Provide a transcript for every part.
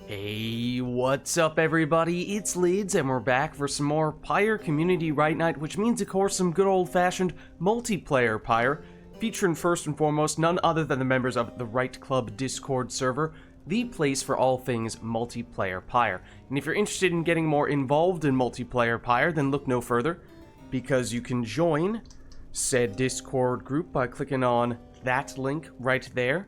Hey, what's up everybody? It's Lids and we're back for some more Pyre Community RITE Night, which means of course some good old-fashioned multiplayer Pyre, featuring first and foremost none other than the members of the RITE Club Discord server, the place for all things multiplayer Pyre. And if you're interested in getting more involved in multiplayer Pyre, then look no further, because you can join said Discord group by clicking on that link right there.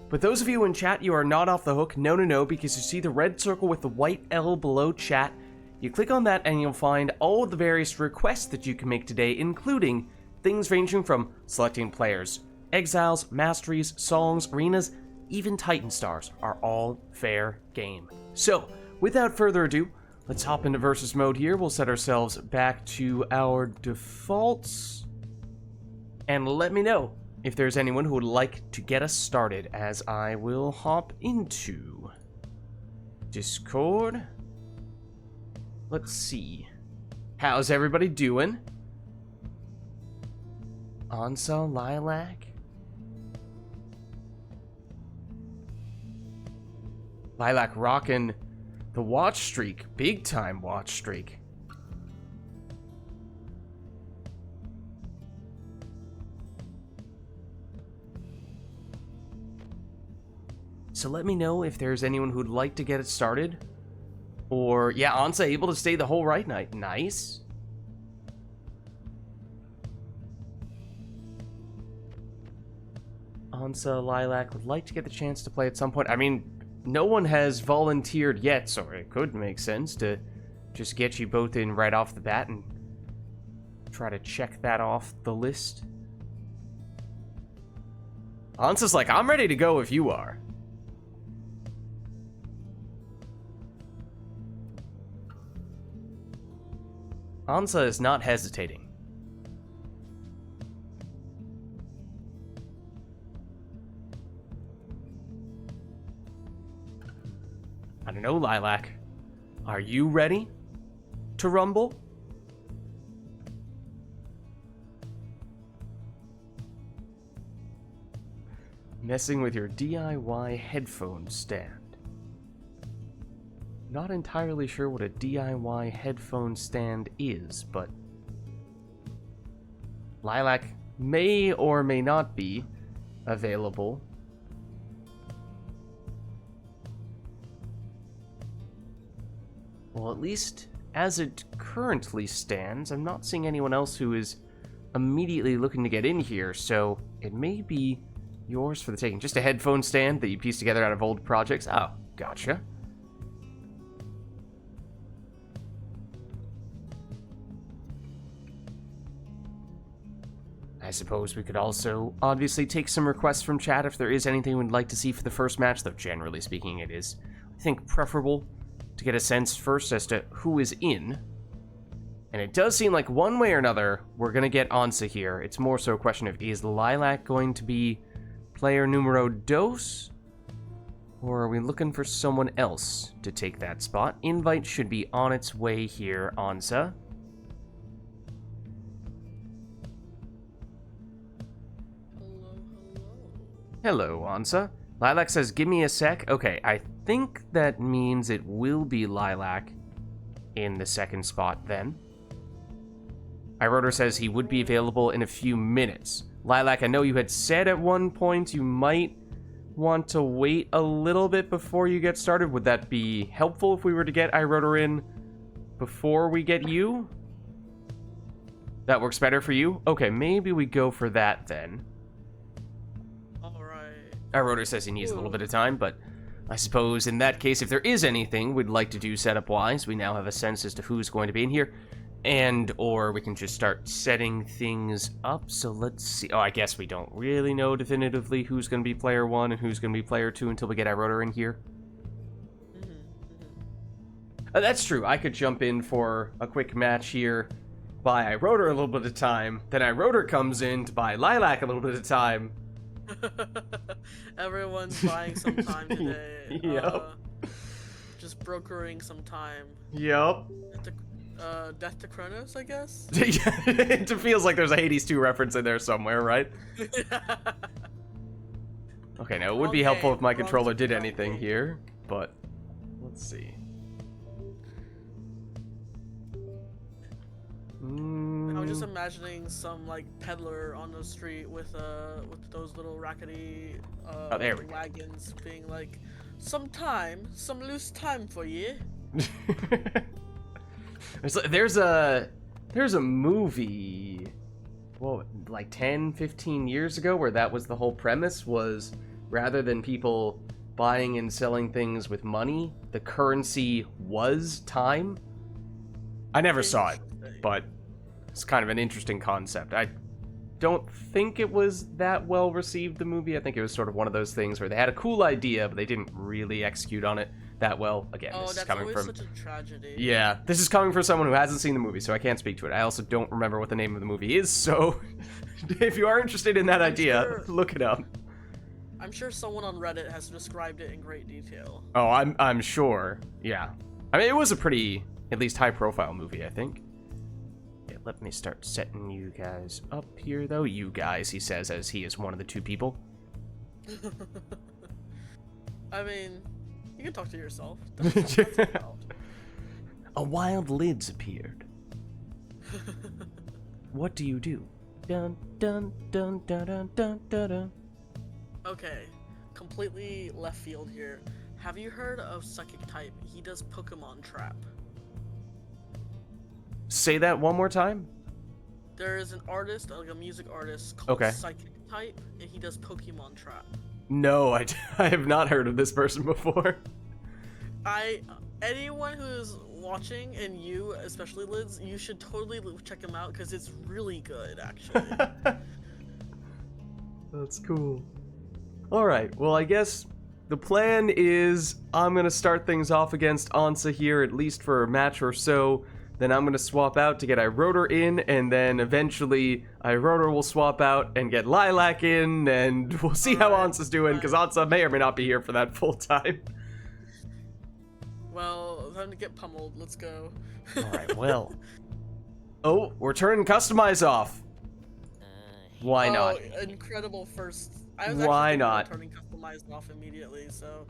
But those of you in chat, you are not off the hook. No, because you see the red circle with the white L below chat. You click on that and you'll find all of the various requests that you can make today, including things ranging from selecting players, exiles, masteries, songs, arenas, even Titan stars are all fair game. So, without further ado, let's hop into versus mode here. We'll set ourselves back to our defaults. And let me know if there's anyone who would like to get us started, as I will hop into Discord. Let's see. How's everybody doing? Ansa, Lilac? Lilac rocking the watch streak. Big time watch streak. So let me know if there's anyone who'd like to get it started. Or, yeah, Ansa able to stay the whole RITE night. Nice. Ansa, Lilac would like to get the chance to play at some point. I mean, no one has volunteered yet, so it could make sense to just get you both in right off the bat and try to check that off the list. Ansa's like, I'm ready to go if you are. Ansa is not hesitating. I don't know, Lilac. Are you ready to rumble? Messing with your DIY headphone stand. Not entirely sure what a DIY headphone stand is, but Lilac may or may not be available. Well, at least as it currently stands, I'm not seeing anyone else who is immediately looking to get in here, so it may be yours for the taking. Just a headphone stand that you pieced together out of old projects. Oh, gotcha. I suppose we could also obviously take some requests from chat if there is anything we'd like to see for the first match, though generally speaking it is, I think, preferable to get a sense first as to who is in. And it does seem like one way or another we're going to get Ansa here. It's more so a question of, is Lilac going to be player numero dos? Or are we looking for someone else to take that spot? Invite should be on its way here, Ansa. Hello, Ansa. Lilac says, give me a sec. Okay, I think that means it will be Lilac in the second spot then. iRotor says he would be available in a few minutes. Lilac, I know you had said at one point you might want to wait a little bit before you get started. Would that be helpful if we were to get iRotor in before we get you? That works better for you? Okay, maybe we go for that then. iRotor says he needs a little bit of time, but I suppose in that case, if there is anything we'd like to do setup-wise, we now have a sense as to who's going to be in here, or we can just start setting things up. So let's see. Oh, I guess we don't really know definitively who's going to be player 1 and who's going to be player 2 until we get iRotor in here. That's true. I could jump in for a quick match here, buy iRotor a little bit of time, then iRotor comes in to buy Lilac a little bit of time. Everyone's buying some time today. Yep. Just brokering some time. Yep. Death to Kronos, I guess? It feels like there's a Hades 2 reference in there somewhere, right? Okay, now it would be helpful if my controller did anything here, but Let's see. I was just imagining some like peddler on the street with those little rackety there we go. wagons, being like, some loose time for you. There's a movie, well, like 10, 15 years ago where that was the whole premise, was rather than people buying and selling things with money, the currency was time. I never saw it, but it's kind of an interesting concept. I don't think it was that well received, the movie. I think it was sort of one of those things where they had a cool idea, but they didn't really execute on it that well. Again, this is coming from... such a tragedy. Yeah, this is coming from someone who hasn't seen the movie, so I can't speak to it. I also don't remember what the name of the movie is, so if you are interested in that idea, look it up. I'm sure someone on Reddit has described it in great detail. Oh, I'm sure. Yeah. I mean, it was a pretty, at least high-profile movie, I think. Yeah, let me start setting you guys up here, though. You guys, he says, as he is one of the two people. I mean, you can talk to yourself. That's about. A wild Lids appeared. What do you do? Dun dun dun dun dun dun dun dun. Okay, completely left field here. Have you heard of Psychic Type? He does Pokemon Trap. Say that one more time. There is an artist, like a music artist, called Psychic Type, and he does Pokemon Trap. No, I have not heard of this person before. Anyone who's watching, and you, especially Lids, you should totally check him out, because it's really good, actually. That's cool. Alright, well, I guess the plan is I'm going to start things off against Ansa here, at least for a match or so. Then I'm going to swap out to get Iroder in, and then eventually Iroder will swap out and get Lilac in, and we'll see how Ansa's doing, because Ansa may or may not be here for that full time. Well, time to get pummeled. Let's go. Alright, well. Oh, we're turning Customize off. Why not? Incredible first. I was Why actually not? Turning Customized off immediately, so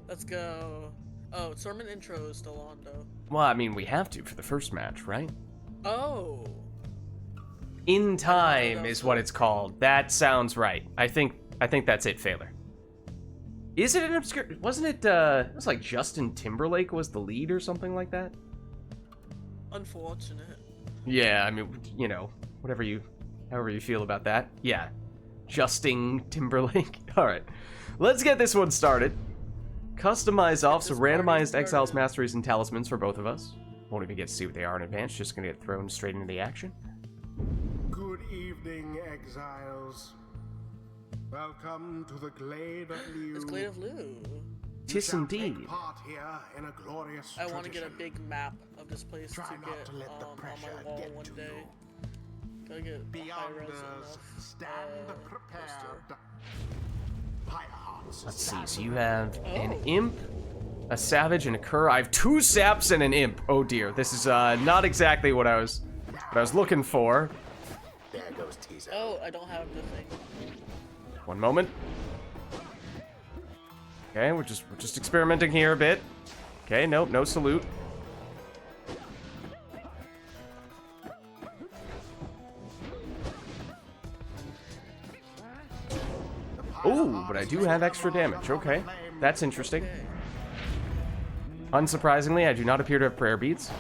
let's go. Oh, tournament intro is still on, though. Well, I mean, we have to for the first match, right? Oh. In time is what it's called. That sounds right. I think that's it, Phaler. Is it an obscure... Wasn't it, it was like Justin Timberlake was the lead or something like that? Unfortunate. Yeah, I mean, you know, however you feel about that. Yeah. Justin Timberlake. Alright. Let's get this one started. Customize off, so randomized exiles, masteries, and talismans for both of us. Won't even get to see what they are in advance, just gonna get thrown straight into the action. Good evening, exiles. Welcome to the Glade of Liu. It's Glade of Liu. Tis indeed. I want to get a big map of this place to get on my wall one day. Gotta get Beyonders, stand prepared. Let's see, so you have an imp, a savage, and a cur. I have 2 saps and an imp. Oh dear, this is not exactly what I was looking for. There goes Teaser. Oh, I don't have the thing. One moment. Okay, we're just experimenting here a bit. Okay, nope, no salute. Ooh, but I do have extra damage. Okay, that's interesting. Unsurprisingly, I do not appear to have prayer beads.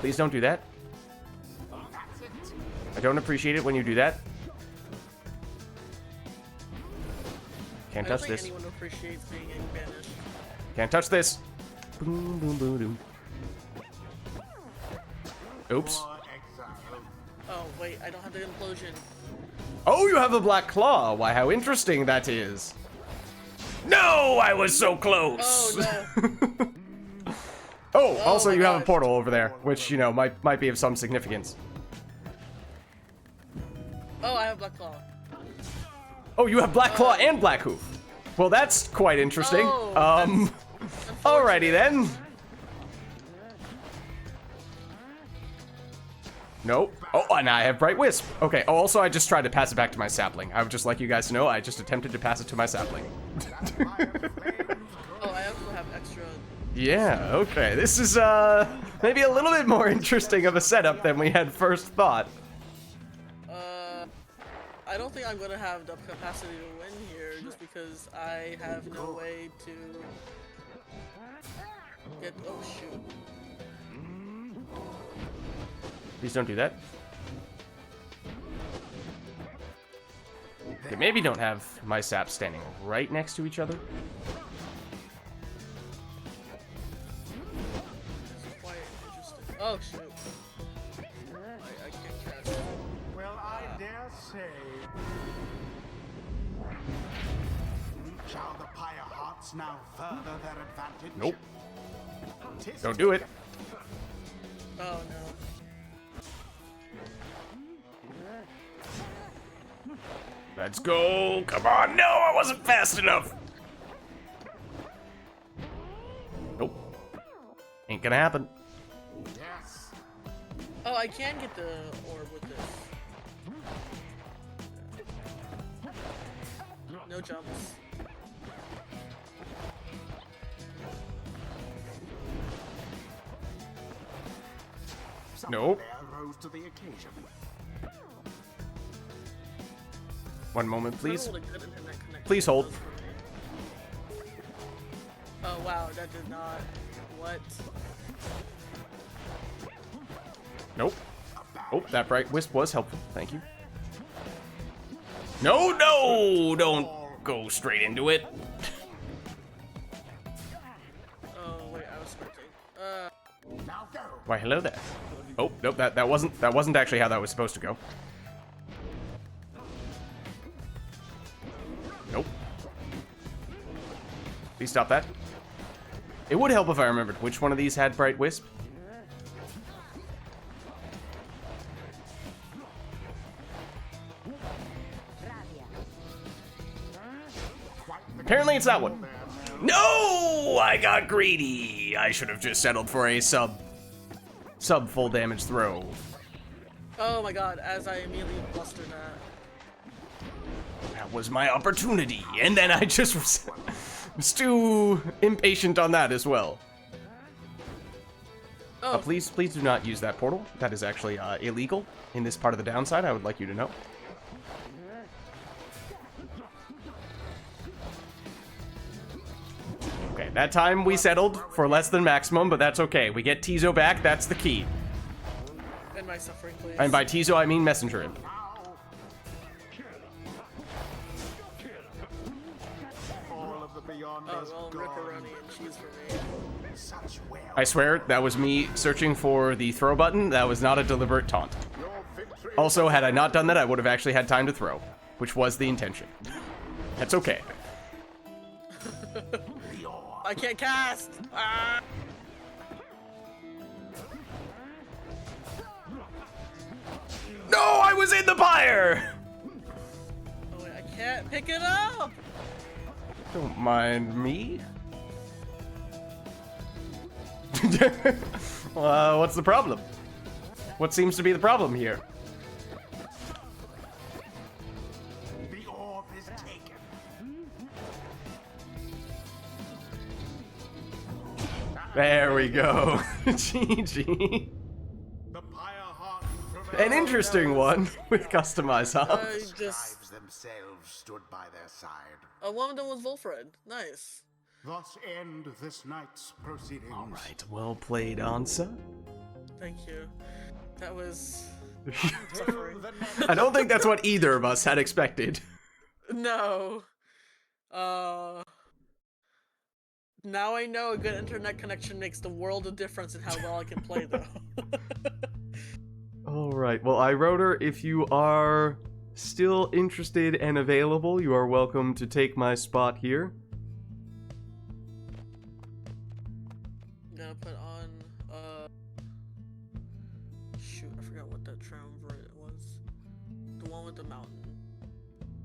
Please don't do that. I don't appreciate it when you do that. Can't touch this. Anyone appreciates being banished. Can't touch this. Boom, boom, boom, boom. Oops. Oh, wait, I don't have the implosion. Oh, you have a black claw. Why, how interesting that is. No, I was so close. Oh, no. Oh, also you have a portal over there, which, you know, might be of some significance. Oh, I have Black Claw. Oh, you have Black Claw and Black Hoof. Well, that's quite interesting. Oh, Alrighty then. Nope. Oh, and I have Bright Wisp. Okay, oh, also I just tried to pass it back to my sapling. I would just like you guys to know, I just attempted to pass it to my sapling. Oh, I also have extra Yeah, okay. This is, maybe a little bit more interesting of a setup than we had first thought. I don't think I'm gonna have the capacity to win here just because I have no way to get. Oh shoot! Please don't do that. Okay, maybe don't have my saps standing right next to each other. This is quite interesting. Oh shoot! I can't catch. Well, I dare say. Shall the Pyre hearts now further their advantage? Nope. Don't do it. Oh no. Let's go. Come on. No, I wasn't fast enough. Nope. Ain't gonna happen. Yes. Oh, I can get the orb with this. No jumps. Nope. There rose to the occasion. One moment, please. Hold a good internet connection. Please hold. Oh wow, that did not. What? Nope. Oh, that bright wisp was helpful. Thank you. No, no! Don't go straight into it. Oh wait, I was sprinting. Now go. Why, hello there. Oh, nope, that wasn't actually how that was supposed to go. Nope. Please stop that. It would help if I remembered which one of these had bright wisp. Apparently it's that one. No! I got greedy. I should have just settled for a sub full damage throw. Oh my god, as I immediately bustered that. That was my opportunity. And then I just was too impatient on that as well. Oh, Please do not use that portal. That is actually illegal in this part of the downside. I would like you to know. Okay, that time we settled for less than maximum, but that's okay. We get Tizo back. That's the key. and my suffering, please. And by Tizo, I mean Messenger Imp. All of the beyond Oh, is well, gone. ripperoni and cheese for me. Such well. I swear, that was me searching for the throw button. That was not a deliberate taunt. Your victory. Also, had I not done that, I would have actually had time to throw, which was the intention. That's okay. I can't cast! Ah! No, I was in the pyre! Oh wait, I can't pick it up! Don't mind me. What's the problem? What seems to be the problem here? The orb is taken. There we go. GG. The Pyre heart An interesting one with customized I hops. just... Scribes themselves stood by their side. One of them was Volfred. Nice. Thus end this night's proceedings. All right, well played, Ansa. Thank you. That was... Till the next I don't think that's what either of us had expected. No. Now I know a good internet connection makes the world of difference in how well I can play, though. All right, well, iRotor, if you are still interested and available, you are welcome to take my spot here. I'm gonna put on, shoot, I forgot what that triumvirate was. The one with the mountain.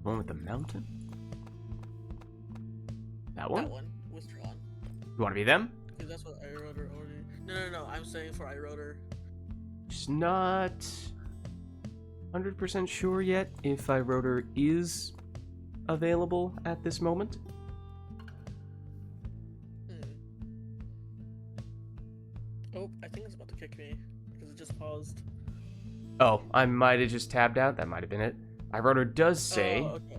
One with the mountain? That one? That one. Withdrawn. You want to be them? Because that's what iRotor already... No, I'm saying for iRotor. Just not 100% sure yet if iRotor is available at this moment. Oh, I think it's about to kick me because it just paused. Oh, I might have just tabbed out. That might have been it. iRotor does say okay.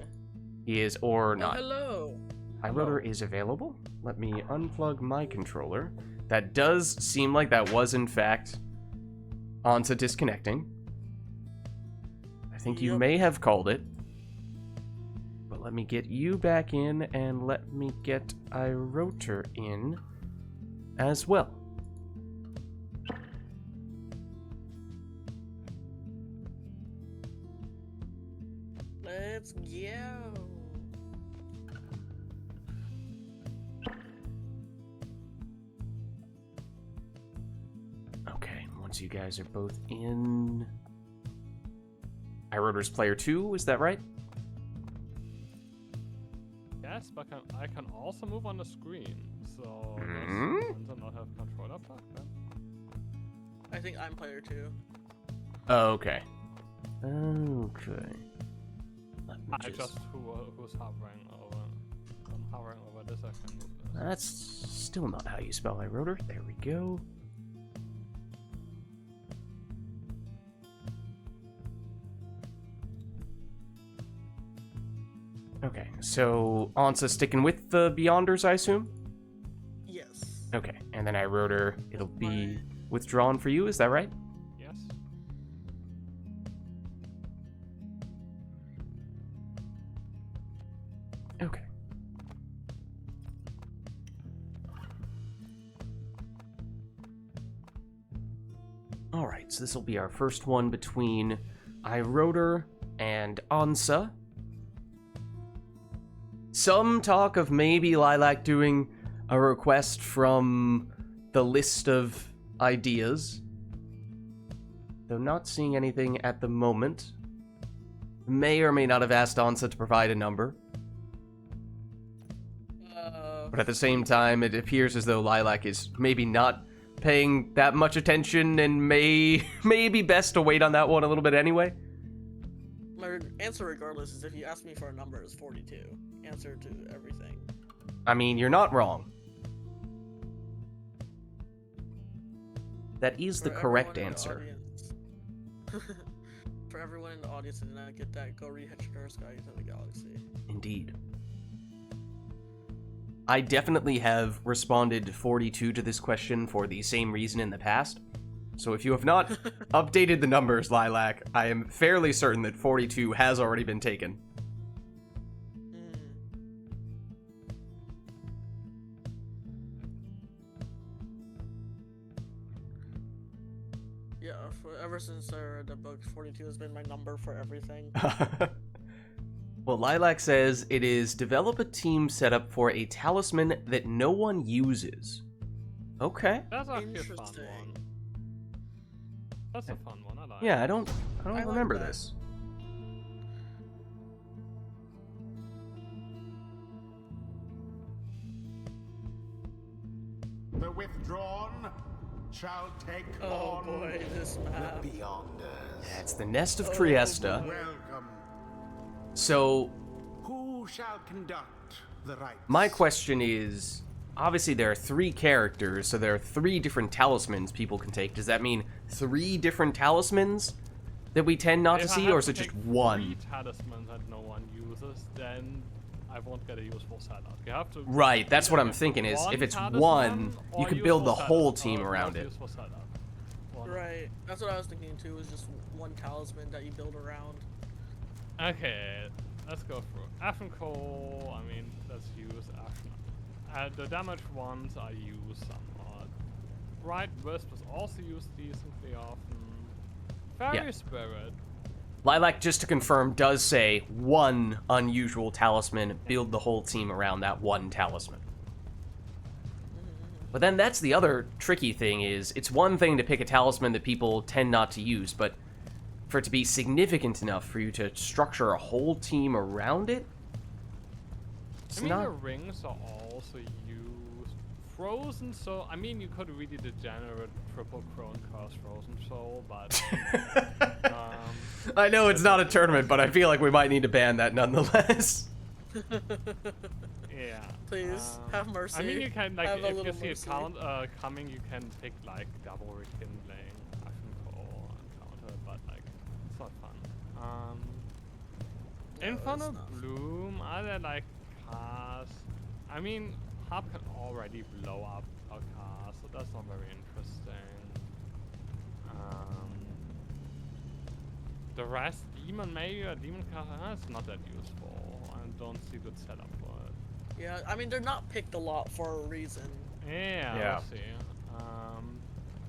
he is or Oh, not. hello. iRotor is available. Let me unplug my controller. That does seem like that was, in fact, Ansa disconnecting. I think you may have called it. But let me get you back in, and let me get iRotor in as well. Let's go. Okay, once you guys are both in... iRotor's player 2, is that right? Yes, but I can also move on the screen, so Hmm? does not have controller plug then? I think I'm player 2. Okay. Okay. Let me I just who's hovering over. I'm hovering over this. I can move this. That's still not how you spell iRotor. There we go. Okay, so Ansa sticking with the Beyonders, I assume? Yes. Okay, and then iRotor, it'll be withdrawn for you, is that right? Yes. Okay. Alright, so this will be our first one between iRotor and Ansa. Some talk of maybe Lilac doing a request from the list of ideas. Though not seeing anything at the moment. May or may not have asked Ansa to provide a number. But at the same time, it appears as though Lilac is maybe not paying that much attention and may be best to wait on that one a little bit anyway. My answer, regardless, is if you ask me for a number, is 42. Answer to everything. I mean, you're not wrong. That is the correct answer. For everyone in the audience that did not get that, go read Hitchhiker's Guide to the Galaxy. Indeed. I definitely have responded 42 to this question for the same reason in the past. So if you have not updated the numbers, Lilac, I am fairly certain that 42 has already been taken. Yeah, ever since I read the book, 42 has been my number for everything. Well, Lilac says it is develop a team setup for a talisman that no one uses. Okay. That's actually a fun Interesting. one. That's a fun one. I like. Yeah, I don't like remember that. this. The withdrawn shall take Oh on boy, this map. the Beyonders. Yeah, it's the Nest of Triesta. Welcome. So, Who shall conduct the rites? my question is, obviously there are 3 characters, so there are 3 different talismans people can take. Does that mean 3 different talismans that we tend not to If I see, have or is to it just take one? 3 talismans that no one uses, then I won't get a useful setup. You have to. Right, that's what I'm thinking is, one if it's talisman one, or you can build the useful whole setup, team or around not it. useful setup. One. Right, that's what I was thinking too, is just one talisman that you build around. Okay, let's go through. Ashen Coal, I mean, let's use Ashen. The damaged ones I use somewhat. Bright Wisp is also used decently often. Fairy Spirit. Lilac, just to confirm, does say one unusual talisman, build the whole team around that one talisman. But then that's the other tricky thing is, it's one thing to pick a talisman that people tend not to use, but for it to be significant enough for you to structure a whole team around it, it's I mean, not... the rings are also used. Frozen Soul, I mean, you could really degenerate triple Crone Curse Frozen Soul, but... I know it's not a tournament, but I feel like we might need to ban that nonetheless. Yeah. Please, have mercy. I mean, you can, like, Have a if you little see mercy. it coming, you can pick, like, double rekindling, ashen coal, and counter, but, like, it's not fun. No, Inferno it's not. Bloom, are there, like, cars? I mean, Harp can already blow up a car, so that's not very interesting. The rest, Demon, maybe a Demon car, it's not that useful. I don't see good setup for it. Yeah, I mean, they're not picked a lot for a reason. Yeah. Let's see.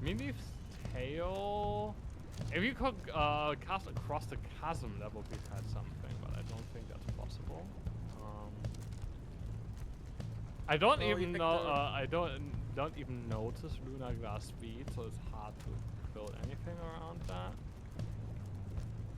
Milif's Tail. If you could cast across the chasm, that would be something, but I don't think that's possible. I don't even know. I don't even notice Lunar Glass speed, so it's hard to build anything around that.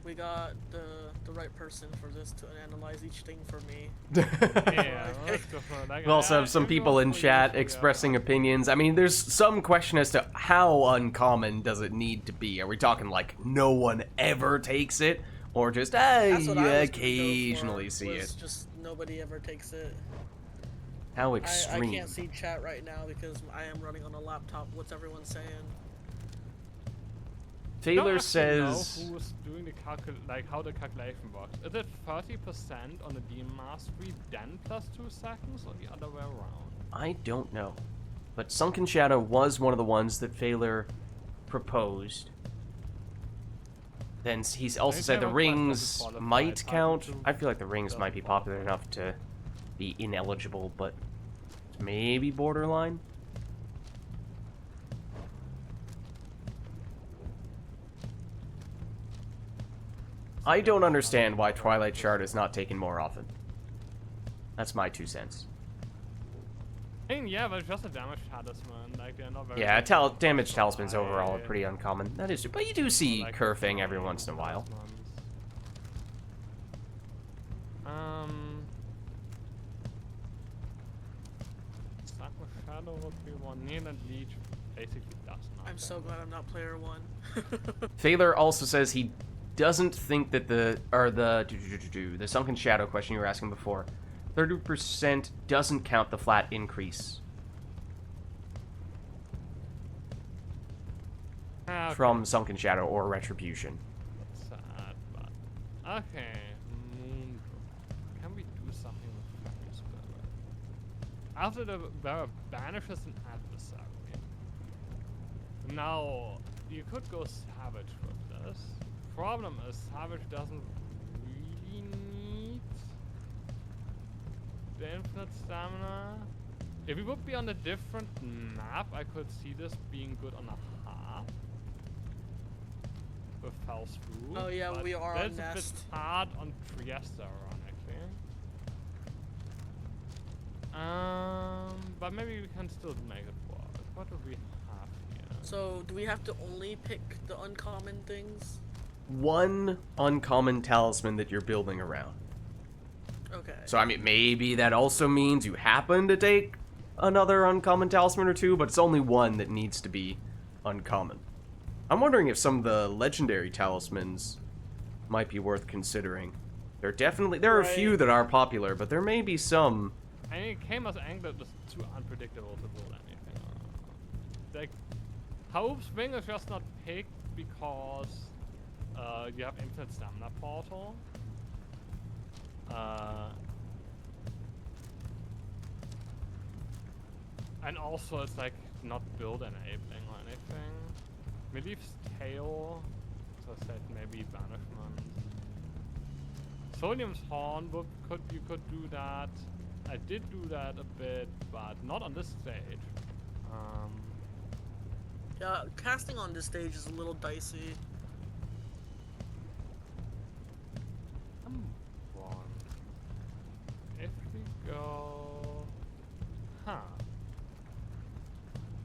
We got the right person for this to analyze each thing for me. Yeah, let's go for it. We also have some people in chat expressing opinions. I mean, there's some question as to how uncommon does it need to be? Are we talking like no one ever takes it? Or just, That's you what I was occasionally gonna go for, see was it? just nobody ever takes it. How I extreme. can't see chat right now because I am running on a laptop. What's everyone saying? Taylor says... Know who's doing the how the calculation works. Is it 30% on the Demon Mastery, then plus 2 seconds, or the other way around? I don't know. But Sunken Shadow was one of the ones that Taylor proposed. Then he's also said the rings might count. I feel like the rings might be popular enough to be ineligible, but maybe borderline. I don't understand why Twilight Shard is not taken more often. That's my 2 cents. I mean, yeah, but it's just a damage talisman. Like, they're not very. Yeah, damage talismans overall are pretty uncommon. That is true, but you do see like Kerfing every once in a while. Shadow would be one. Neil and Leech basically does nothing. I'm so glad I'm not player 1. Thaler also says he doesn't think that the Sunken Shadow question you were asking before, 30% doesn't count the flat increase from Sunken Shadow or Retribution. That's sad, but okay. Can we do something with Fairy Spirit? After the bearer banishes an adversary. Now you could go Savage with this. Problem is, Savage doesn't really need the infinite stamina. If we would be on a different map, I could see this being good on a half. With Fell's Food. Oh yeah, we are on Nest. That's a bit hard on Trieste, ironically. But maybe we can still make it work. What do we have here? So, do we have to only pick the uncommon things? One uncommon talisman that you're building around. Okay. So, I mean, maybe that also means you happen to take another uncommon talisman or two, but it's only one that needs to be uncommon. I'm wondering if some of the legendary talismans might be worth considering. There are a few that are popular, but there may be some. I mean, Kama's Angler was too unpredictable to build anything. Like, Hope's Wing is just not picked because you have infinite stamina portal. And also it's like not build enabling or anything. Milif's Tail, so I said maybe banishment. Sodium's Horn you could do that. I did do that a bit, but not on this stage. Yeah, casting on this stage is a little dicey. If we go...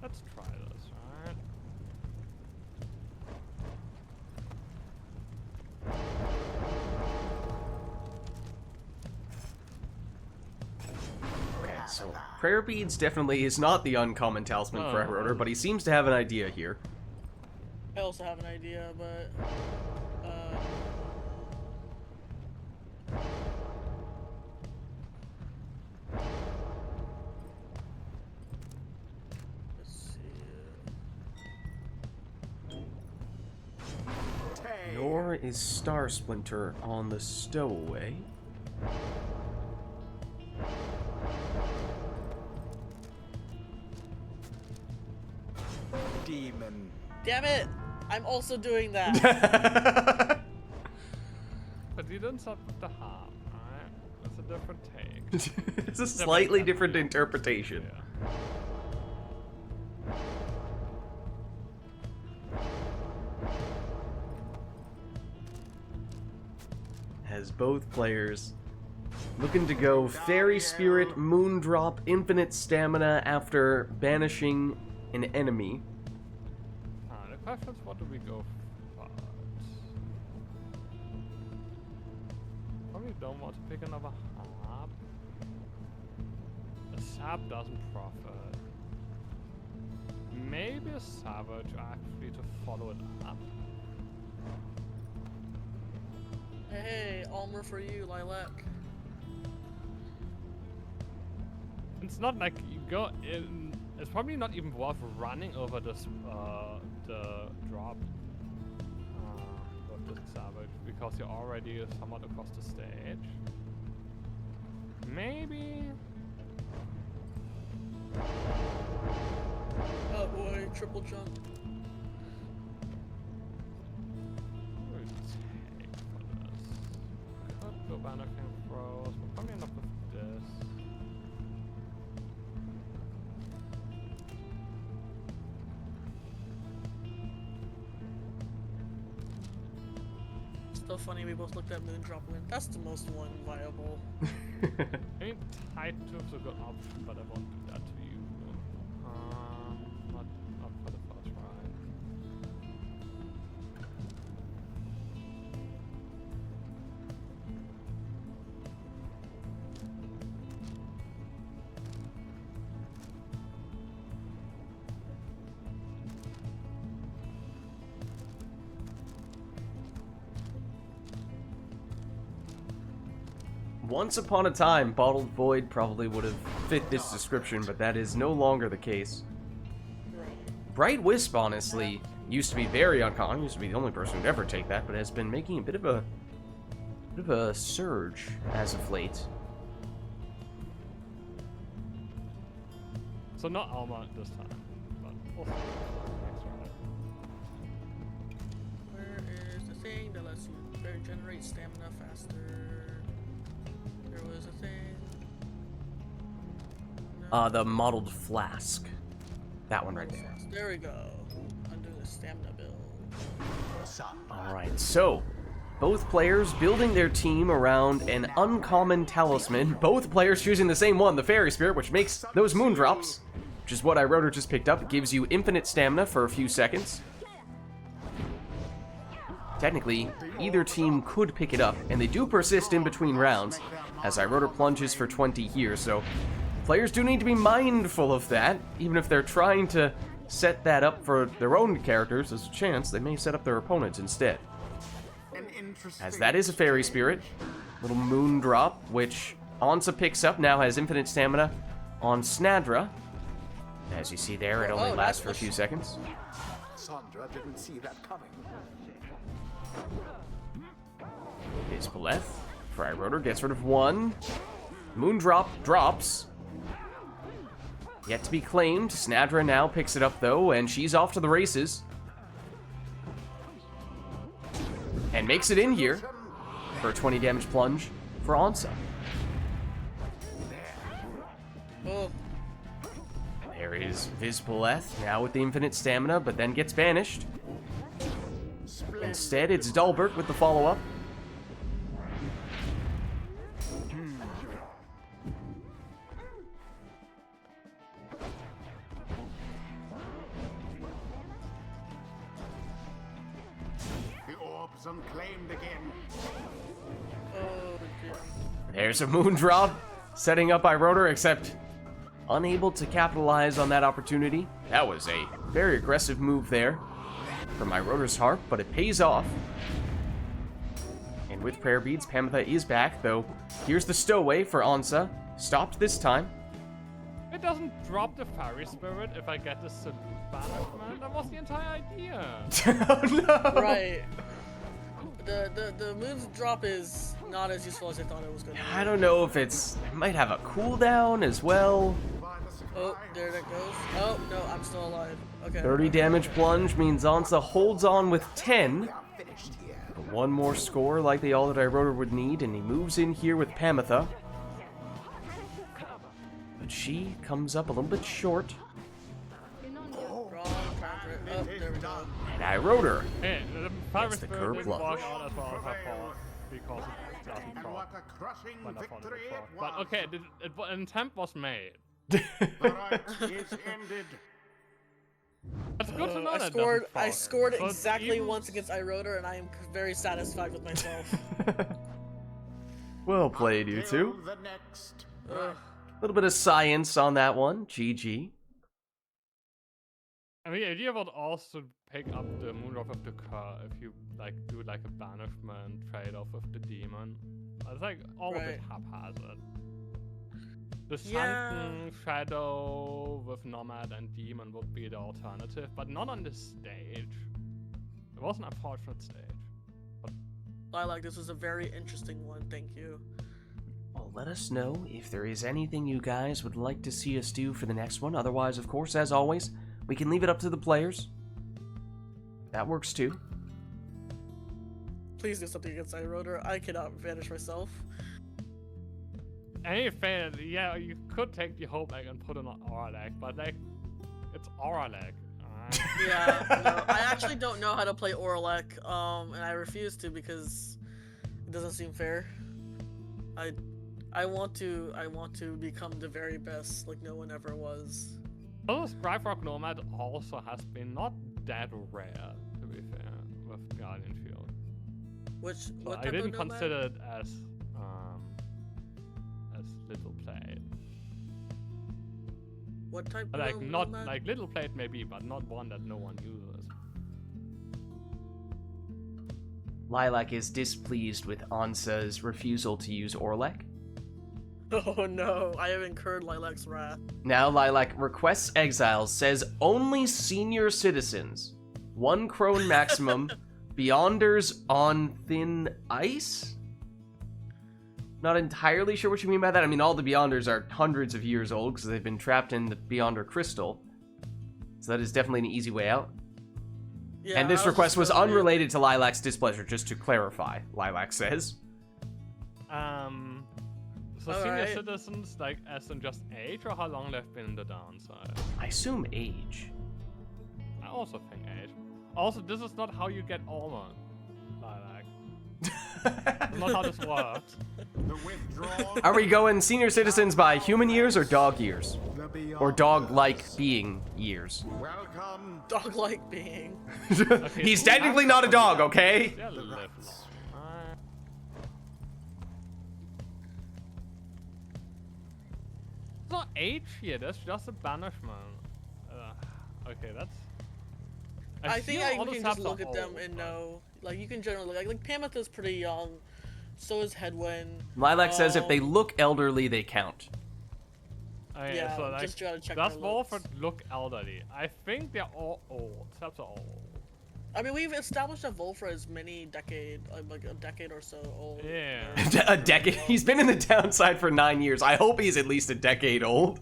Let's try this, right? Okay, so Prayer Beads definitely is not the uncommon talisman for Eroder, but he seems to have an idea here. I also have an idea, but... Nor is Star Splinter on the stowaway. Demon. Damn it! I'm also doing that. But you didn't start with the harm, right? That's a different take. It's a slightly different interpretation. Yeah. As both players looking to go Fairy Spirit, Moondrop, Infinite Stamina after banishing an enemy. The question is, what do we go for? Probably don't want to pick another harp. A sap doesn't profit. Maybe a savage actually to follow it up. Hey, armor for you, Lilac. It's not like you go in. It's probably not even worth running over this the drop with this savage because you're already somewhat across the stage. Maybe. Oh boy, triple jump. What would we take for this? Could go banishing throws, but probably enough with this. Still funny, we both looked at Moondrop win. That's the most one viable. I mean, Tide Tube's a good option, but I won't do that to you. Not for the first ride. Once upon a time, Bottled Void probably would have fit this description, but that is no longer the case. Bright Wisp, honestly, used to be very uncommon. Used to be the only person who'd ever take that, but has been making a bit of a surge as of late. So not Alma this time, but we'll see. Next ride. Where is the thing that lets you regenerate stamina faster? There was a thing. No. The Mottled Flask. That one right there. There we go. I'm doing a stamina build. Alright, so both players building their team around an uncommon talisman. Both players choosing the same one, the Fairy Spirit, which makes those Moondrops, which is what Iroder just picked up. It gives you infinite stamina for a few seconds. Technically, either team could pick it up, and they do persist in between rounds, as Iroder plunges for 20 here, so players do need to be mindful of that. Even if they're trying to set that up for their own characters, there's a chance they may set up their opponents instead. As that is a Fairy Spirit, little Moondrop, which Ansa picks up, now has infinite stamina on Snadra. As you see there, it only lasts for a few seconds. Sandra didn't see that coming. Is Beleth. Fryrotor gets rid of one. Moondrop drops. Yet to be claimed. Snadra now picks it up, though, and she's off to the races. And makes it in here for a 20 damage plunge for Ansa. Oh, There is Vizboleth, now with the infinite stamina, but then gets banished. Instead, it's Dulbert with the follow-up. The orb's unclaimed again. oh dear. There's a Moondrop, setting up Iroder, except unable to capitalize on that opportunity. That was a very aggressive move there from Iroder's Harp, but it pays off. And with Prayer Beads, Pamitha is back, though here's the stowaway for Ansa. Stopped this time. It doesn't drop the Fairy Spirit if I get the Salute banishment. That was the entire idea. Oh no! Right. The moon's drop is not as useful as I thought it was going to be. I don't know if it might have a cooldown as well. Oh, there that goes. Oh, no, I'm still alive. Okay. 30 damage plunge means Ansa holds on with 10. But one more score likely all that Iroda would need, and he moves in here with Pamitha. But she comes up a little bit short. Wrong counter. Oh, there we go. And Iroda. Hey, the Pyre the Spirit curb didn't plunge. walk out as well as I thought because it doesn't And proc. what a crushing When I thought it victory would it proc. was. But okay, an attempt was made. The rite is ended. That's good to know I that scored. doesn't I proc. scored So it's exactly even- once against Iroda, and I am very satisfied with myself. Well played, you Till two. the next. Ugh. A little bit of science on that one. GG. I mean, the idea would also pick up the Moonrod of the Cur if you like do like a banishment trade-off with the demon. It's like all a bit Right. haphazard. The Yeah. Sunken Shadow with Nomad and Demon would be the alternative, but not on this stage. It was an unfortunate stage. Lilac, this was a very interesting one. Thank you. Well, let us know if there is anything you guys would like to see us do for the next one. Otherwise, of course, as always, we can leave it up to the players. That works too. Please do something against Iroda. I cannot vanish myself. And if failed, yeah, you could take the Hope Egg and put it on Aura-Leg, but like, it's Aura-Leg. Yeah, no, I actually don't know how to play Oralek, and I refuse to because it doesn't seem fair. I want to become the very best, like no one ever was. Although Scribe Rock Nomad also has been not that rare, to be fair, with Guardian Field. Which So what I type didn't of nomad? consider it as little played. What type But, of like not nomad? like little played maybe, but not one that no one uses. Lilac is displeased with Ansa's refusal to use Orlek. Oh no, I have incurred Lilac's wrath. Now Lilac requests exiles, says only senior citizens. 1 crone maximum. Beyonders on thin ice? Not entirely sure what you mean by that. I mean, all the Beyonders are hundreds of years old because they've been trapped in the Beyonder crystal. So that is definitely an easy way out. Yeah, And this I request was just gonna read- unrelated to Lilac's displeasure, just to clarify, Lilac says. So senior Alright. citizens, like as in just age, or how long they've been in the downside? I assume age. I also think age. Also, this is not how you get armor, Lilac. That's not how this works. The withdrawal. Are we going senior citizens by human years or dog years? The beyond. Or dog-like being years? Welcome. Dog-like being. He's technically not a dog, okay? They'll live long. It's not age here, that's just a banishment. Okay, that's... I think feel I all can the just subs look are at them old, and but- know. Like you can generally like Pamitha's pretty young, so is Headwind. Lilac says if they look elderly, they count. Okay, Yeah, so like, just gotta check does my Wolford looks. look elderly? I think they're all old. Subs are all old. I mean, we've established that Volfra is many decade, like a decade or so old. Yeah. A decade. He's been in the downside for 9 years. I hope he's at least a decade old.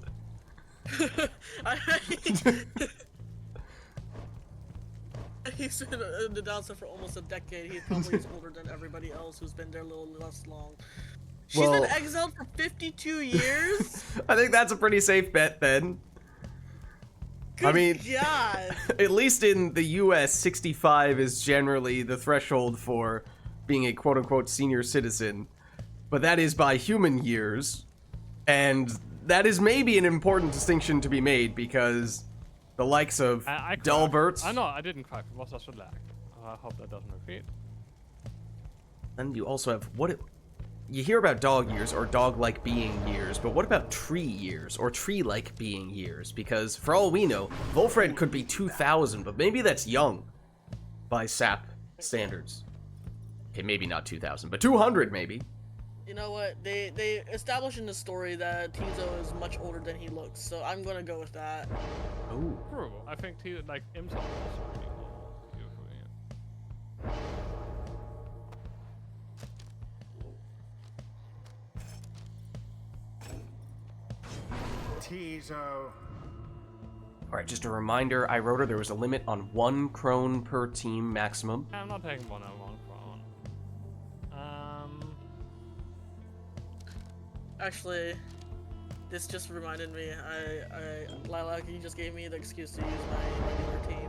He's been in the downside for almost a decade. He probably is older than everybody else who's been there a little less long. She's Well- been exiled for 52 years? I think that's a pretty safe bet then. Good mean- God. At least in the US, 65 is generally the threshold for being a quote-unquote senior citizen. But that is by human years. And that is maybe an important distinction to be made because the likes of I cried. Delbert, I know, I didn't cry. It was just a lag. I hope that doesn't repeat. and you also have you hear about dog years or dog-like being years, but what about tree years or tree-like being years? Because for all we know, Volfred could be 2000, but maybe that's young by SAP standards. Okay, maybe not 2000, but 200 maybe. You know what? They established in the story that Tizo is much older than he looks, so I'm gonna go with that. Oh. True. I think he, like, himself is pretty old, usually. Tizo. Alright, just a reminder, I wrote her there was a limit on 1 crone per team maximum. I'm not taking one on one crown. Actually, this just reminded me. Lilac, you just gave me the excuse to use my regular team.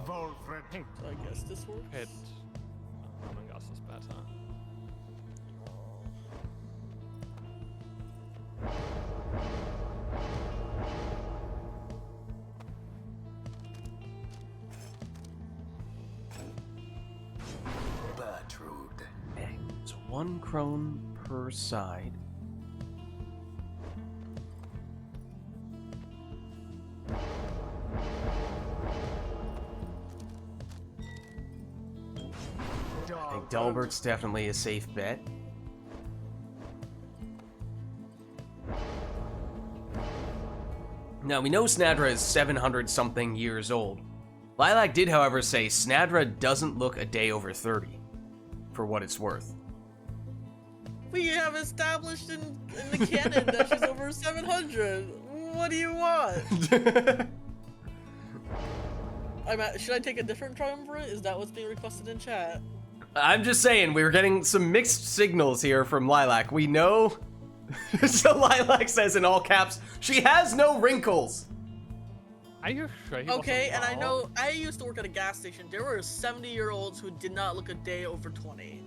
Volfred. So I guess this works. Pit. Among Us is better. Bertrude. Okay, so 1 crone per side. I think Delbert's definitely a safe bet. Now, we know Snadra is 700-something years old. Lilac did, however, say Snadra doesn't look a day over 30, for what it's worth. We have established in the canon that she's over 700. What do you want? Should I take a different triumvirate? Is that what's being requested in chat? I'm just saying, we're getting some mixed signals here from Lilac. We know... So Lilac says in all caps, she has no wrinkles! Are you sure he Okay, wasn't and I wrong? know I used to work at a gas station. There were 70-year-olds who did not look a day over 20.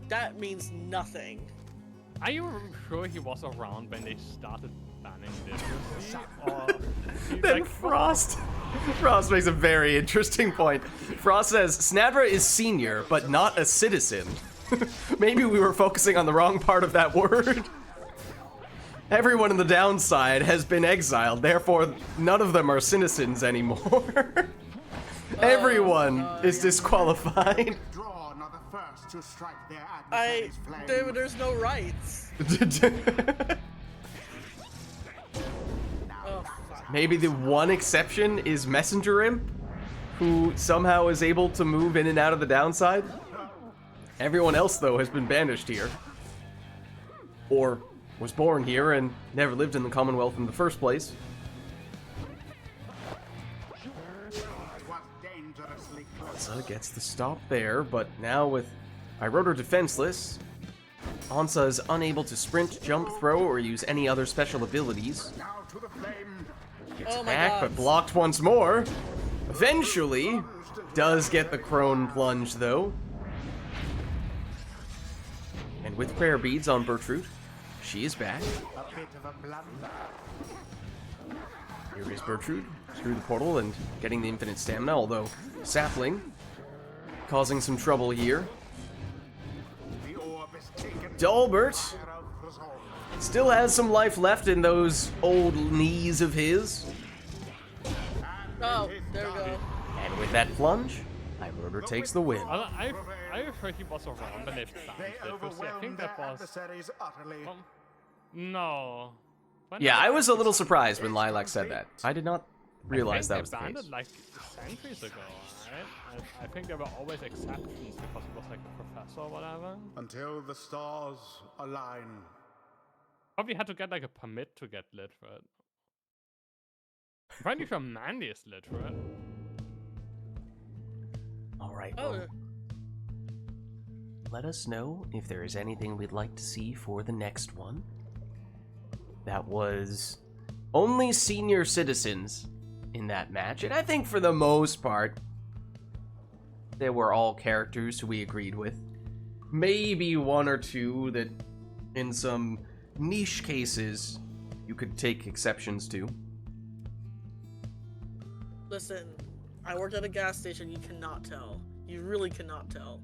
That means nothing. Are you sure he was around when they started banning literacy? Or he's Then like, Frost makes a very interesting point. Frost says, Snadra is senior, but not a citizen. Maybe we were focusing on the wrong part of that word. Everyone in the downside has been exiled, therefore none of them are citizens anymore. Everyone is disqualified. Drawn are the first to strike their adversary's flame. There's no rights. Oh, fuck. Maybe the one exception is Messenger Imp, who somehow is able to move in and out of the downside. Everyone else, though, has been banished here. Or was born here and never lived in the Commonwealth in the first place. Was dangerously close. So gets the stop there, but now with Iroder defenseless, Ansa is unable to sprint, jump, throw, or use any other special abilities. Now to the flame. Gets Oh my back, God. but blocked once more. Eventually, does get the crone plunge, though. And with prayer beads on Bertrude, she is back. A bit of a blunder. Here is Bertrude through the portal and getting the infinite stamina, although Sapling causing some trouble here. The orb is taken. Dalbert Fire of resolve. still has some life left in those old knees of his. Oh, there we go. And with that plunge, Iroder takes the win. Are you sure he was around when they banned They literacy? I overwhelmed think their that was... adversaries utterly. No. When Yeah, did I they- was a little surprised when Lilac said that. I did not realize that I was think the they banned case. it like centuries ago, right? I think there were always exceptions because it was like a professor or whatever. Until the stars align. Probably had to get like a permit to get literate. I'm pretty sure Mandy is literate. Alright, Oh, well, let us know if there is anything we'd like to see for the next one. That was only senior citizens in that match, and I think for the most part, they were all characters who we agreed with. Maybe one or two that, in some niche cases, you could take exceptions to. listen. I worked at a gas station. You cannot tell. You really cannot tell.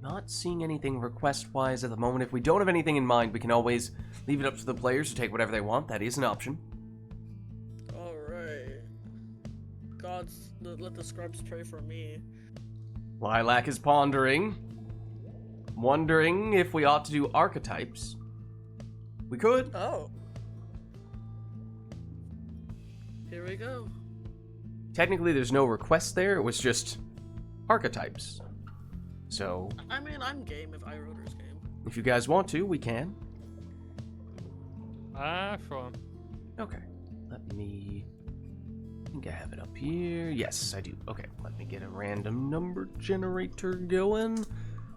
Not seeing anything request-wise at the moment. If we don't have anything in mind, we can always leave it up to the players to take whatever they want. That is an option. All right. Gods, let the scrubs pray for me. Lilac is pondering. Wondering if we ought to do archetypes. We could. Oh. Here we go. Technically, there's no request there. It was just archetypes. So, I mean, I'm game if iRotor's game. if you guys want to, we can. Sure. Okay. Let me... I think I have it up here. Yes, I do. Okay, let me get a random number generator going.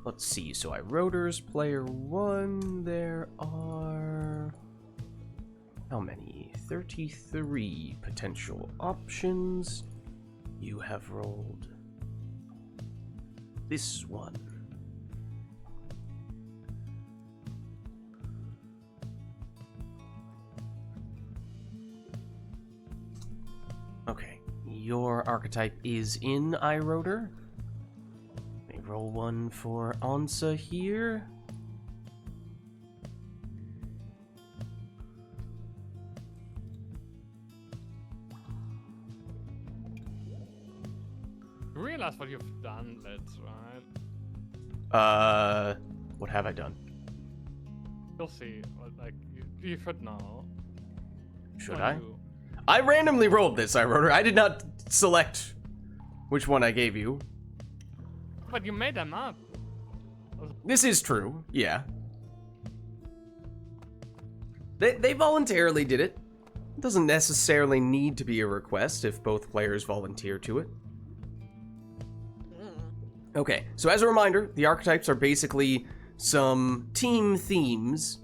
Let's see. So iRotors, player 1. There are... how many? 33 potential options. You have rolled this one. Okay, your archetype is in iRotor. Let me roll one for Ansa here. You realize what you've done, Vids, right? What have I done? You'll see. Like, you should know. Should Or I? you. I randomly rolled this, iRotor. I did not select which one I gave you. But you made them up. This is true, yeah. They voluntarily did it. It doesn't necessarily need to be a request if both players volunteer to it. Okay, so as a reminder, the archetypes are basically some team themes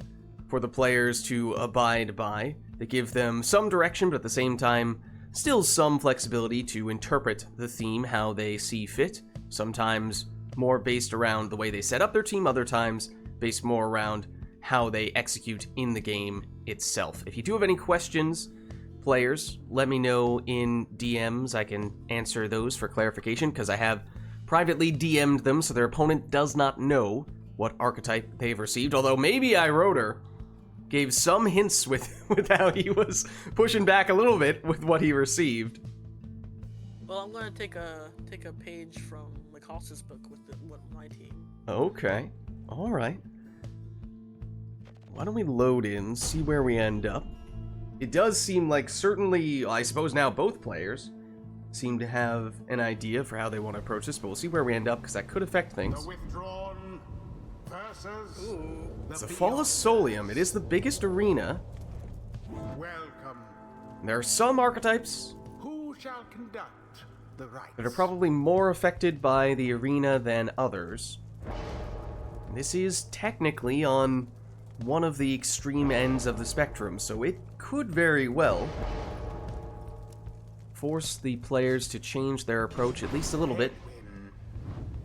for the players to abide by. They give them some direction, but at the same time, still some flexibility to interpret the theme how they see fit. Sometimes more based around the way they set up their team, other times based more around how they execute in the game itself. If you do have any questions, players, let me know in DMs. I can answer those for clarification, because I have privately DM'd them so their opponent does not know what archetype they've received, although maybe iRotor gave some hints with how he was pushing back a little bit with what he received. Well, I'm gonna take a page from Lacoste's book with my team. Okay, all right. Why don't we load in, see where we end up? It does seem like certainly, I suppose now both players seem to have an idea for how they want to approach this, but we'll see where we end up, because that could affect things. The withdrawn versus It's a Fall of Solium. It is the biggest arena. Welcome. There are some archetypes Who shall conduct the rites? that are probably more affected by the arena than others. This is technically on one of the extreme ends of the spectrum, so it could very well force the players to change their approach at least a little bit.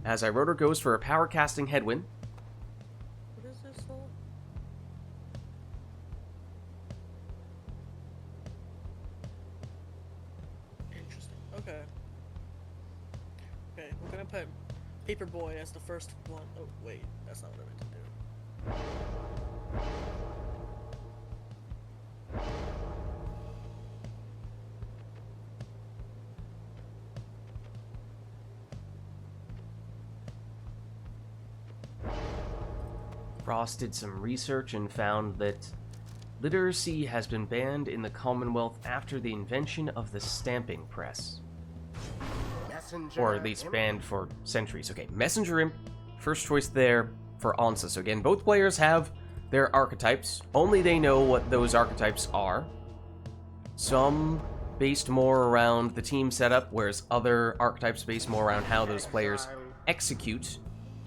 As iRotor goes for a power casting headwind. What is this all? Interesting. Okay. Okay, we're gonna put Paperboy as the first one. Oh, wait, that's not what I meant to do. Frost did some research and found that literacy has been banned in the Commonwealth after the invention of the stamping press. Messenger Or at least Imp. banned for centuries. Okay, Messenger Imp, first choice there for Ansa. So again, both players have their archetypes. Only they know what those archetypes are. Some based more around the team setup, whereas other archetypes based more around how those players execute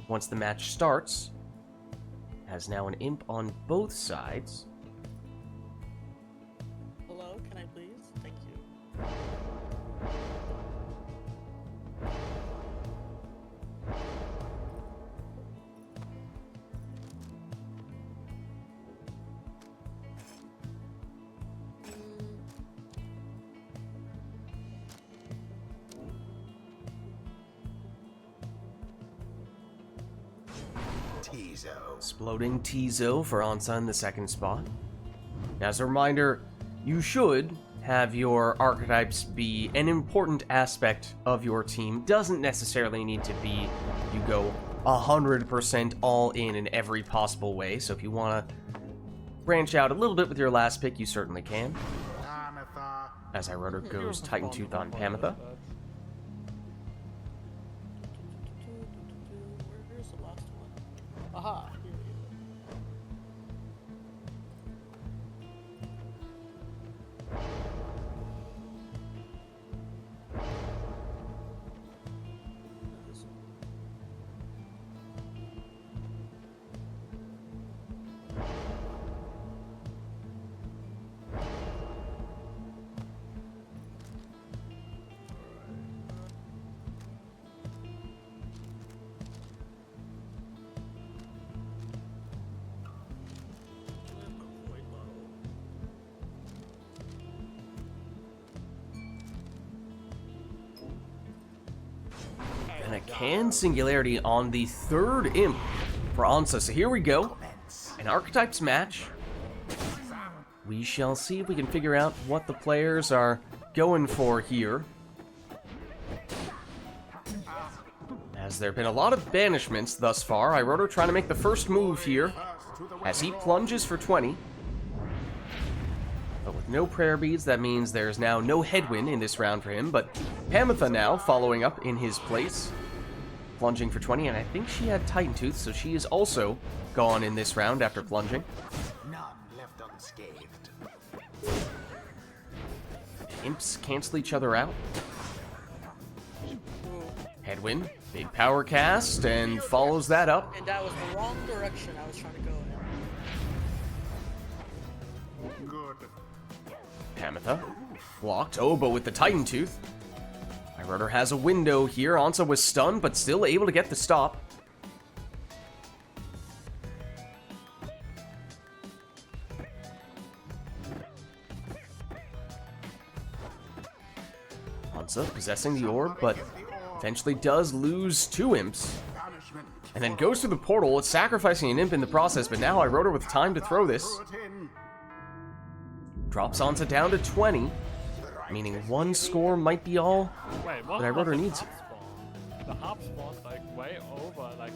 once the match starts. Has now an imp on both sides. Hello, can I please? Thank you. Tizo. Exploding Tizo for Ansa in the second spot. As a reminder, you should have your archetypes be an important aspect of your team. Doesn't necessarily need to be you go 100% all in every possible way. So if you want to branch out a little bit with your last pick, you certainly can. As iRotor goes Titan Tooth on Pamitha. Where's the last one? Aha! Here we go. And a can Singularity on the third imp for Ansa. So here we go. An archetypes match. We shall see if we can figure out what the players are going for here. As there have been a lot of banishments thus far, iRotor trying to make the first move here as he plunges for 20. But with no prayer beads, that means there's now no headwind in this round for him. But Pamitha now following up in his place, plunging for 20, and I think she had Titan Tooth, so she is also gone in this round after plunging. None left unscathed. Imps cancel each other out. Ooh. Headwind, big power cast, and follows that up. And that was the wrong direction I was trying to go in. Good. Pamitha blocked. Oh, but with the Titan Tooth. iRotor has a window here. Ansa was stunned, but still able to get the stop. Ansa possessing the orb, but eventually does lose 2 imps. Banishment. And then goes through the portal. It's sacrificing an imp in the process, but now iRotor with time to throw this. Throw it in. Drops Ansa down to 20, meaning 1 score might be all Wait, what that was iRotor the needs hub here. spawn? The hub spawn's like way over, like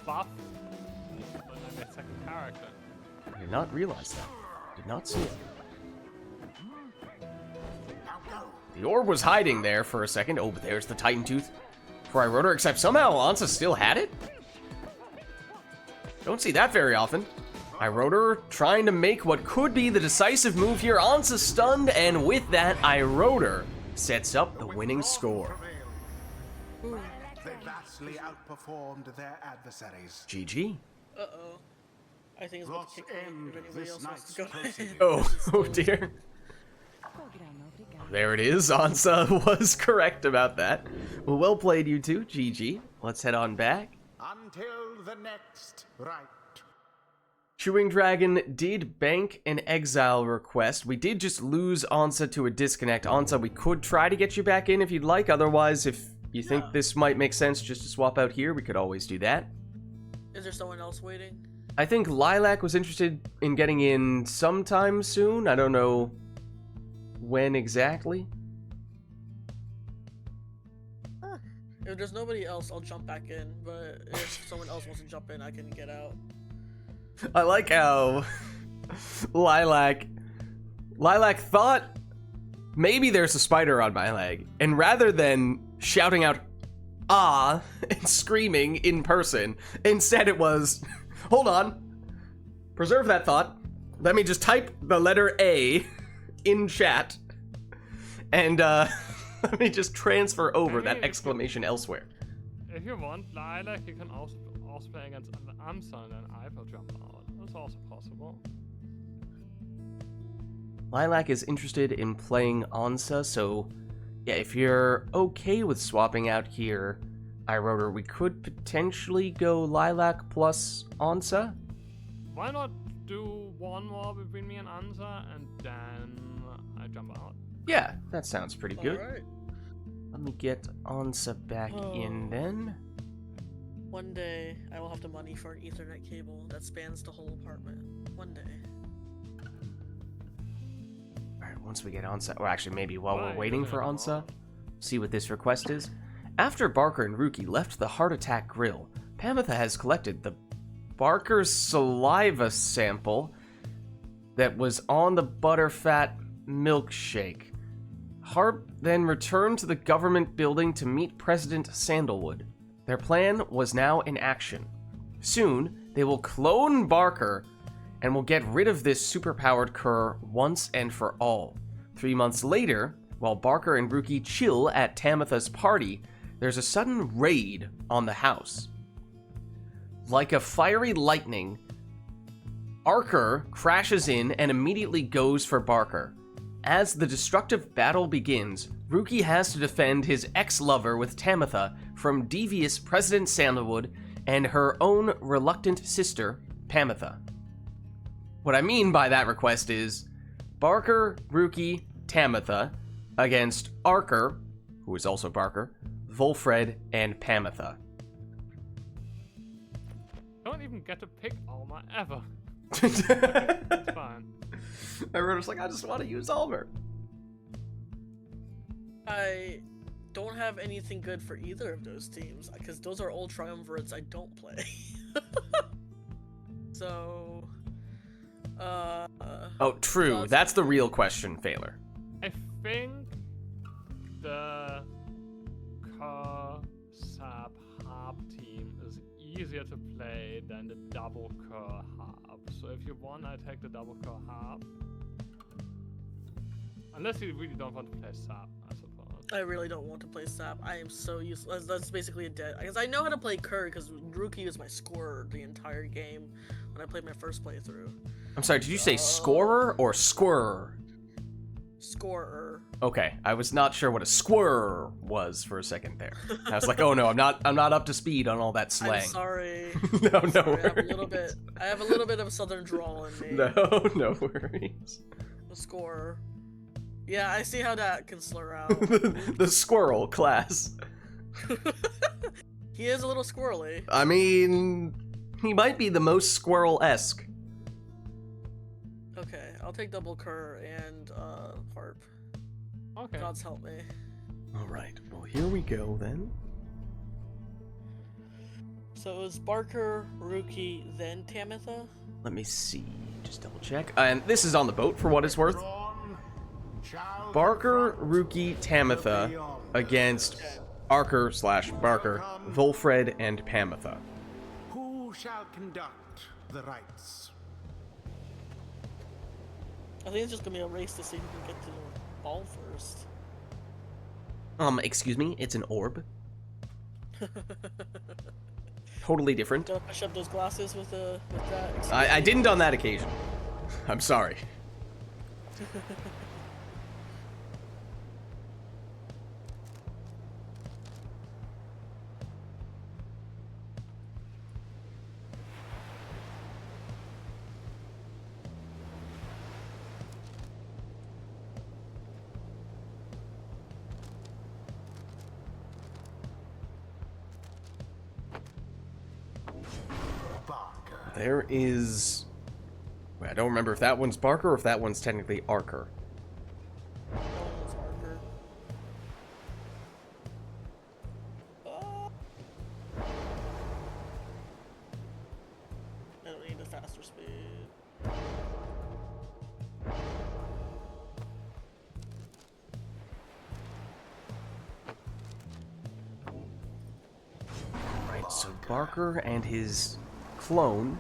above my second character. I did not realize that. Did not see it. Now go. The orb was hiding there for a second. Oh, but there's the Titan Tooth for iRotor, except somehow Ansa still had it? Don't see that very often. iRotor trying to make what could be the decisive move here. Ansa stunned, and with that, iRotor sets up the winning score. Prevail. They vastly outperformed their adversaries. GG. Uh-oh. I think it's about to Thus kick me end if anybody this else wants night's to go proceedings. Oh dear. There it is. Ansa was correct about that. Well played, you two. GG. Let's head on back. Until the next right. Chewing Dragon did bank an exile request. We did just lose Ansa to a disconnect. Ansa, we could try to get you back in if you'd like. Otherwise, if you think this might make sense just to swap out here, we could always do that. Is there someone else waiting? I think Lilac was interested in getting in sometime soon. I don't know when exactly. If there's nobody else, I'll jump back in. But if someone else wants to jump in, I can get out. I like how Lilac thought maybe there's a spider on my leg, and rather than shouting out "ah" and screaming in person, instead it was, hold on, preserve that thought, let me just type the letter A in chat, and let me just transfer over that exclamation elsewhere. If you want Lilac, you can also play against Amsa and then I will jump out. That's also possible. Lilac is interested in playing Ansa, so yeah, if you're okay with swapping out here, iRotor, we could potentially go Lilac plus Ansa. Why not do one more between me and Ansa and then I jump out? Yeah, that sounds pretty good. Alright. Let me get Ansa back in then. One day, I will have the money for an Ethernet cable that spans the whole apartment. One day. Alright, once we get Ansa, or actually maybe while Why? we're waiting Isn't for it Ansa, wrong? see what this request is. After Barker and Rookie left the Heart Attack Grill, Pamitha has collected the Barker's saliva sample that was on the butterfat milkshake. Hart then returned to the government building to meet President Sandalwood. Their plan was now in action. Soon, they will clone Barker and will get rid of this superpowered cur once and for all. 3 months later, while Barker and Rookie chill at Tamitha's party, there's a sudden raid on the house. Like a fiery lightning, Arker crashes in and immediately goes for Barker. As the destructive battle begins, Rookie has to defend his ex-lover with Tamitha from devious President Sandalwood and her own reluctant sister, Pamitha. What I mean by that request is Barker, Rookie, Tamitha against Arker, who is also Barker, Volfred, and Pamitha. Don't even get to pick Alma ever. It's fine. Everyone's like, I just want to use Almer. I don't have anything good for either of those teams because those are all triumvirates I don't play. So, Oh, true. That's the real question, Failer. I think the Kerr Sab Harp team is easier to play than the double Kerr Harp. So if you want, I take the double Kerr Harp. Unless you really don't want to play Sab, I suppose. I really don't want to play Sap. I am so useless. That's basically a dead. Because I know how to play Kerr because Rookie was my scorer the entire game when I played my first playthrough. I'm sorry, did you say scorer or squirrer? Scorer. Okay, I was not sure what a squirrer was for a second there. I was like, oh no, I'm not up to speed on all that slang. I'm sorry. No, I'm no sorry. worries. I have a little bit of southern drawl in me. No worries. A scorer. Yeah, I see how that can slur out. The squirrel class. He is a little squirrely. I mean, he might be the most squirrel-esque. Okay, I'll take double Kerr and harp. Okay. God's help me. Alright, well here we go then. So it was Barker, Rookie, then Tamitha? Let me see, just double check. And this is on the boat for what it's worth. Barker, Rookie, Tamitha against Arker/Barker, Volfred, and Pamitha. Who shall conduct the rites? I think it's just gonna be a race to see who can get to the ball first. Excuse me, it's an orb. Totally different. Gotta push up those glasses with that. I didn't on that occasion. I'm sorry. There is... Wait, I don't remember if that one's Barker or if that one's technically Arker. That one was Barker. I don't need a faster speed. Right, so Barker and his clone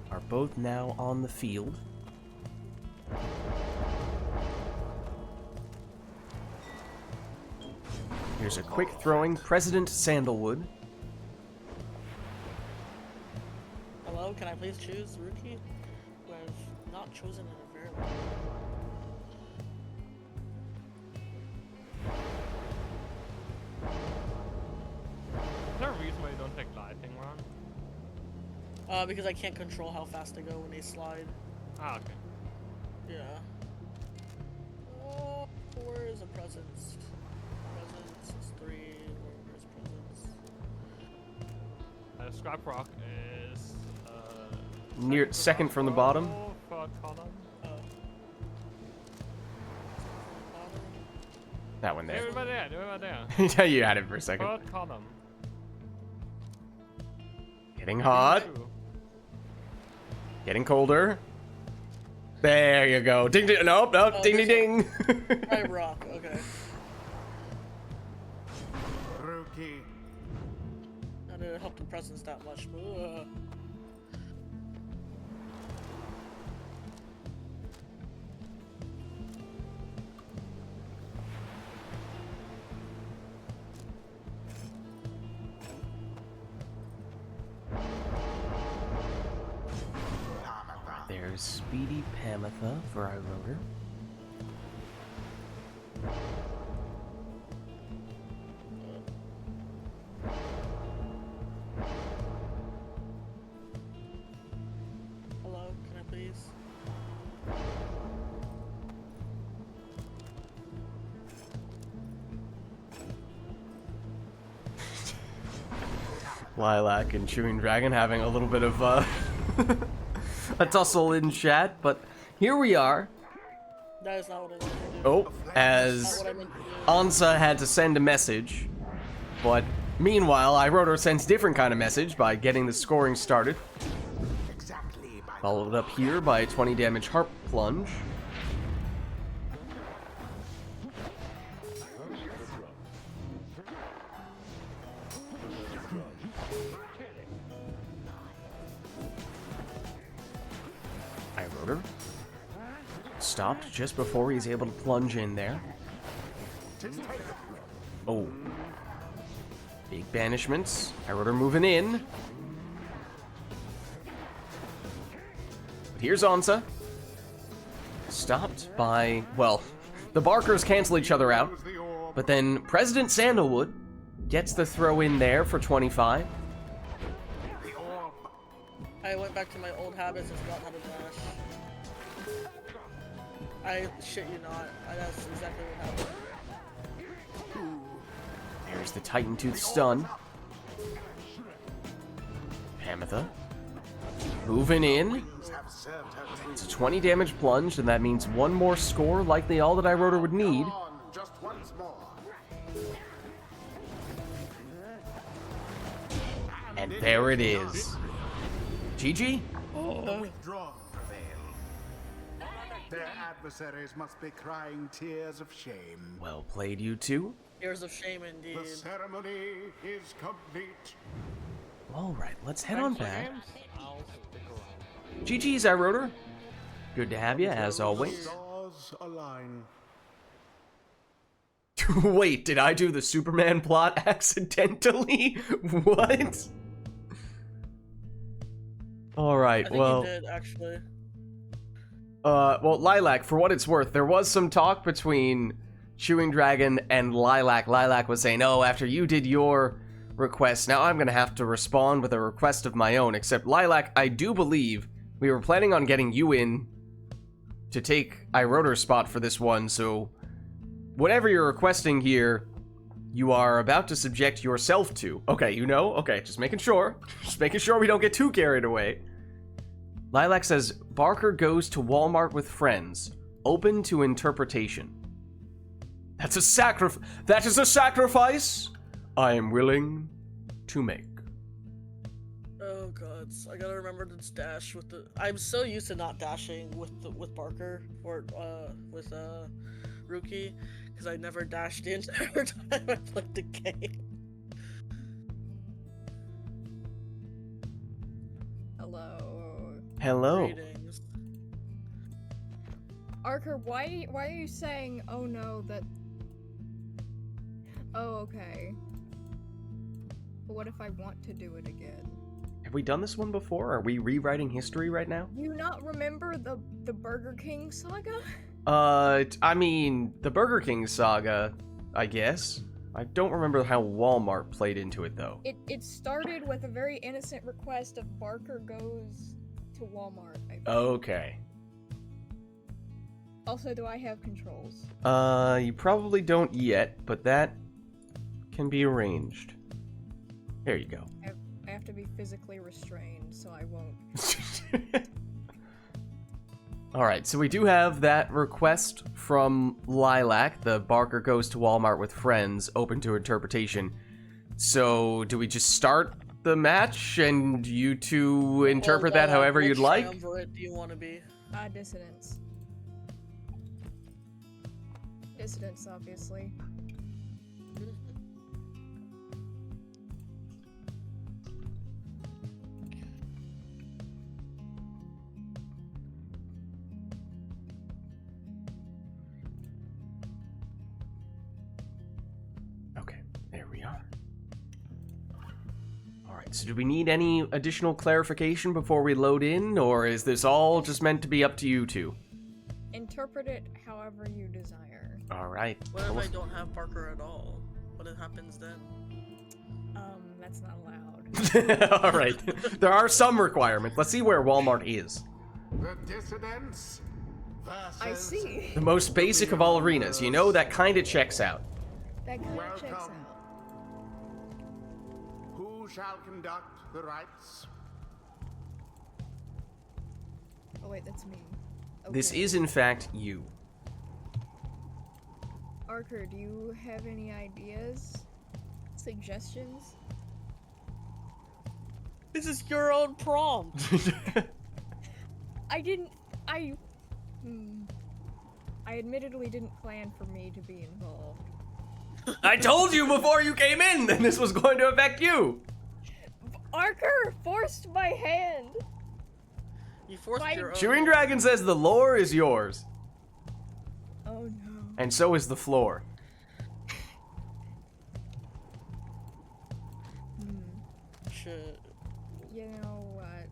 are both now on the field. Here's a quick throwing President Sandalwood. Hello, can I please choose Rookie? Who I've not chosen in a very long time. Is there a reason why you don't take lightning round? Because I can't control how fast they go when they slide. Ah, okay. Yeah. Where is the presence? Presence is 3. Where's presence? Scrap Rock is Near second from the bottom. Third column. Oh. That one Do there. it right there. Do it right there. Yeah, you had it for a second. Third column. Getting hot. Two. Getting colder. There you go. Ding ding. Nope, nope. Oh, Ding ding ding. I rock. Okay. Rookie. I didn't help the presence that much. Ugh. There's Speedy Pamitha for our rotor. Hello, can I please? Lilac and Chewing Dragon having a little bit of a tussle in chat, but here we are. That is not what I meant to do. Oh, Not as what I meant to do. Ansa had to send a message, but meanwhile, iRotor sends different kind of message by getting the scoring started. Exactly. By Followed up here by a 20 damage Harp Plunge. iRotor stopped just before he's able to plunge in there. Oh. Big banishments. iRotor moving in. But here's Ansa. Stopped by, well, the Barkers cancel each other out. the orb. But then President Sandalwood gets the throw in there for 25. The orb. I went back to my old habits and forgot how to dash. I shit you not. That's exactly what happened. There's the Titan Tooth stun. Pamitha. Moving in. Have served her It's a 20 damage plunge, and that means one more score, likely all that iRotor would need. on just once more. And there it is. GG? Withdrawn prevail. Their adversaries must be crying tears of shame. Well played, you two. Years of shame indeed. The ceremony is complete. Alright, let's head on Thanks for back. games. I'll stick around. GG's, iRotor. Good to have you, as always. Stars align. Wait, did I do the Superman plot accidentally? What? Alright, I think well... you did, actually. Well, Lilac, for what it's worth, there was some talk between Chewing Dragon and Lilac. Lilac was saying, oh, after you did your request, now I'm gonna have to respond with a request of my own. Except, Lilac, I do believe we were planning on getting you in to take iRotor's spot for this one, so whatever you're requesting here, you are about to subject yourself to. Okay, you know? Okay, just making sure. Just making sure we don't get too carried away. Lilac says, Barker goes to Walmart with friends. Open to interpretation. That is a sacrifice I am willing to make. Oh god, I gotta remember to dash with the. I'm so used to not dashing with Barker or with Rookie because I never dashed in every time I played the game. Hello. Greetings. Arker, why are you saying, oh no, that... Oh, okay. But what if I want to do it again? Have we done this one before? Are we rewriting history right now? Do you not remember the Burger King saga? I mean, the Burger King saga, I guess. I don't remember how Walmart played into it, though. It started with a very innocent request of Barker goes to Walmart, I think. Okay. Also, do I have controls? You probably don't yet, but that can be arranged. There you go. I have to be physically restrained, so I won't. Alright, so we do have that request from Lilac, the Barker Goes to Walmart with Friends, open to interpretation. So, do we just start the match and you two interpret that however you'd like? Triumvirate do you want to be? Dissidents. Dissidents, obviously. Okay, there we are. Alright, so do we need any additional clarification before we load in, or is this all just meant to be up to you two? Interpret it however you desire. Alright. What if I don't have Barker at all? What happens then? That's not allowed. Alright. There are some requirements. Let's see where Walmart is. The dissidents versus... I see. The most basic of all arenas. You know, that kinda checks out. That kind of checks Welcome. out. Who shall conduct the rites? Oh wait, that's me. This Okay. is, in fact, you. Arker, do you have any ideas? Suggestions? This is your own prompt. I didn't. I admittedly didn't plan for me to be involved. I told you before you came in that this was going to affect you! Arker forced my hand! You forced Why- your own. Chewing Dragon says the lore is yours, Oh no. and so is the floor. Shit. You know what?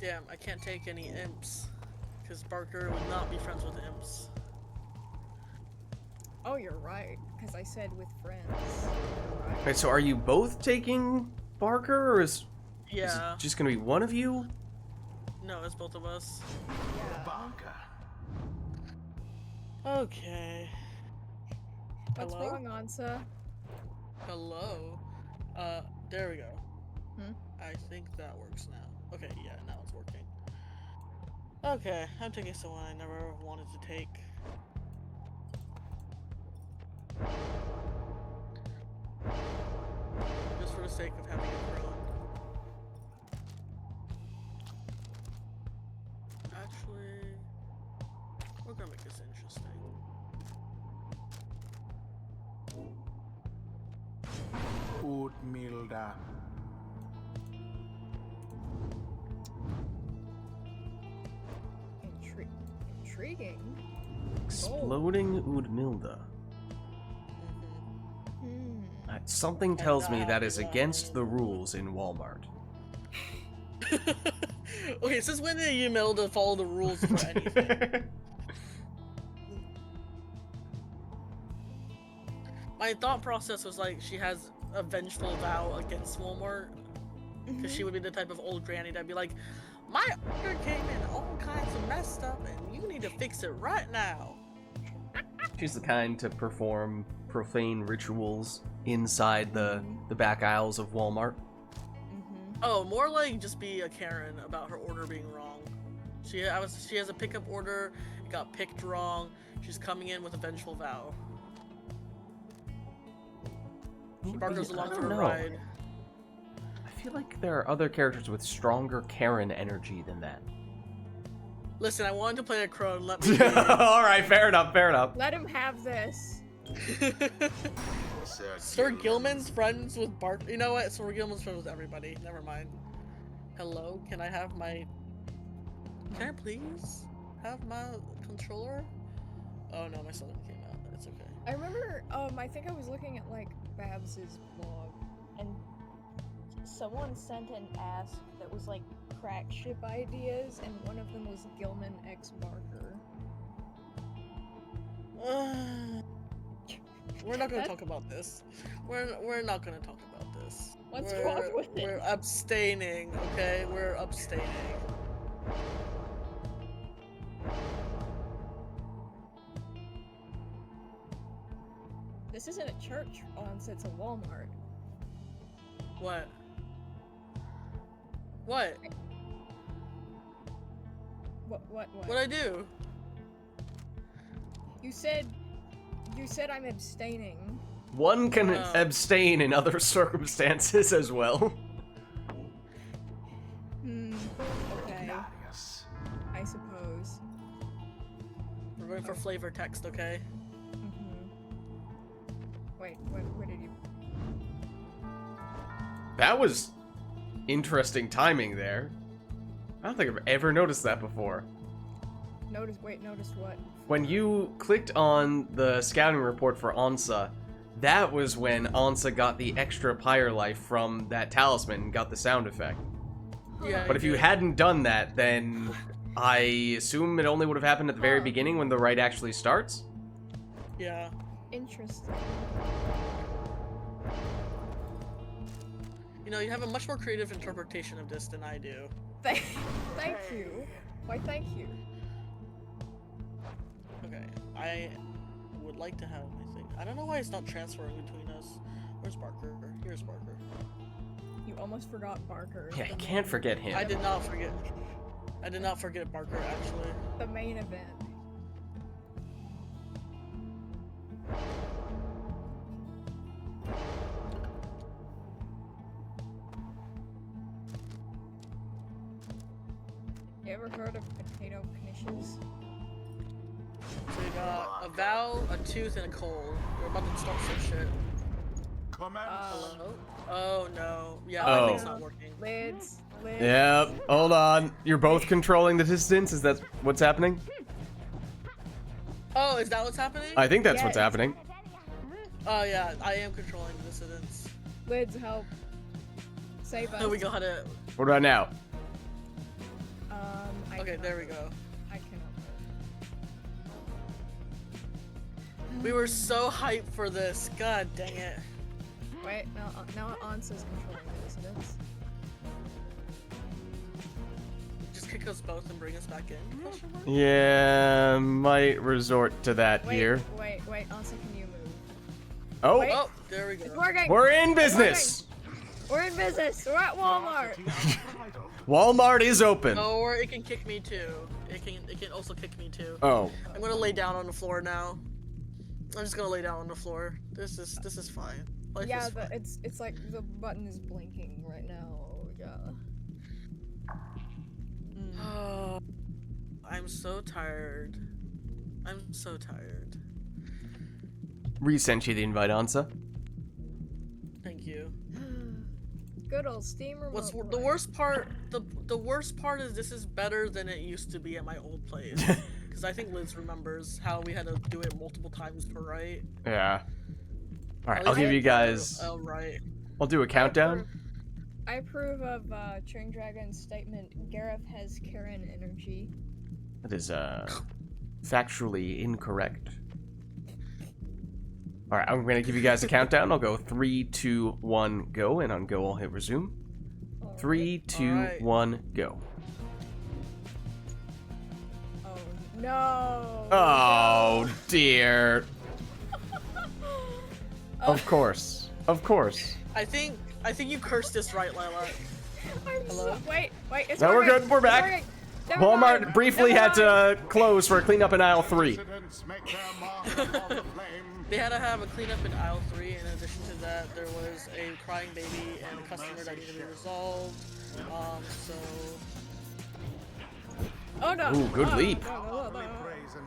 Damn, I can't take any imps. Because Barker would not be friends with imps. Oh, you're right. Because I said with friends. You're right. Alright, so are you both taking Barker, or is Yeah. it just gonna be one of you? No, it's both of us. Yeah. Barker. Okay. What's Hello? wrong, Ansa? Hello? There we go. Hmm? I think that works now. Okay, yeah, now it's working. Okay, I'm taking someone I never wanted to take. Just for the sake of having a crone. Actually, we're gonna make this interesting. Utmilda. Intriguing. Exploding Udmilda. Hmm. Something tells me that is against the rules in Walmart. Okay, since when did you know to follow the rules for anything? My thought process was like, she has a vengeful vow against Walmart. Because she would be the type of old granny that'd be like, my order came in all kinds of messed up and you need to fix it right now. She's the kind to perform profane rituals inside the back aisles of Walmart. Oh, more like just be a Karen about her order being wrong. She has a pickup order, it got picked wrong, she's coming in with a vengeful vow. Barker's I along for don't the know. ride. I feel like there are other characters with stronger Karen energy than that. Listen, I wanted to play a crone, let me Alright, fair enough, fair enough. Let him have this. Sir Gilman's friends with Bart. You know what? Sir Gilman's friends with everybody. Never mind. Hello? Can I have my... Can I please have my controller? Oh no, my son came out. It's okay. I remember, I think I was looking at, like, Babs's blog, and someone sent an ask that was, like, crack ship ideas, and one of them was Gilman x Barker. We're not gonna talk about this. We're not gonna talk about this. What's wrong with it? We're abstaining, okay? We're abstaining. This isn't a church, it's a Walmart. What? What? What? What'd I do? You said I'm abstaining. One can Oh. abstain in other circumstances as well. Okay. I suppose. We're going for flavor text, okay? Wait, what did you... That was interesting timing there. I don't think I've ever noticed that before. Notice what? When you clicked on the scouting report for Onsa, that was when Onsa got the extra Pyre life from that talisman and got the sound effect. Yeah. But if you hadn't done that, then I assume it only would have happened at the very beginning when the rite actually starts? Yeah. Interesting. You know, you have a much more creative interpretation of this than I do. Thank you. Why, thank you. Okay, I would like to have my thing. I don't know why it's not transferring between us. Where's Barker? Here's Barker. You almost forgot Barker. Yeah, you can't forget him. I did not forget. I did not forget Barker, actually. The main event. You ever heard of potato knishes? So we got a Val, a Tooth, and a Coal. We're about to start some shit. Commence. Hello? Oh no. Yeah, Oh. I think it's not working. Lids. Yep, hold on. You're both controlling the distance? Is that what's happening? Oh, is that what's happening? I think that's what's Yes. happening. Oh yeah, I am controlling the dissidents. Lids, help. Save us. Oh, we got it. What about now? Okay, there we go. I cannot. We were so hyped for this. God dang it. Wait, now Ansa's controlling the dissidents. Just kick us both and bring us back in? Question mark? Yeah, might resort to that Wait, here. wait, Ansa, can you move? Oh, Wait. Oh, there we go. It's working! we're in business! We're in business! We're at Walmart! Walmart is open. Oh, or it can kick me too. It can also kick me too. Oh, I'm gonna lay down on the floor now. I'm just gonna lay down on the floor. This is fine. Life Yeah, is fine. it's like the button is blinking right now. Yeah. Oh, I'm so tired. I'm so tired. resent you the invite, Ansa. Thank you. Good old Steam remote. What's the play. worst part? The worst part is this is better than it used to be at my old place. Because I think Liz remembers how we had to do it multiple times per right. Yeah. All right, At I'll least give I- you guys. Oh right. I'll do a countdown. I approve of Chewing Dragon's statement. Gareth has Karen energy. That is factually incorrect. All right, I'm gonna give you guys a countdown. I'll go 3, 2, 1, go, and on go I'll hit resume. 3, 2, Alright. 1, go. Oh no! Oh dear. Of course. Of course. I think you cursed this right, Lila. I'm Hello? wait, it's No, we're working, good, we're it's back. working. Never Walmart mind, briefly never had to close for a cleanup in aisle 3. Dissidents make their mark upon the flame. They had to have a cleanup in aisle 3. In addition to that, there was a crying baby and a customer that needed to be resolved. So Oh no! Ooh, good Oh, leap. no. Brazen.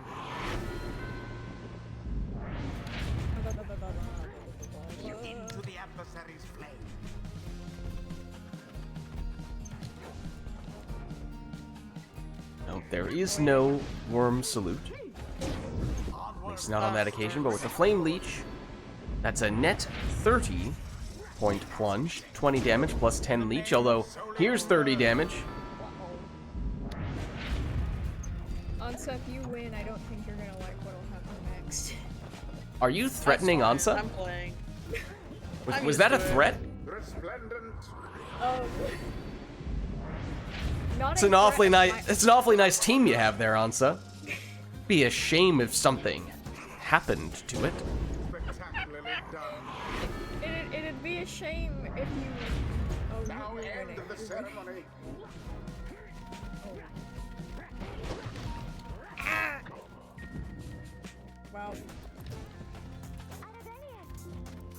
Into the adversary's flame. No, there is no worm salute. At least not on that occasion, but with the flame leech, that's a net 30 point plunge, 20 damage plus 10 leech, although here's 30 damage. Ansa, if you win, I don't think you're gonna like what'll happen next. Are you threatening that's fine. Ansa? I'm playing. Was, I'm was used that a to it. threat? Resplendent. Oh. Not It's a an awfully threat, nice. It's an awfully nice team you have there, Ansa. Be a shame if something happened to it. Spectacularly done. It'd be a shame if you. Oh, Now you're end winning. the ceremony. Wow.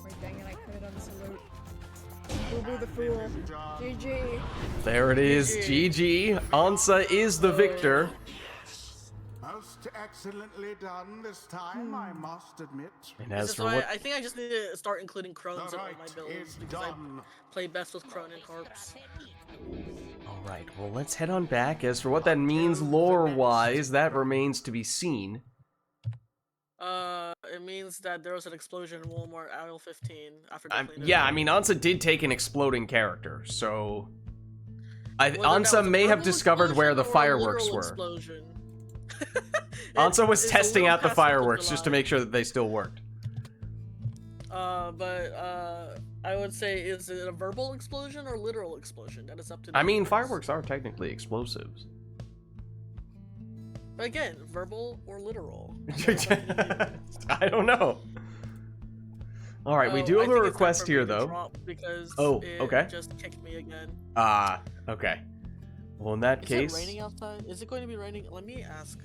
Wait, dang it, I put it on salute. Boo Boo the Fool. GG. There it is, GG. Ansa is the victor. Most excellently done this time, I must admit. And This as is for why what... I think I just need to start including crones The in all rite my builds is because I done. play best with crone and corpse. Alright, well let's head on back. As for what that means lore-wise, that remains to be seen. It means that there was an explosion in Walmart aisle 15 after they cleaned it Yeah, up. I mean, Ansa did take an exploding character, so... Whether that Ansa was a may have verbal discovered where the explosion or a fireworks literal were. Explosion. Ansa was It's a testing little out the past 4th of fireworks just to July. make sure that they still worked. I would say, is it a verbal explosion or literal explosion? That is up to the I mean, viewers. fireworks are technically explosives. But again, verbal or literal? I don't know. Alright, we do have a request here, though. Because Oh, it okay. just kicked me again. Ah, okay. Well, in that Is case... it raining outside? Is it going to be raining? Let me ask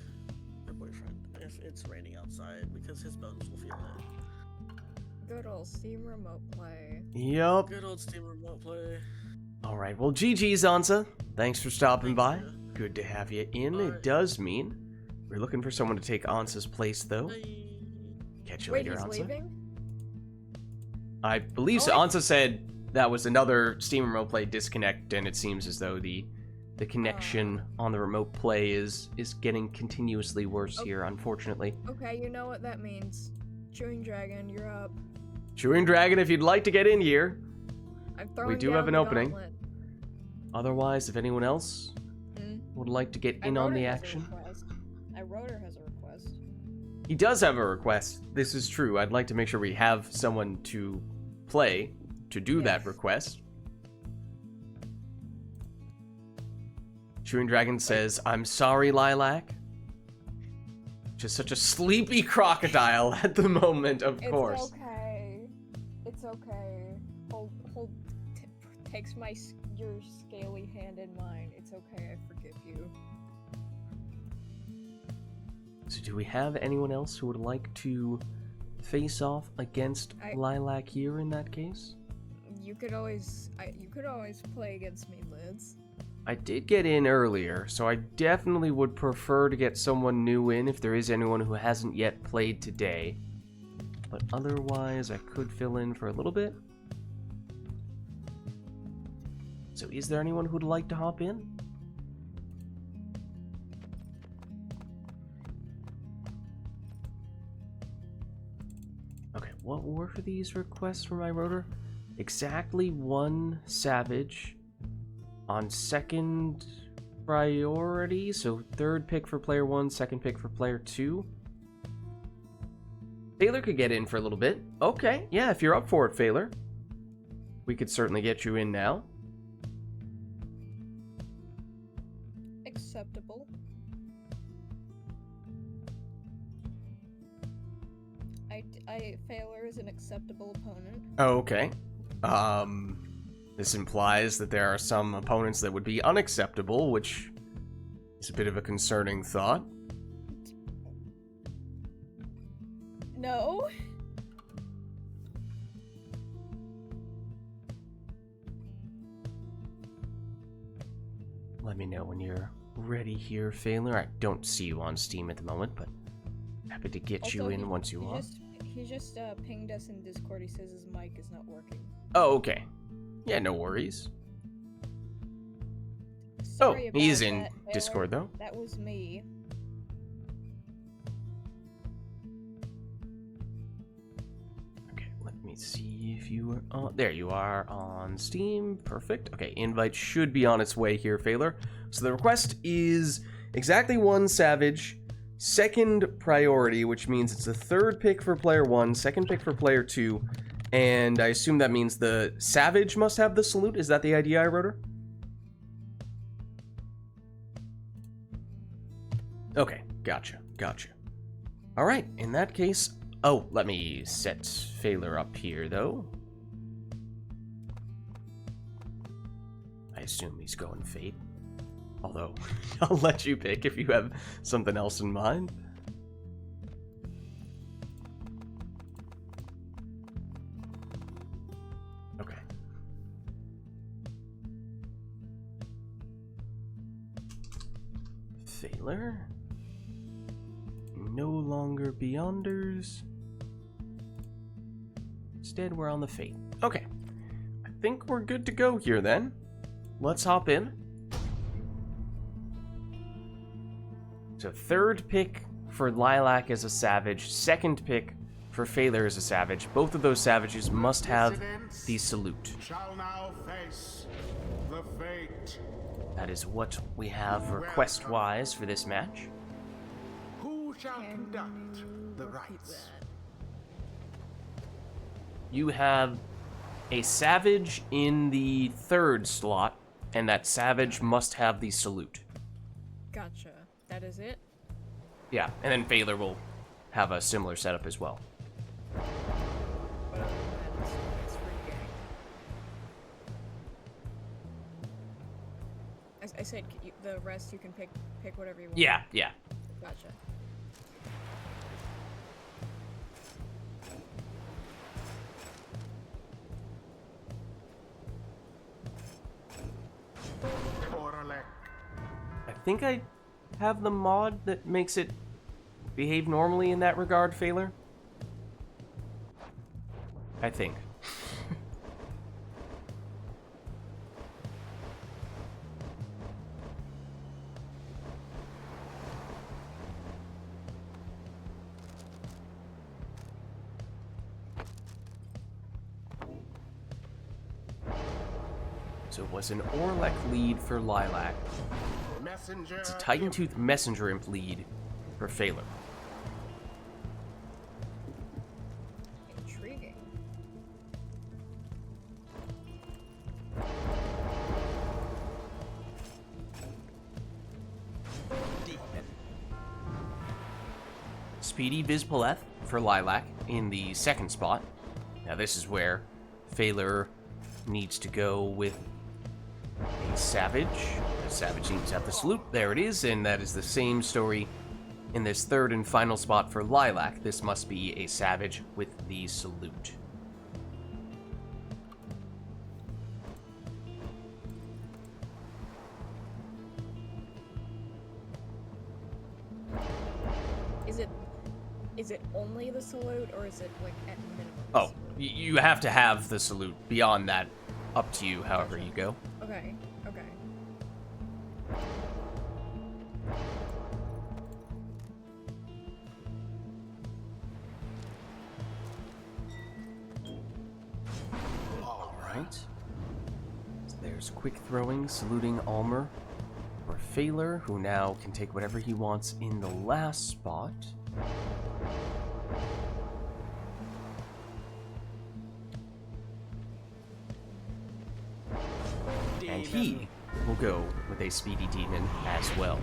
my boyfriend if it's raining outside because his bones will feel it. Good old Steam Remote Play. Yup. Good old Steam Remote Play. Alright, well, GG's, Ansa. Thanks for stopping by. Thanks, Good to have you in. Alright. It does mean we're looking for someone to take Ansa's place, though. Bye. Catch you Wait, later, he's Ansa. leaving? I believe so. Ansa said that was another Steam Remote Play disconnect, and it seems as though the connection on the Remote Play is getting continuously worse here, unfortunately. Okay, you know what that means. Chewing Dragon, you're up. Chewing Dragon, if you'd like to get in here. I'm throwing do down have an the opening. gauntlet. Otherwise, if anyone else would like to get in on the action. Rotor has a request. He does have a request. This is true. I'd like to make sure we have someone to play to do that Yes. request. Chewing Dragon says, "I'm sorry, Lilac." Just such a sleepy crocodile at the moment, of course. It's okay. It's okay. Takes your scaly hand in mine. It's okay. I forgive you. So do we have anyone else who would like to face off against Lilac here in that case? You could always play against me, Lids. I did get in earlier, so I definitely would prefer to get someone new in if there is anyone who hasn't yet played today. But otherwise, I could fill in for a little bit. So is there anyone who'd like to hop in? Okay, what were these requests for my rotor? Exactly one Savage on second priority, so third pick for player 1, second pick for player 2. Failer could get in for a little bit. Okay, yeah, if you're up for it, Failer. We could certainly get you in now. Acceptable. Failure is an acceptable opponent. Oh, okay. This implies that there are some opponents that would be unacceptable, which is a bit of a concerning thought. No. Let me know when you're ready here, Failer. I don't see you on Steam at the moment, but happy to get you in once you are. He just pinged us in Discord. He says his mic is not working. Oh, okay. Yeah, no worries. Sorry about he's in that, Taylor. Discord, though. That was me. Okay, let me see if you are on... There you are on Steam. Perfect. Okay, invite should be on its way here, Failer. So the request is exactly one Savage, second priority, which means it's the third pick for player 1, second pick for player 2, and I assume that means the Savage must have the salute. Is that the idea, I wrote her? Okay, gotcha. Alright, in that case... Oh, let me set Failer up here, though. assume he's going Fate. Although, I'll let you pick if you have something else in mind. Okay. Thaler. No longer Beyonders. Instead, we're on the Fate. Okay. I think we're good to go here then. Let's hop in. So third pick for Lilac as a Savage, second pick for Phaler as a Savage. Both of those Savages must have the Salute. Shall now face the fate. That is what we have request-wise for this match. Who shall conduct the rites? You have a Savage in the third slot, and that Savage must have the Salute. Gotcha. That is it? Yeah, and then Phaler will have a similar setup as well. But other than that, it's free game. I said the rest you can pick whatever you want. Yeah. Gotcha. Oralek. I think I have the mod that makes it behave normally in that regard, Phaler. I think. So it was an Orlek lead for Lilac. Messenger. It's a Titan Tooth Messenger Imp lead for Phaler. Intriguing. Speedy Vizpaleth for Lilac in the second spot. Now this is where Phaler needs to go with a Savage. The Savage needs to have the Salute. There it is, and that is the same story in this third and final spot for Lilac. This must be a Savage with the Salute. Is it only the salute, or is it like at minimum? Oh, you have to have the Salute. Beyond that, up to you, however you go. Okay. Alright. So there's quick throwing, saluting Almer for Phaler, who now can take whatever he wants in the last spot. And he will go with a Speedy Demon as well.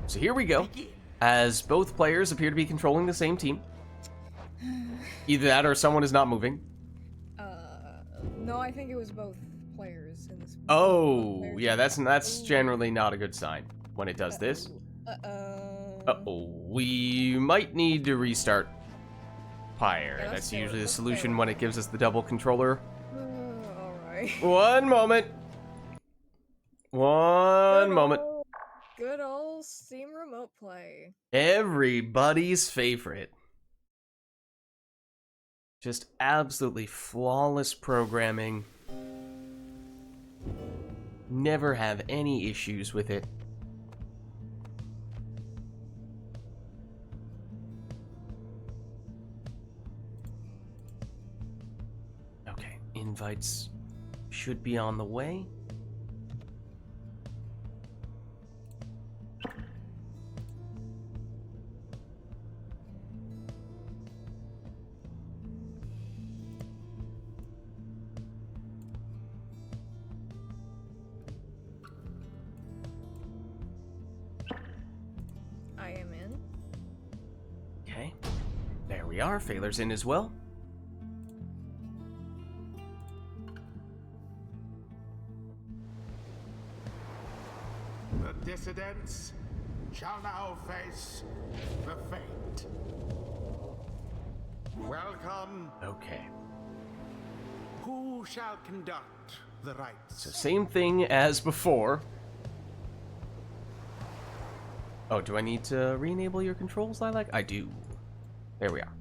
So here we go, as both players appear to be controlling the same team. Either that or someone is not moving. No, I think it was both players in this. Oh, yeah, that's generally not a good sign when it does this. Uh-oh, we might need to restart Pyre. Yeah, That's fair. usually the That's solution fair. when it gives us the double controller. Alright. One moment. One moment. Good old Steam Remote Play. Everybody's favorite. Just absolutely flawless programming. Never have any issues with it. Okay, invites should be on the way. I am in. Okay, there we are. Phaler's in as well. The dissidents shall now face the fate. Welcome. Okay. Who shall conduct the rites? So same thing as before. Oh, do I need to re-enable your controls, Lilac? I do. There we are.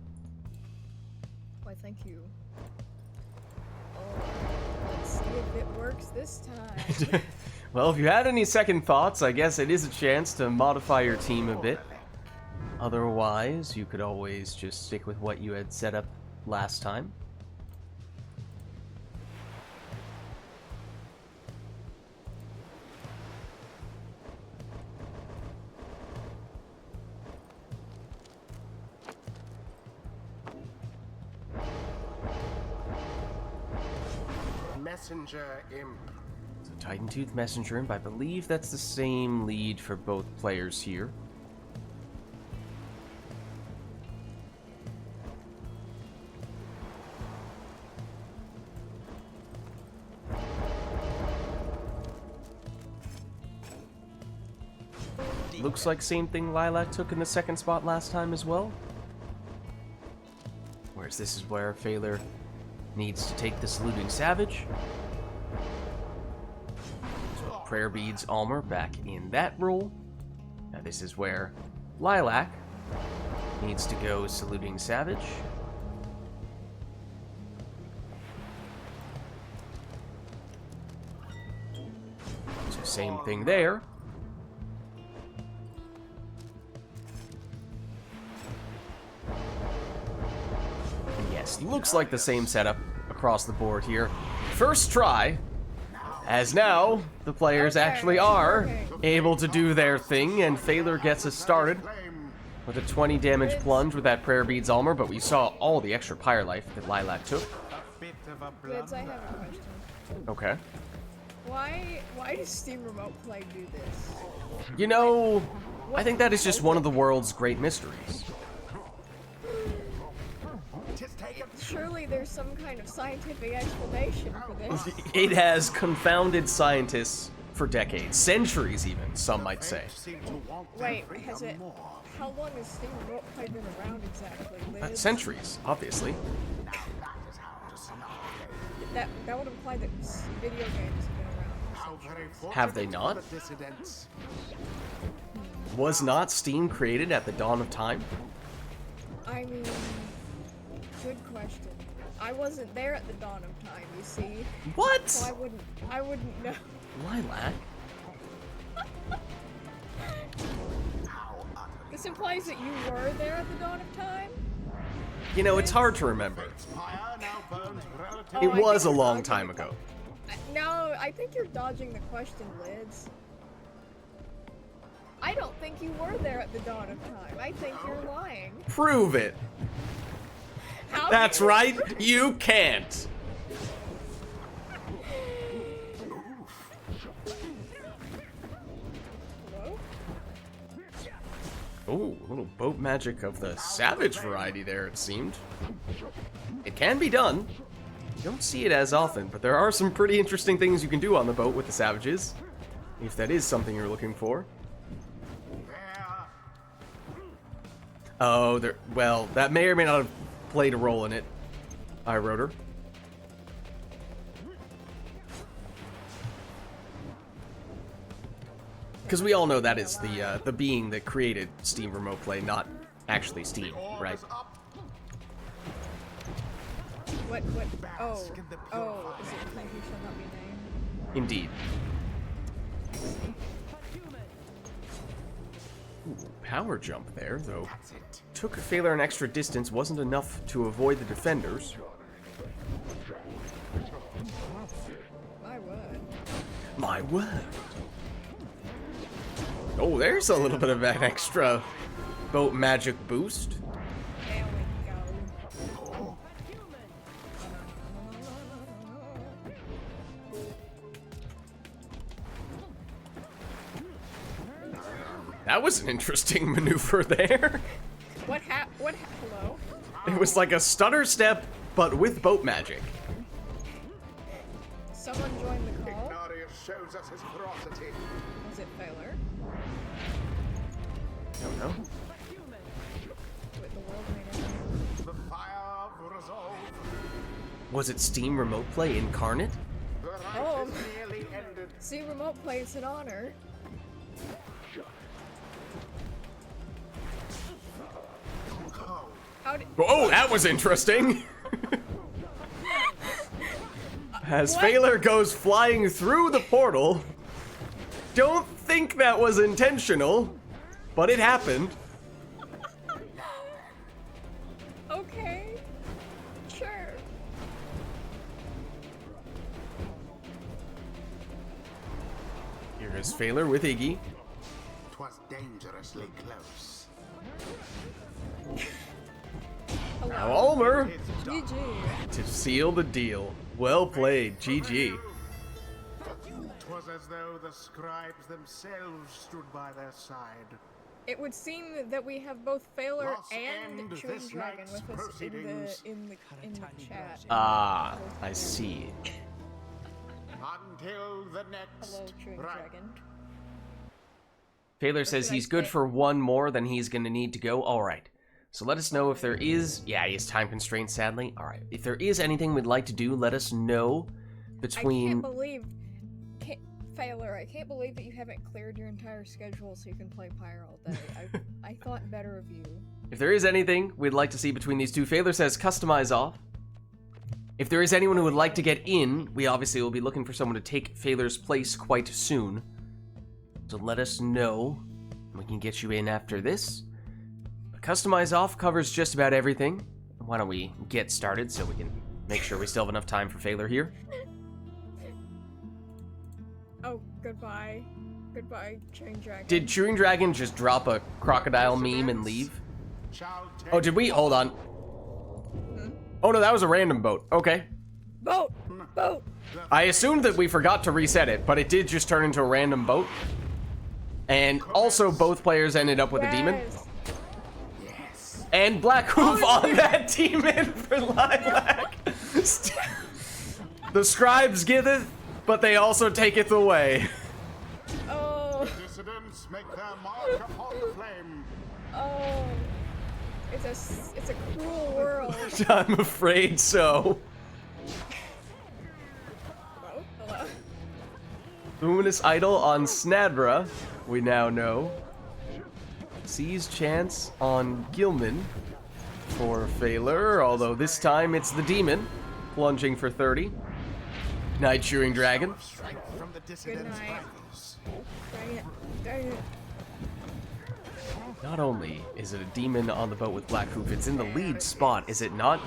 Why, thank you. Oh, let's see if it works this time. Well, if you had any second thoughts, I guess it is a chance to modify your team a bit. Otherwise, you could always just stick with what you had set up last time. Messenger Imp. So Titan Tooth Messenger Imp, I believe that's the same lead for both players here. Looks like same thing Lilac took in the second spot last time as well. Whereas this is where Phaler needs to take the Saluting Savage. So Prayer Beads Almer back in that role. Now this is where Lilac needs to go Saluting Savage. So same thing there. Yes, looks like the same setup across the board here. First try, as now the players actually are able to do their thing, and Phaler gets us started with a 20 damage plunge with that Prayer Beads Almer, but we saw all the extra Pyre life that Lilac took. Vids, I have a question. Okay. Why does Steam Remote Play do this? You know, I think that is just one of the world's great mysteries. Surely there's some kind of scientific explanation for this. It has confounded scientists for decades, centuries even, some might say. Wait, has it... How long has Steam Remote Play been around exactly, Liz? Centuries, obviously. That would imply that video games have been around. Have they not? Was not Steam created at the dawn of time? I mean... Good question. I wasn't there at the dawn of time, you see. What? So I wouldn't know. Lilac? This implies that you were there at the dawn of time? You know, it's hard to remember. Oh, It I was a think you're long dodging time the- ago. No, I think you're dodging the question, Lids. I don't think you were there at the dawn of time. I think you're lying. Prove it. How That's can- right, you can't. Hello? Oh, a little boat magic of the savage variety there, it seemed. It can be done. You don't see it as often, but there are some pretty interesting things you can do on the boat with the savages. If that is something you're looking for. Oh, well, that may or may not have played a role in it. I wrote her. Because we all know that is the being that created Steam Remote Play, not actually Steam, right? What? Oh, is it He Shall Not Be Named? Indeed. Ooh, power jump there, though. Took Phaler an extra distance, wasn't enough to avoid the defenders. My word. My word. Oh, there's a little bit of an extra boat magic boost. There we go. That was an interesting maneuver there. Hello? It was like a stutter step, but with boat magic. Someone join behind the call? Ignarius shows us his ferocity. Was it Failure? Don't know. With the world made it. The fire of resolve. Was it Steam Remote Play Incarnate? The rite Oh. is nearly ended. See, remote play, it's an honor. Oh, How did... Oh, that was interesting! As What? Failure goes flying through the portal. Don't think that was intentional, but it happened. Okay. Sure. Here is Failure with Iggy. 'twas dangerously close. Now Ulmer GG. to seal the deal. Well played, GG. 'Twas as though the scribes themselves stood by their side. It would seem that we have both Failure Thus and end Chewing this Dragon night's with us proceedings. in the chat. Ah, I see. Until the next Hello, Chewing rite. Dragon. Failure says should I he's good say? for one more, then he's gonna need to go. Alright. So let us know if there is... Yeah, he has time constraints, sadly. Alright. If there is anything we'd like to do, let us know I between... can't believe... Failure, I can't believe that you haven't cleared your entire schedule so you can play Pyre all day. I thought better of you. If there is anything we'd like to see between these two, Failure says customize off. If there is anyone who would like to get in, we obviously will be looking for someone to take Failure's place quite soon. So let us know. We can get you in after this. But customize off covers just about everything. Why don't we get started so we can make sure we still have enough time for Failure here. Oh, goodbye. Goodbye, Chewing Dragon. Did Chewing Dragon just drop a crocodile meme and leave? Shall take Oh, did we? Hold on. Oh no, that was a random boat. Okay. Boat! Boat! I assumed that we forgot to reset it, but it did just turn into a random boat. And also both players ended up with a demon. Yes. And Black Hoof on that demon for Lilac. The scribes giveth, but they also taketh away. Oh, dissidents make their mark upon the flame. oh. It's a cruel world. I'm afraid so. Hello? Hello? Luminous Idol on Snadra, we now know. Sees chance on Gilman for Failure, although this time it's the demon, plunging for 30. Night Chewing Dragon. Strength from the dissidents' night. rifles. Dang it. Dang it. Not only is it a demon on the boat with Black Hoof, it's in the lead spot, is it not?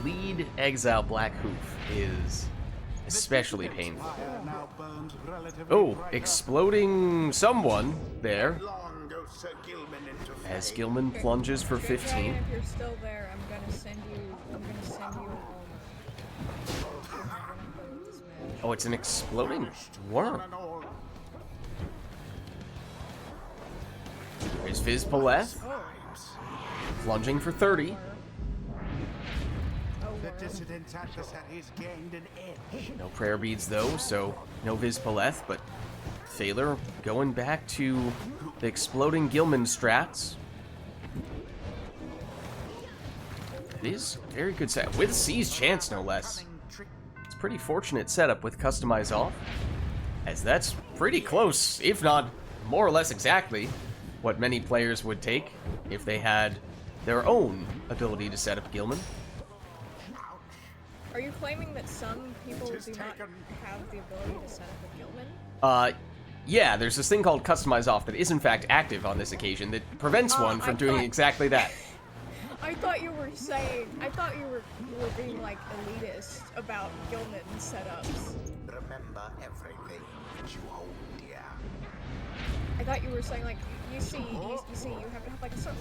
Lead Exile Black Hoof is especially painful. Fire now burns relatively Oh, bright exploding someone there Long goes Sir Gilman into as flame. Gilman plunges for Chewing 15. Dragon, if you're still there, I'm gonna send you an Oh, it's an exploding worm. One and all. There's Vizpaleth, plunging for 30. The dissidents' adversaries gained an edge. No prayer beads though, so no Vizpaleth, but Failure going back to the exploding Gilman strats. It is a very good set, with C's chance no less. Cunning trick. It's a pretty fortunate setup with Customize off, as that's pretty close, if not more or less exactly, what many players would take if they had their own ability to set up Gilman. Are you claiming that some people It is do not taken. have the ability to set up a Gilman? Yeah, there's this thing called Customize Off that is in fact active on this occasion that prevents one I from doing thought- exactly that. I thought you were saying, I thought you were being like elitist about Gilman setups. Remember everything that you hold dear. I thought you were saying like, you see, you have to have like a certain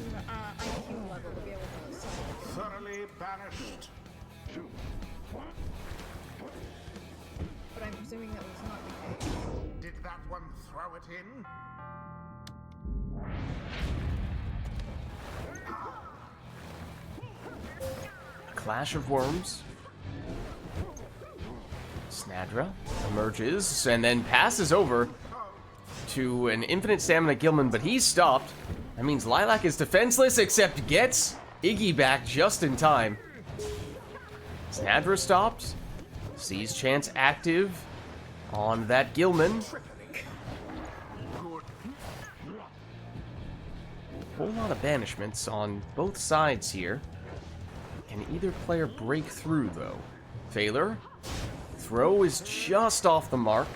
IQ level to be able to set up a Gilman. Thoroughly banished. But I'm presuming that was not the case. Did that one throw it in? A clash of worms. Snadra emerges and then passes over to an infinite stamina Gilman, but he's stopped. That means Lilac is defenseless, except gets Iggy back just in time. Snadra stopped, sees Chance active on that Gilman. Whole lot of banishments on both sides here. Can either player break through, though? Phaler. Throw is just off the mark.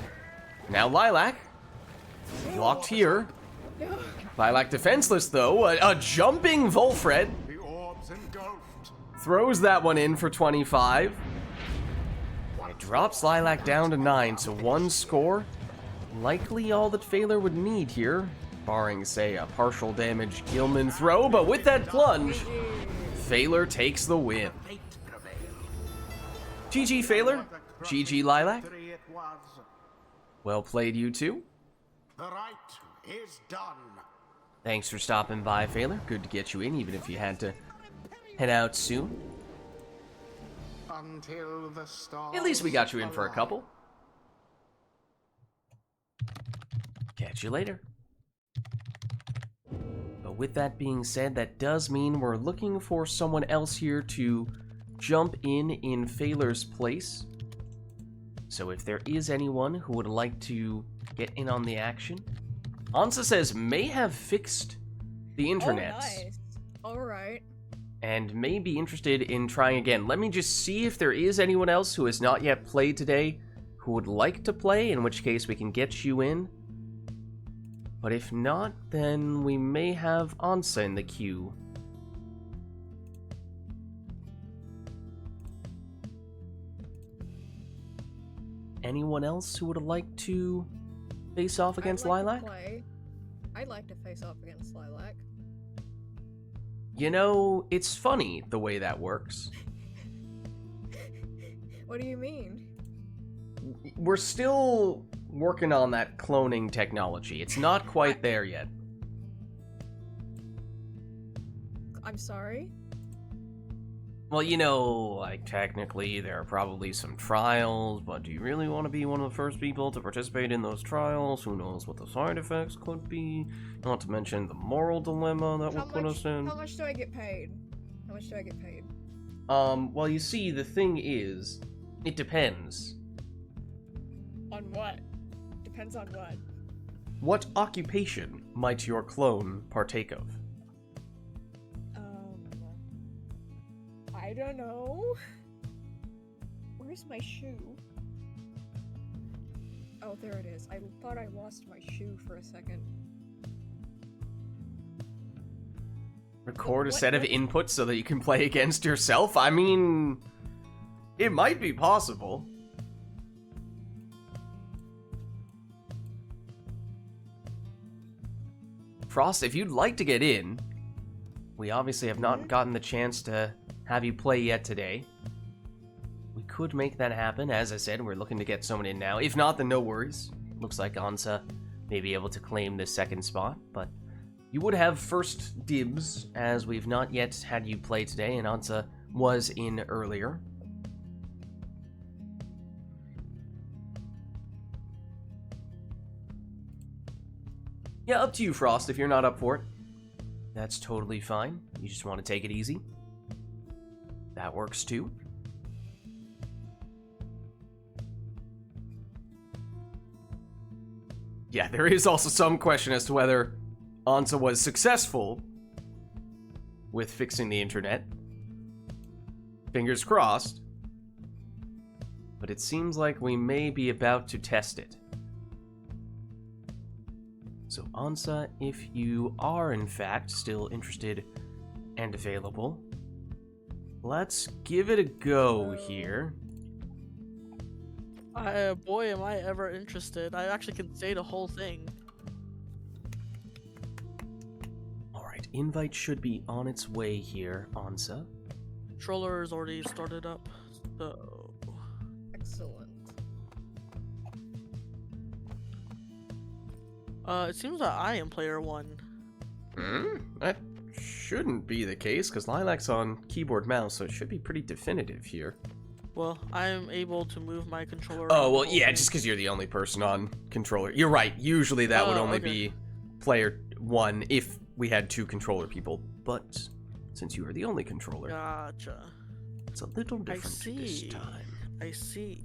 Now Lilac. Blocked here. Lilac defenseless, though. A jumping Volfred. The orbs engulfed. Throws that one in for 25. It drops Lilac down to 9, so 1 score. Likely all that Phaler would need here. Barring, say, a partial damage Gilman throw, but with that plunge, Phaler takes the win. GG Phaler, GG Lilac. Victory it was. Well played, you two. The rite is done. Thanks for stopping by, Phaler. Good to get you in, even if you had to head out soon. Until the stars At least we got you in for a align. couple. Catch you later. But with that being said, that does mean we're looking for someone else here to jump in Phaler's place. So if there is anyone who would like to get in on the action, Ansa says may have fixed the internet. Oh, nice. Alright. And may be interested in trying again. Let me just see if there is anyone else who has not yet played today who would like to play, in which case we can get you in. But if not, then we may have Ansa in the queue. Anyone else who would like to face off against Lilac? I'd like to face off against Lilac. You know, it's funny the way that works. What do you mean? We're still working on that cloning technology. It's not quite there yet. I'm sorry? Well, you know, like, technically there are probably some trials, but do you really want to be one of the first people to participate in those trials? Who knows what the side effects could be? Not to mention the moral dilemma that would put us in. How much do I get paid? How much do I get paid? Well, you see, the thing is, it depends. On what? Depends on what. What occupation might your clone partake of? I don't know. Where's my shoe? Oh, there it is. I thought I lost my shoe for a second. Record a set of inputs so that you can play against yourself? I mean, it might be possible. Frost, if you'd like to get in, we obviously have not gotten the chance to have you play yet today. We could make that happen. As I said, we're looking to get someone in now. If not, then no worries. Looks like Ansa may be able to claim this second spot, but you would have first dibs, as we've not yet had you play today, and Ansa was in earlier. Yeah, up to you, Frost, if you're not up for it. That's totally fine. You just want to take it easy. That works too. Yeah, there is also some question as to whether Ansa was successful with fixing the internet. Fingers crossed. But it seems like we may be about to test it. So Ansa, if you are in fact still interested and available, let's give it a go here. Boy, am I ever interested. I actually can say the whole thing. Alright, invite should be on its way here, Ansa. Controller is already started up, so... Excellent. It seems that I am player one. That shouldn't be the case, because Lilac's on keyboard mouse, so it should be pretty definitive here. Well, I am able to move my controller. Oh, around well, the whole yeah, thing. just because you're the only person on controller. You're right. Usually that would Oh, only okay. be player 1 if we had 2 controller people. But since you are the only controller, Gotcha. it's a little I different this see. time. I see.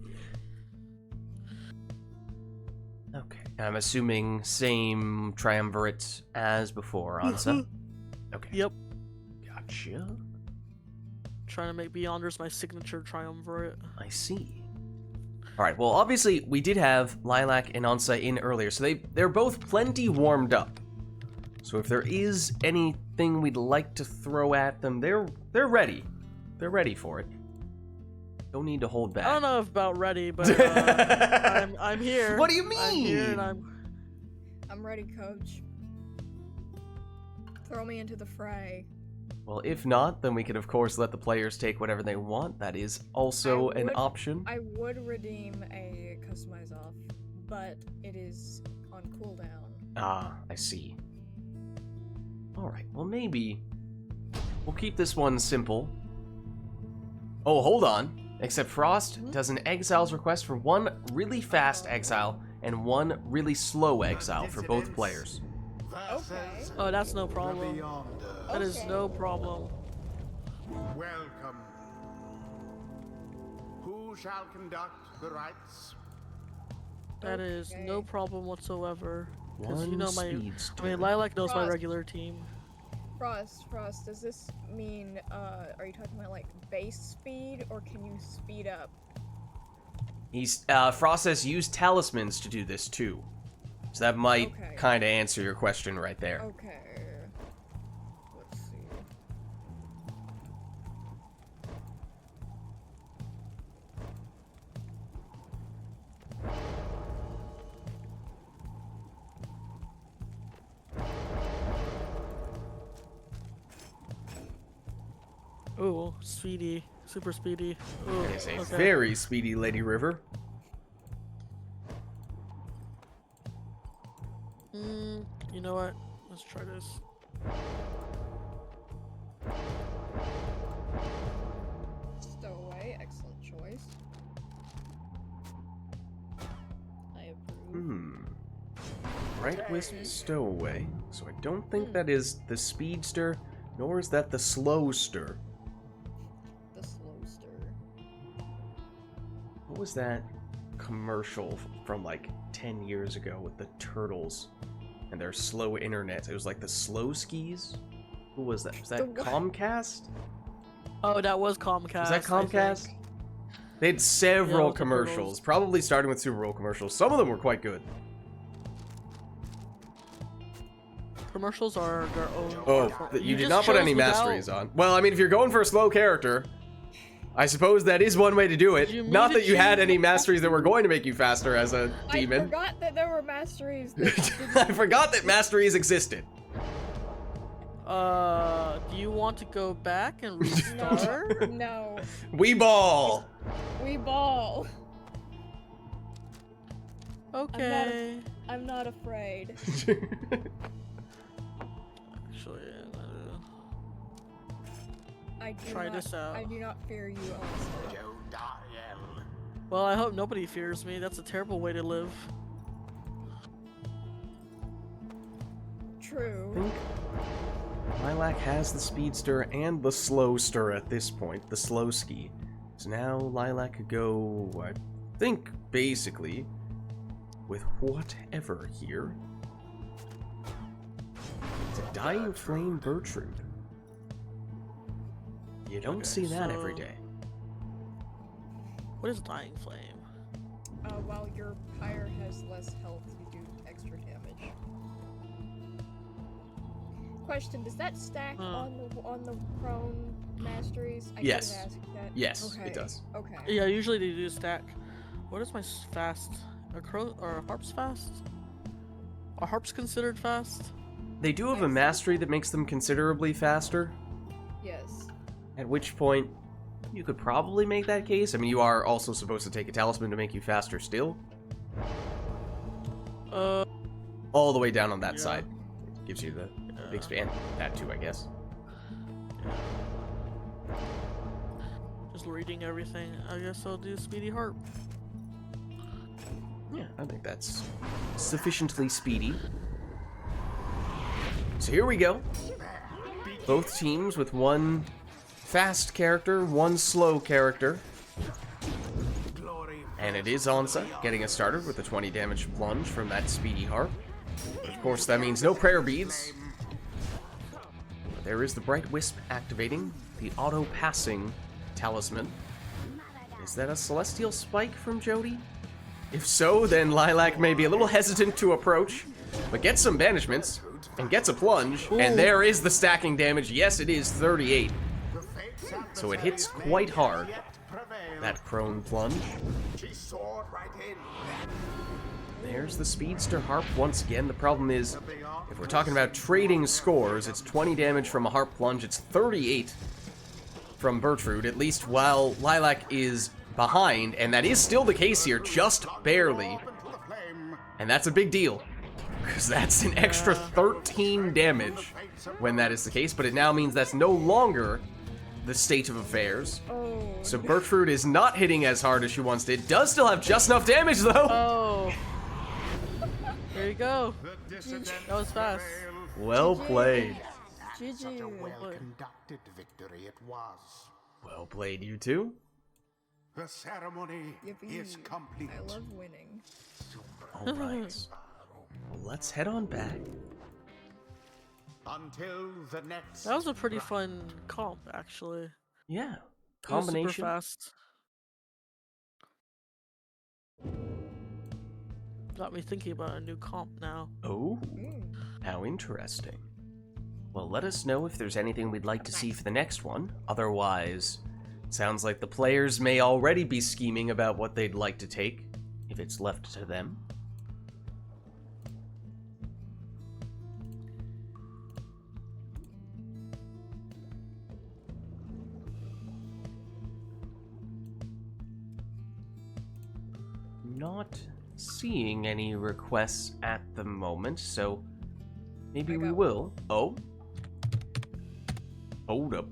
Okay. I'm assuming same triumvirate as before, Ansa. Okay. Yep. Gotcha. Trying to make Beyonders my signature triumvirate. I see. Alright, well, obviously, we did have Lilac and Ansa in earlier, so they're both plenty warmed up. So if there is anything we'd like to throw at them, they're ready. They're ready for it. Don't need to hold back. I don't know if about ready, but I'm here. What do you I'm here mean? and I'm ready, coach. Throw me into the fray. Well, if not, then we could, of course, let the players take whatever they want. That is also an option. I would redeem a customize off, but it is on cooldown. Ah, I see. Alright, well, maybe we'll keep this one simple. Oh, hold on. Except Frost does an exiles request for 1 really fast exile and 1 really slow exile for both players. Okay. Oh, that's no problem. Beyonder. That is no problem. Welcome. Who shall conduct the rites? That is no Okay. problem whatsoever. Because One you know my, speedster. I mean, Lilac knows my Frost. regular team. Frost, does this mean, are you talking about, like, base speed, or can you speed up? He's Frost says use talismans to do this too. So that might Okay. kind of answer your question right there. Okay. Let's see. Ooh, speedy, super speedy. Ooh, It is a okay. very speedy Lady River. You know what? Let's try this. Stowaway, excellent choice. I approve. Right wisp stowaway. So I don't think that is the speedster, nor is that the slowster. The slowster. What was that commercial from like 10 years ago with the turtles and their slow internet? It was like the slow skis? Who was that? Was that The what? Comcast? Oh, that was Comcast. Was that I think. Comcast? They had Yeah, several it was the commercials, turtles. probably starting with Super Bowl commercials. Some of them were quite good. Commercials are their own. Oh, you did just not put chose any without- masteries on. Well, I mean, if you're going for a slow character, I suppose that is one way to do it. You Not mean that to you had choose any masteries that were going to make you faster as a I demon. forgot that there were masteries. That I forgot that masteries existed. Do you want to go back and restart? no, We ball. we ball. Okay. I'm not afraid. Actually, I do Try not, this out. I do not fear you, also. well, I hope nobody fears me. That's a terrible way to live. True. think Lilac has the speedster and the slowster at this point, the slow ski. So now Lilac could go, I think, basically, with whatever here. It's a Dying Flame Bertrude. You don't Okay, see that every so- day. What is Dying Flame? While your pyre has less health, you do extra damage. Question: does that stack on the prone masteries? I Yes. could've asked that. Yes, Okay. it does. Okay. Yeah, usually they do stack. What is my fast? A crow or a harp's fast? Are harps considered fast? They do have a mastery that makes them considerably faster, Yes. at which point you could probably make that case. I mean, you are also supposed to take a talisman to make you faster still. All the way down on that Yeah. side. Gives you the big span. That too, I guess. was reading everything, I guess I'll do Speedy Harp. Yeah, I think that's sufficiently speedy. So here we go. Both teams with one fast character, one slow character. And it is Onsa getting us started with a 20 damage plunge from that Speedy Harp. Of course, that means no prayer beads. But there is the Bright Wisp activating the auto-passing talisman. Is that a Celestial Spike from Jody? If so, then Lilac may be a little hesitant to approach, but gets some banishments and gets a plunge, and there is the stacking damage. Yes, it is 38. So it hits quite hard, that prone plunge. There's the Speedster Harp once again. The problem is, if we're talking about trading scores, it's 20 damage from a Harp plunge, it's 38 from Bertrude, at least while Lilac is behind, and that is still the case here, just barely. And that's a big deal, because that's an extra 13 damage when that is the case, but it now means that's no longer the state of affairs. Oh. So Bertrude is not hitting as hard as she once did. Does still have just enough damage, though. Oh. There you go. That was fast. Well played. Such a GG. well-conducted victory it was. Well played, you two. The ceremony Yippee. is complete. I love winning. All right. Well, let's head on back. Until the next. That was a pretty fun comp, actually. Yeah. It was Combination. super fast. Got me thinking about a new comp now. Oh, how interesting. Well, let us know if there's anything we'd like to see for the next one. Otherwise, sounds like the players may already be scheming about what they'd like to take, if it's left to them. Not seeing any requests at the moment, so maybe I we got will. Oh. Hold up.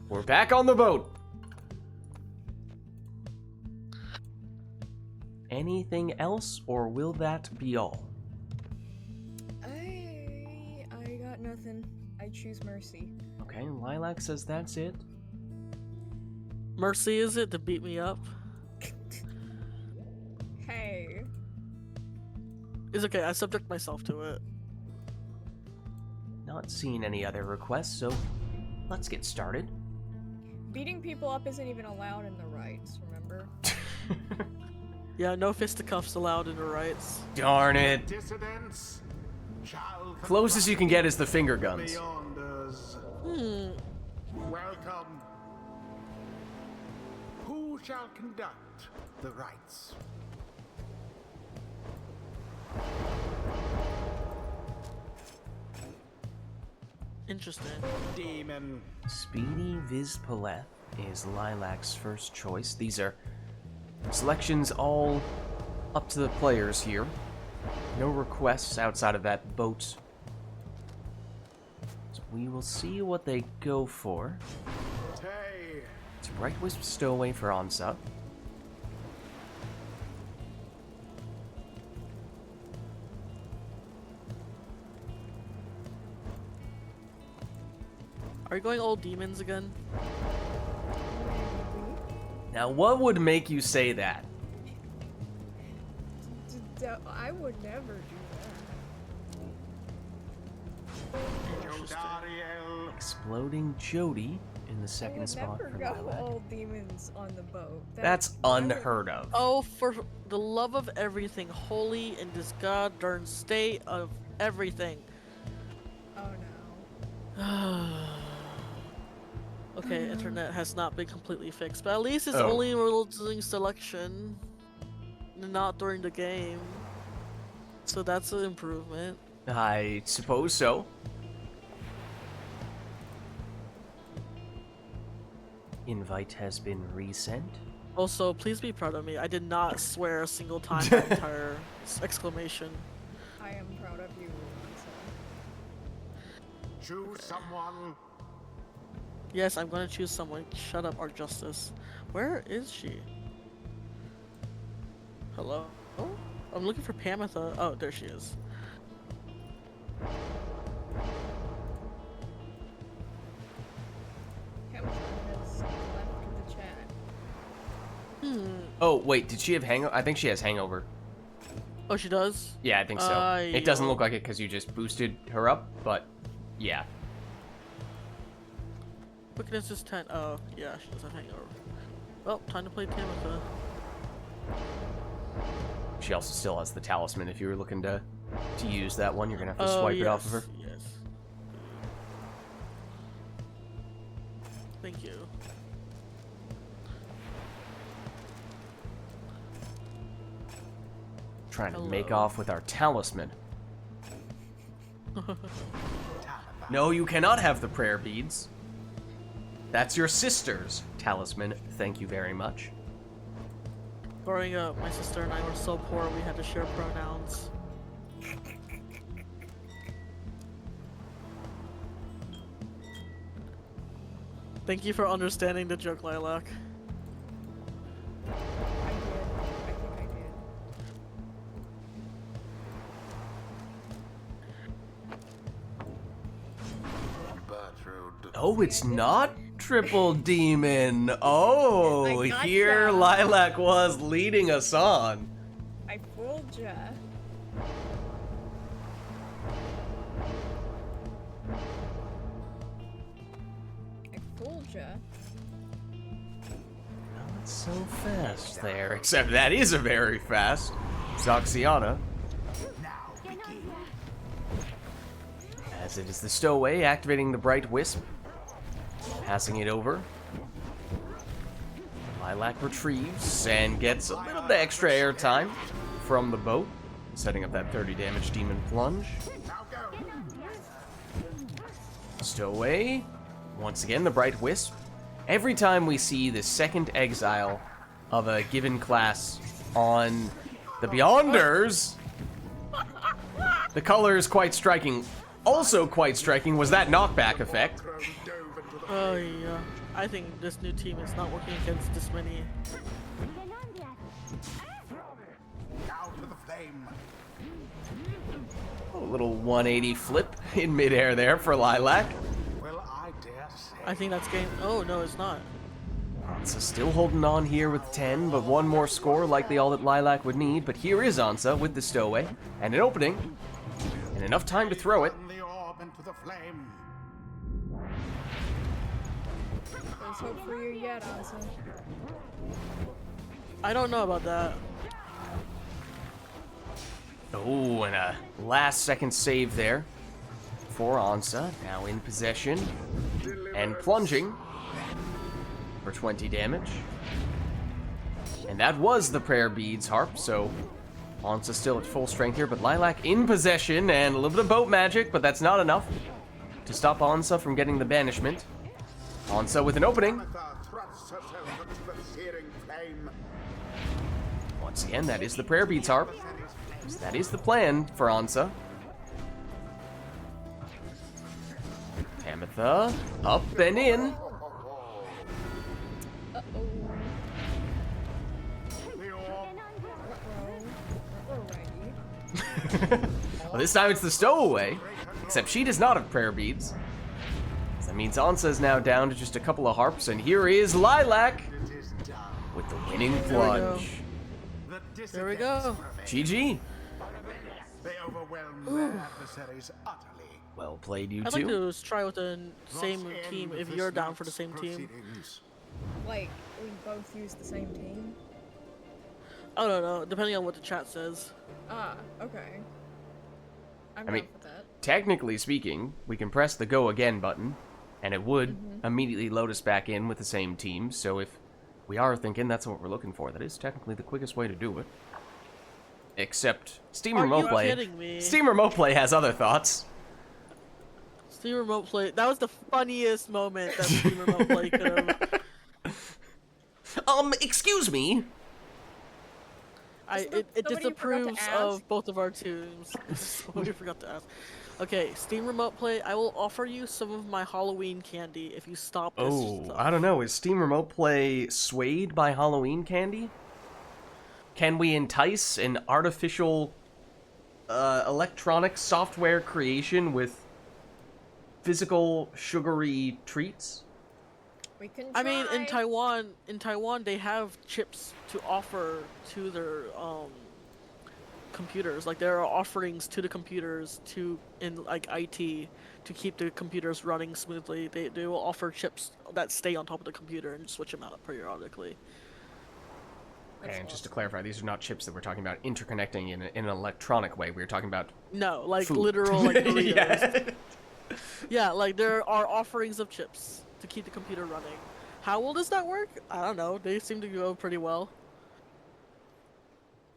We're back on the boat. Anything else, or will that be all? I got nothing. I choose mercy. Okay, Lilac says that's it. Mercy, is it to beat me up? Hey. It's okay, I subject myself to it. Not seeing any other requests, so let's get started. Beating people up isn't even allowed in the rites, remember? Yeah, no fisticuffs allowed in the rights. Darn it. Dissidents shall Closest you can get is the finger guns. Beyonders. Welcome. Who shall conduct the rites? Interesting. Demon. Speedy Viz Paleth is Lilac's first choice. These are selections all up to the players here. No requests outside of that boat. So we will see what they go for. Tay. It's Bright Wisp Stowaway for Onsa. Are you going old demons again? Now, what would make you say that? I would never do Jodariel. Exploding Jody in the that. I second would spot never for go Lilac. all demons on the boat. That's unheard of. Oh, for the love of everything holy in this goddamn state of everything. Oh no. Okay, internet has not been completely fixed, but at least it's Oh. only doing selection, not during the game. So that's an improvement. I suppose so. Invite has been resent. Also, please be proud of me. I did not swear a single time that entire exclamation. I am proud of you. Choose someone. Yes, I'm gonna choose someone. Shut up, Art Justice. Where is she? Hello? Oh, I'm looking for Pamitha. Oh, there she is. Hamilton has left the chat. Oh, wait, did she have hangover? I think she has hangover. Oh, she does? Yeah, I think so. It doesn't look like it because you just boosted her up, but yeah. Quickness is 10. Oh, yeah, she doesn't hangover. Well, time to play Tamitha. She also still has the talisman. If you were looking to use that one, you're gonna have to swipe it off of her. Yes. Thank you. Trying to make Hello. off with our talisman. No, you cannot have the prayer beads. That's your sister's talisman. Thank you very much. Growing up, my sister and I were so poor we had to share pronouns. Thank you for understanding the joke, Lilac. I did. I think I did. Bertrude. Oh, it's not Triple Demon. Oh, I gotcha. here Lilac was leading us on. I fooled ya. I fooled ya. Not so fast there, except that is a very fast Zoxiana. As it is the stowaway activating the bright wisp, passing it over. Lilac retrieves and gets a little bit extra airtime from the boat, setting up that 30 damage demon plunge. Stowaway, once again the bright wisp. Every time we see the second exile of a given class on the Beyonders, the color is quite striking. Also quite striking was that knockback effect. Oh yeah. I think this new team is not working against this many. Out to the flame. A little 180 flip in midair there for Lilac. Well, I dare say. I think that's game. Oh no, it's not. Ansa still holding on here with 10, but one more score, likely all that Lilac would need. But here is Ansa with the stowaway and an opening, and enough time to throw it. Turn the orb into the flame. There's hope for you yet, Ansa. I don't know about that. Oh, and a last-second save there for Ansa, now in possession and plunging for 20 damage. And that was the prayer beads harp, so Ansa still at full strength here, but Lilac in possession and a little bit of boat magic, but that's not enough to stop Ansa from getting the banishment. Ansa with an opening. Tamitha thrusts herself into the searing flame. Once again, that is the prayer beads harp. So that is the plan for Ansa. Tamitha up and in. Uh-oh. The orb. Alrighty. Well, this time it's the stowaway, except she does not have prayer beads. So that means Ansa is now down to just a couple of harps, and here is Lilac It is done. with the winning There we go. plunge. The There we go. dissidents GG. prevail. They overwhelm their adversaries utterly. Well played, you I'd like two. to try with the same Thus team end if this you're down for the night's same team. proceedings. Like, we both use the same team? I don't know, depending on what the chat says. Ah, okay. I'm I mean- down for that. Technically speaking, we can press the go again button, and it would immediately load us back in with the same team. So if we are thinking that's what we're looking for, that is technically the quickest way to do it. Except Steam Are Remote you Play. kidding me? Steam Remote Play has other thoughts. Steam Remote Play. That was the funniest moment that Steam Remote Play could have. Excuse me. It Somebody you forgot to disapproves ask? of both of our teams. Somebody forgot to ask. Okay, Steam Remote Play. I will offer you some of my Halloween candy if you stop this Oh, stuff. I don't know. Is Steam Remote Play swayed by Halloween candy? Can we entice an artificial electronic software creation with physical sugary treats? We can I mean, try. in Taiwan, they have chips to offer to their computers. Like there are offerings to the computers in like IT to keep the computers running smoothly. They will offer chips that stay on top of the computer and switch them out periodically. That's And just to awesome. clarify, these are not chips that we're talking about interconnecting in an electronic way. We're talking about No, like food. literal like Doritos. Yeah. Yeah, like there are offerings of chips to keep the computer running. How well does that work? I don't know. They seem to go pretty well.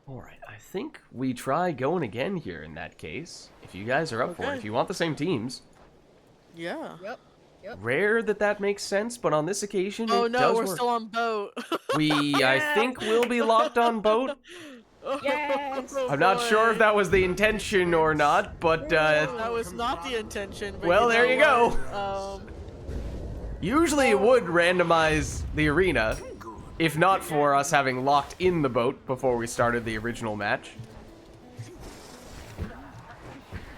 Alright, I think we try going again here in that case. If you guys are up for it, Okay. if you want the same teams. Yeah. Yep. Rare that makes sense, but on this occasion Oh it no, does we're work. still on boat. I think we'll be locked on boat. Yes! Oh, I'm not sure if boy. that was the intention or not, but That was not the intention. But Well, there you know go. what? usually it would randomize the arena, if not for us having locked in the boat before we started the original match.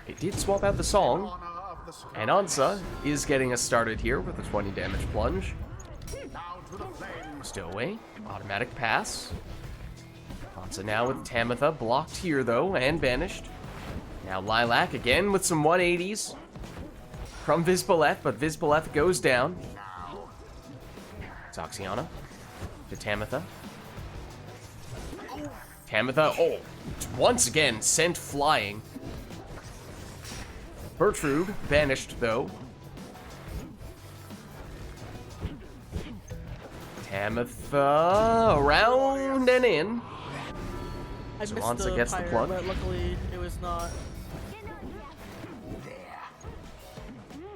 It did swap out the song, Honor of the scribes. and Ansa is getting us started here with a 20 damage plunge. Now to the flames. Stowaway, automatic pass. Ansa now with Tamitha, blocked here though, and banished. Now Lilac again with some 180s from Vizboleth, but Vizboleth goes down. Zoxiana to Tamitha. Tamitha, oh, once again sent flying. Bertrude banished though. Tamitha around and in. I So missed Ansa the gets the Pyre, plunge. but luckily it was not.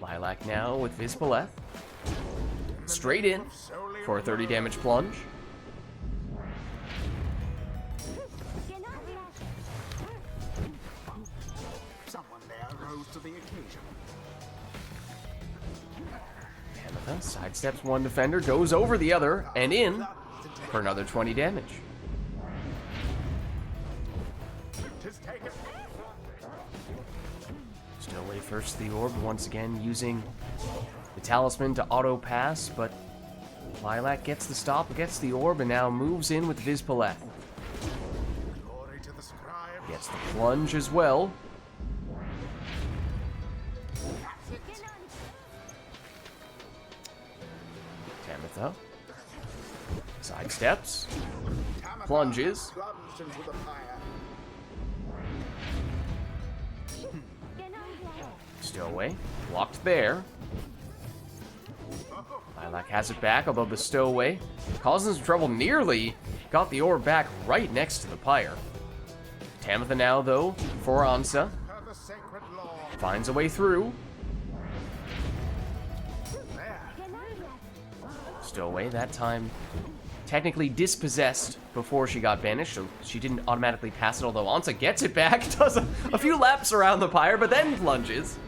Lilac now with Vizboleth. Straight in for a 30 damage plunge. Someone there rose to the occasion. Tamitha sidesteps one defender, goes over the other, and in for another 20 damage. Tis taken. Stowaway first the orb, once again using the talisman to auto pass, but Lilac gets the stop, gets the orb, and now moves in with Vizboleth. Glory to the scribes. Gets the plunge as well. Tamitha sidesteps, Tamitha plunges. plunged into the fire. Stowaway blocked there. Lilac has it back, although the Stowaway causing some trouble, nearly got the orb back right next to the Pyre. Tamitha now, though, for Ansa, Per the sacred law. finds a way through. There. Stowaway, that time technically dispossessed before she got banished, so she didn't automatically pass it, although Ansa gets it back, does a few laps around the Pyre, but then plunges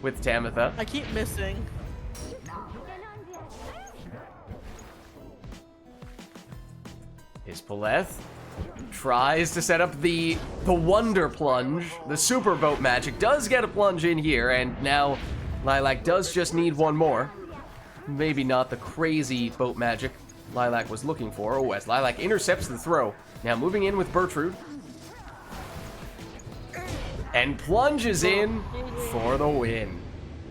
with Tamitha. I keep missing. Vizboleth tries to set up the Wonder Plunge. The super boat magic does get a plunge in here, and now Lilac does just need one more. Maybe not the crazy boat magic Lilac was looking for. Oh, as Lilac intercepts the throw. Now moving in with Bertrude. And plunges in for the win.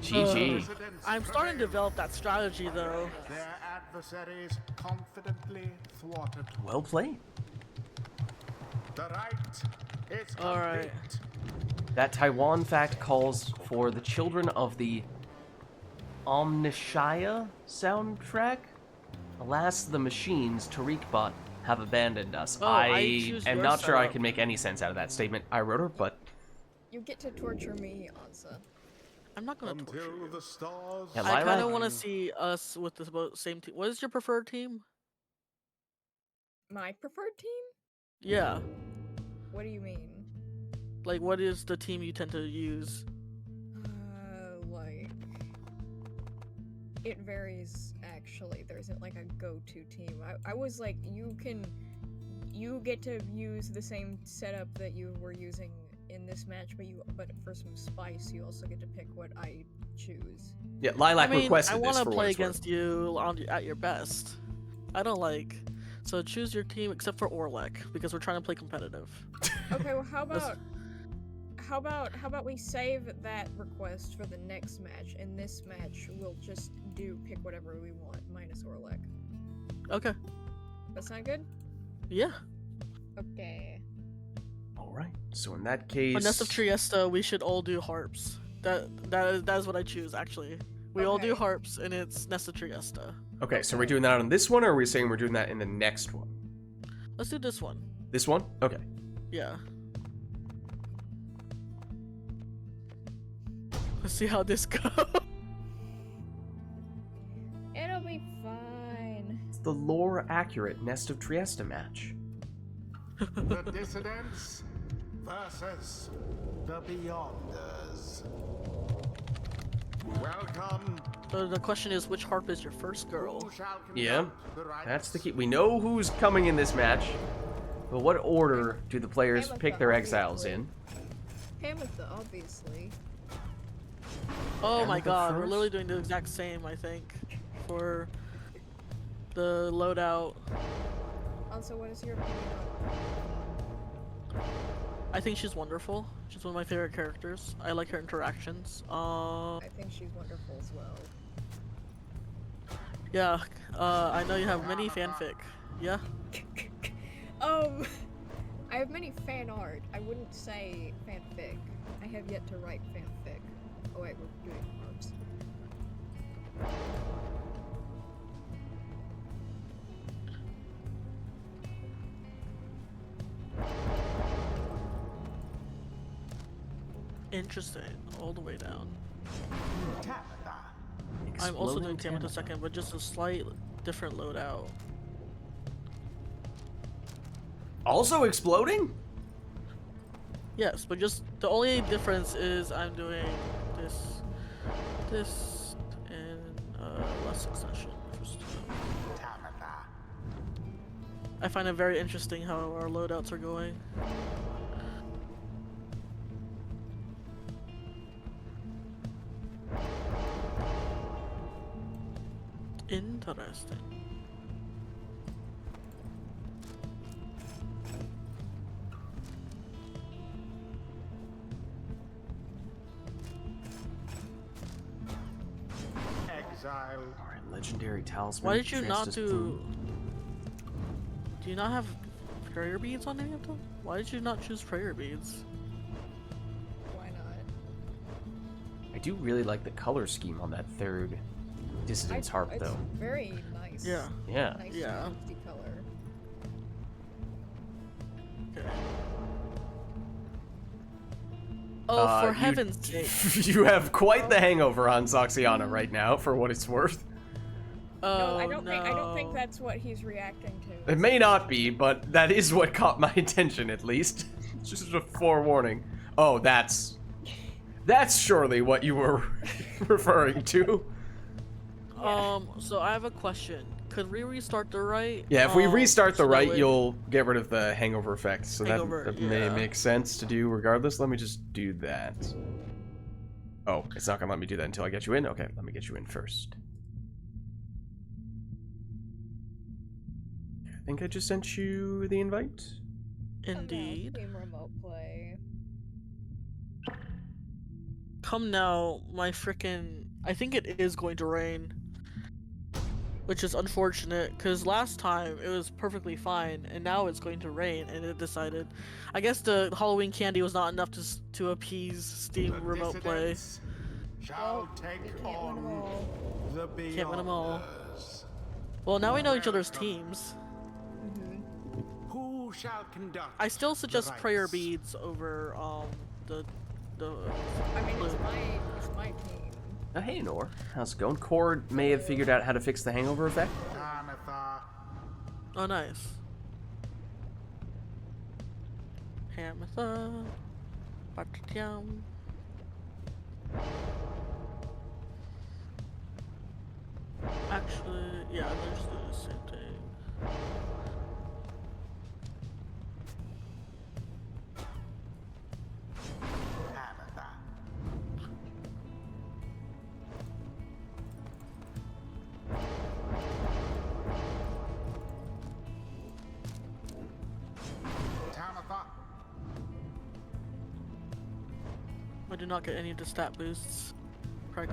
GG. I'm starting to develop that strategy though. Their adversaries confidently thwarted. Well played. The right is complete. All right. That Taiwan fact calls for the children of the Omnishaya soundtrack. Alas, the machines, Tariqbot, have abandoned us. Oh, I choose am your not sure I setup. can make any sense out of that statement. I wrote her, but You get to torture me, Ansa. I'm not gonna torture Until you. the stars. Yeah, I kind of Lilac- want to see us with the same team. What is your preferred team? My preferred team? Yeah. What do you mean? Like, what is the team you tend to use? Like, it varies. Actually, there isn't like a go-to team. I was like, you get to use the same setup that you were using in this match, but for some spice, you also get to pick what I choose. Yeah, Lilac requested I this want to for play what it's worth. against you at your best. I don't like. So choose your team except for Orlek because we're trying to play competitive. Okay, well, how about we save that request for the next match? In this match, we'll just pick whatever we want, minus Orlek. Okay. That sound good? Yeah. Okay. Alright, so in that case... On Nest of Trieste, we should all do harps. That is what I choose, actually. We all do Okay. harps, and it's Nest of Trieste. Okay, so we're doing that on this one, or are we saying we're doing that in the next one? Let's do this one. This one? Okay. Yeah. Let's see how this goes. It'll be fine. It's the lore-accurate Nest of Trieste match. The Dissidents versus the Beyonders. Welcome. So the question is, which harp is your first girl? Who shall conduct Yeah, the rites? that's the key. We know who's coming in this match, but what order do the players pick their exiles in? Hamatha, obviously. Oh my Amethyst god, we're first? literally doing the exact same, I think, for the loadout. Also, what is your opinion on? I think she's wonderful. She's one of my favorite characters. I like her interactions. I think she's wonderful as well. Yeah, I know you have many fanfic. Yeah? I have many fan art. I wouldn't say fanfic. I have yet to write fanfic. Oh wait, we're doing harps. Interesting. All the way down. Tabitha. I'm also doing Exploding Tamatha second, but just a slight different loadout. Also exploding? Yes, but just the only difference is I'm doing this in less succession. Tabitha. I find it very interesting how our loadouts are going. Interesting. Exile. Alright, legendary talisman. Why did you not Trieste's do? Plume. Do you not have prayer beads on any of them? Why did you not choose prayer beads? Why not? I do really like the color scheme on that third Dissident's harp, It's though. very nice. Yeah. Yeah. Nice Yeah. empty color. Okay. Oh, for you- heaven's sake! You have quite the hangover on Zoxiana right now, for what it's worth. Oh No, I don't think no. that's what he's reacting to. It may not be, but that is what caught my attention, at least. Just a forewarning. Oh, that's surely what you were referring to. So I have a question. Could we restart the right? Yeah, if we restart the so that right, way- you'll get rid of the hangover effect. So Hangover, that may yeah. make sense to do regardless. Let me just do that. Oh, it's not gonna let me do that until I get you in? Okay, let me get you in first. I think I just sent you the invite. Indeed. Team remote play. Come now, my frickin'. I think it is going to rain. Which is unfortunate, because last time it was perfectly fine, and now it's going to rain, and it decided. I guess the Halloween candy was not enough to appease Steam The remote play. Dissidents shall take We can't win 'em on all. the Beyonders. Can't win 'em all. Well, now we know each other's teams. Who shall conduct? I still suggest the prayer rites? beads over the. I mean, it's my team. Oh, hey, Nor. How's it going? Cord may have figured out how to fix the hangover effect. Tamatha. Oh, nice. Hamatha. Batatyam. Actually, yeah, let's do the same thing. Tamatha. I do not get any of the stat boosts. Cry.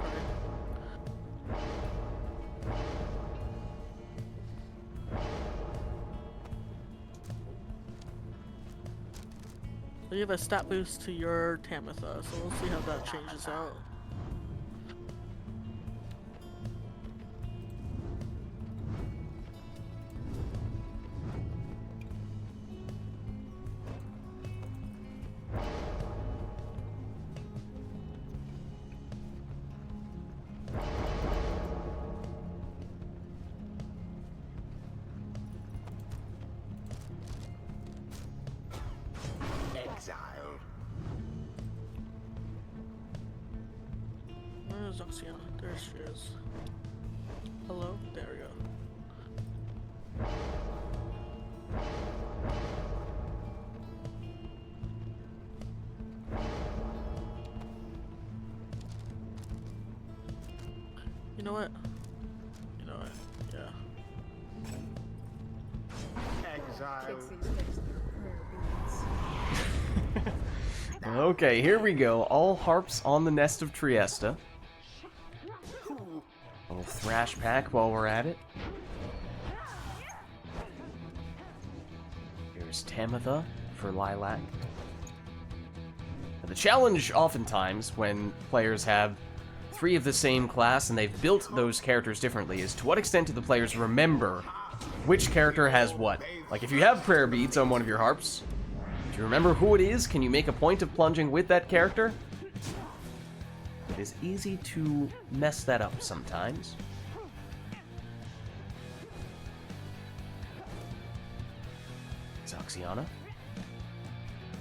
So you have a stat boost to your Tamatha, so we'll see how that changes out. Exile. Where is Oxiana? There she is. Hello? There we go. You know what? You know what? Yeah. Exile. Kids these days, they're prayer beads. Okay, here we go. All harps on the nest of Trieste. A little thrash pack while we're at it. Here's Tamatha for Lilac. Now, the challenge oftentimes when players have 3 of the same class and they've built those characters differently is to what extent do the players remember which character has what. Like if you have prayer beads on one of your harps, do you remember who it is? Can you make a point of plunging with that character? It is easy to mess that up sometimes. It's Oxiana.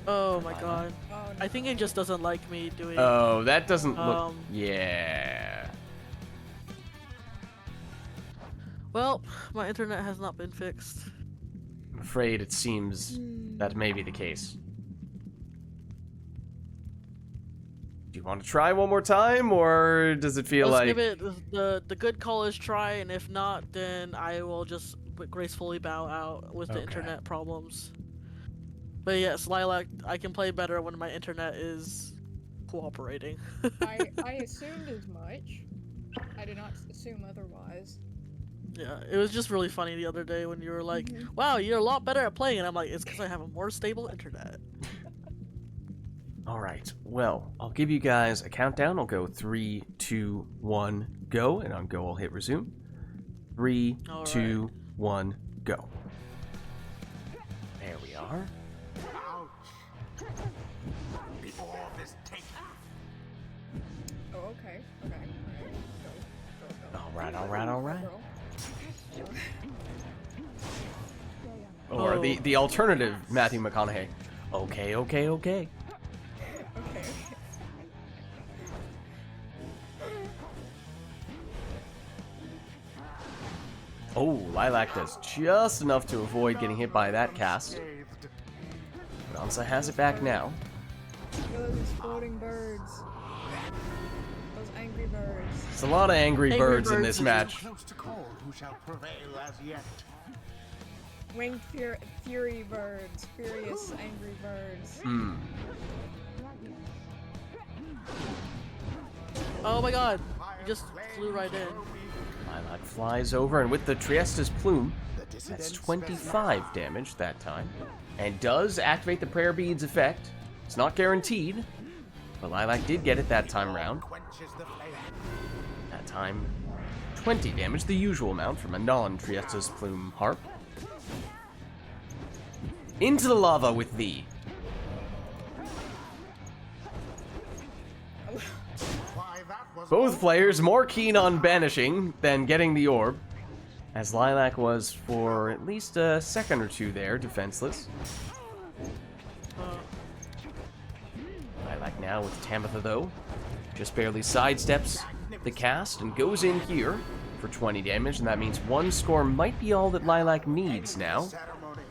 Oh my god. Oh, no. I think it just doesn't like me doing. Oh, that doesn't look... Um, Yeah. Well, my internet has not been fixed. I'm afraid it seems that may be the case. Do you want to try one more time, or does it feel Let's like... give it the good call is try, and if not, then I will just gracefully bow out with the Okay. internet problems. But yes, Lilac, I can play better when my internet is cooperating. I assumed as much. I did not assume otherwise. Yeah, it was just really funny the other day when you were like, Mhm. "Wow, you're a lot better at playing," and I'm like, "It's because I have a more stable internet." Alright, well, I'll give you guys a countdown. I'll go 3, 2, 1, go, and on go I'll hit resume. 3, All 2, 1, go. There we are. Ouch. Before this take. Oh, okay. Okay. Alright. Go. Alright, alright, alright. Girl. Or Oh. the alternative Matthew McConaughey. Okay, okay, okay. Okay. Oh, Lilac does just enough to avoid getting hit by that cast. Unscathed. Danza has it back now. Those exploding birds. Those angry birds. It's a lot of angry Angry birds in birds this is match. Close to call who shall prevail as yet. Winged fury birds. Furious angry birds. Hmm. Oh my god, you just flew right in. Lilac flies over, and with the Trieste's plume, The that's dissidents 25 damage that time. And does activate the prayer beads effect. It's not guaranteed, but Lilac did get it that time round. quenches the flame. That time, 20 damage, the usual amount from a non-Trieste's plume harp. Into the lava with thee. Why, that was Both players more keen on banishing than getting the orb, as Lilac was for at least a second or two there, defenseless. now with Tamitha, though. Just barely sidesteps the cast and goes in here for 20 damage, and that means 1 score might be all that Lilac needs now. Ceremony.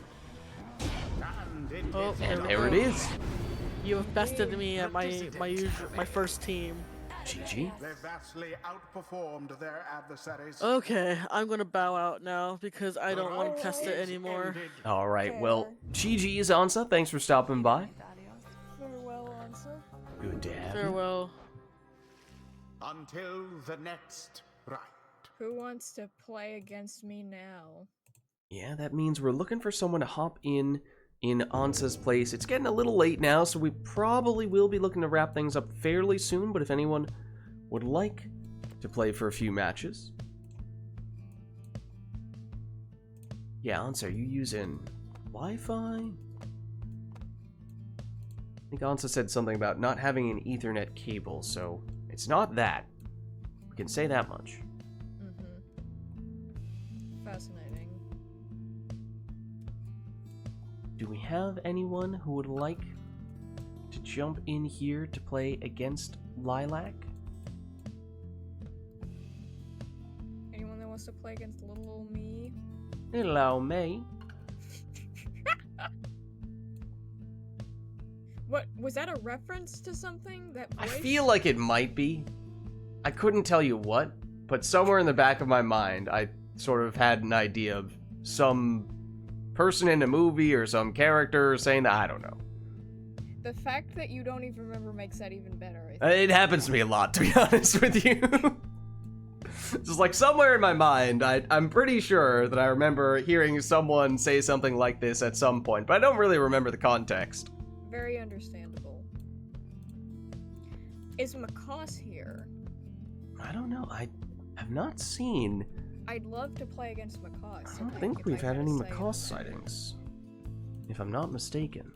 Oh, And we there it go. is. You have bested me at my first team. GG. They vastly outperformed their adversaries. Okay, I'm gonna bow out now because I don't want to test it Is anymore. ended. All right, well, GG's, Ansa. Thanks for stopping by. Farewell, Ansa. Good to have you. Farewell. Until the next rite. Who wants to play against me now? Yeah, that means we're looking for someone to hop in Ansa's place. It's getting a little late now, so we probably will be looking to wrap things up fairly soon, but if anyone would like to play for a few matches. Yeah, Ansa, are you using Wi-Fi? I think Ansa said something about not having an Ethernet cable, so it's not that. We can say that much. Fascinating. Do we have anyone who would like to jump in here to play against Lilac? Anyone that wants to play against little old me? Hello, May. What was that a reference to something? That I voice? feel like it might be. I couldn't tell you what, but somewhere in the back of my mind, I sort of had an idea of some person in a movie or some character saying that. I don't know. The fact that you don't even remember makes that even better. I think. It happens to me a lot, to be honest with you. Just like somewhere in my mind, I'm pretty sure that I remember hearing someone say something like this at some point, but I don't really remember the context. Very understandable. Is Macaws here? I don't know. I have not seen. I'd love to play against Macaws. I don't think we've had any macaw sightings, if I'm not mistaken.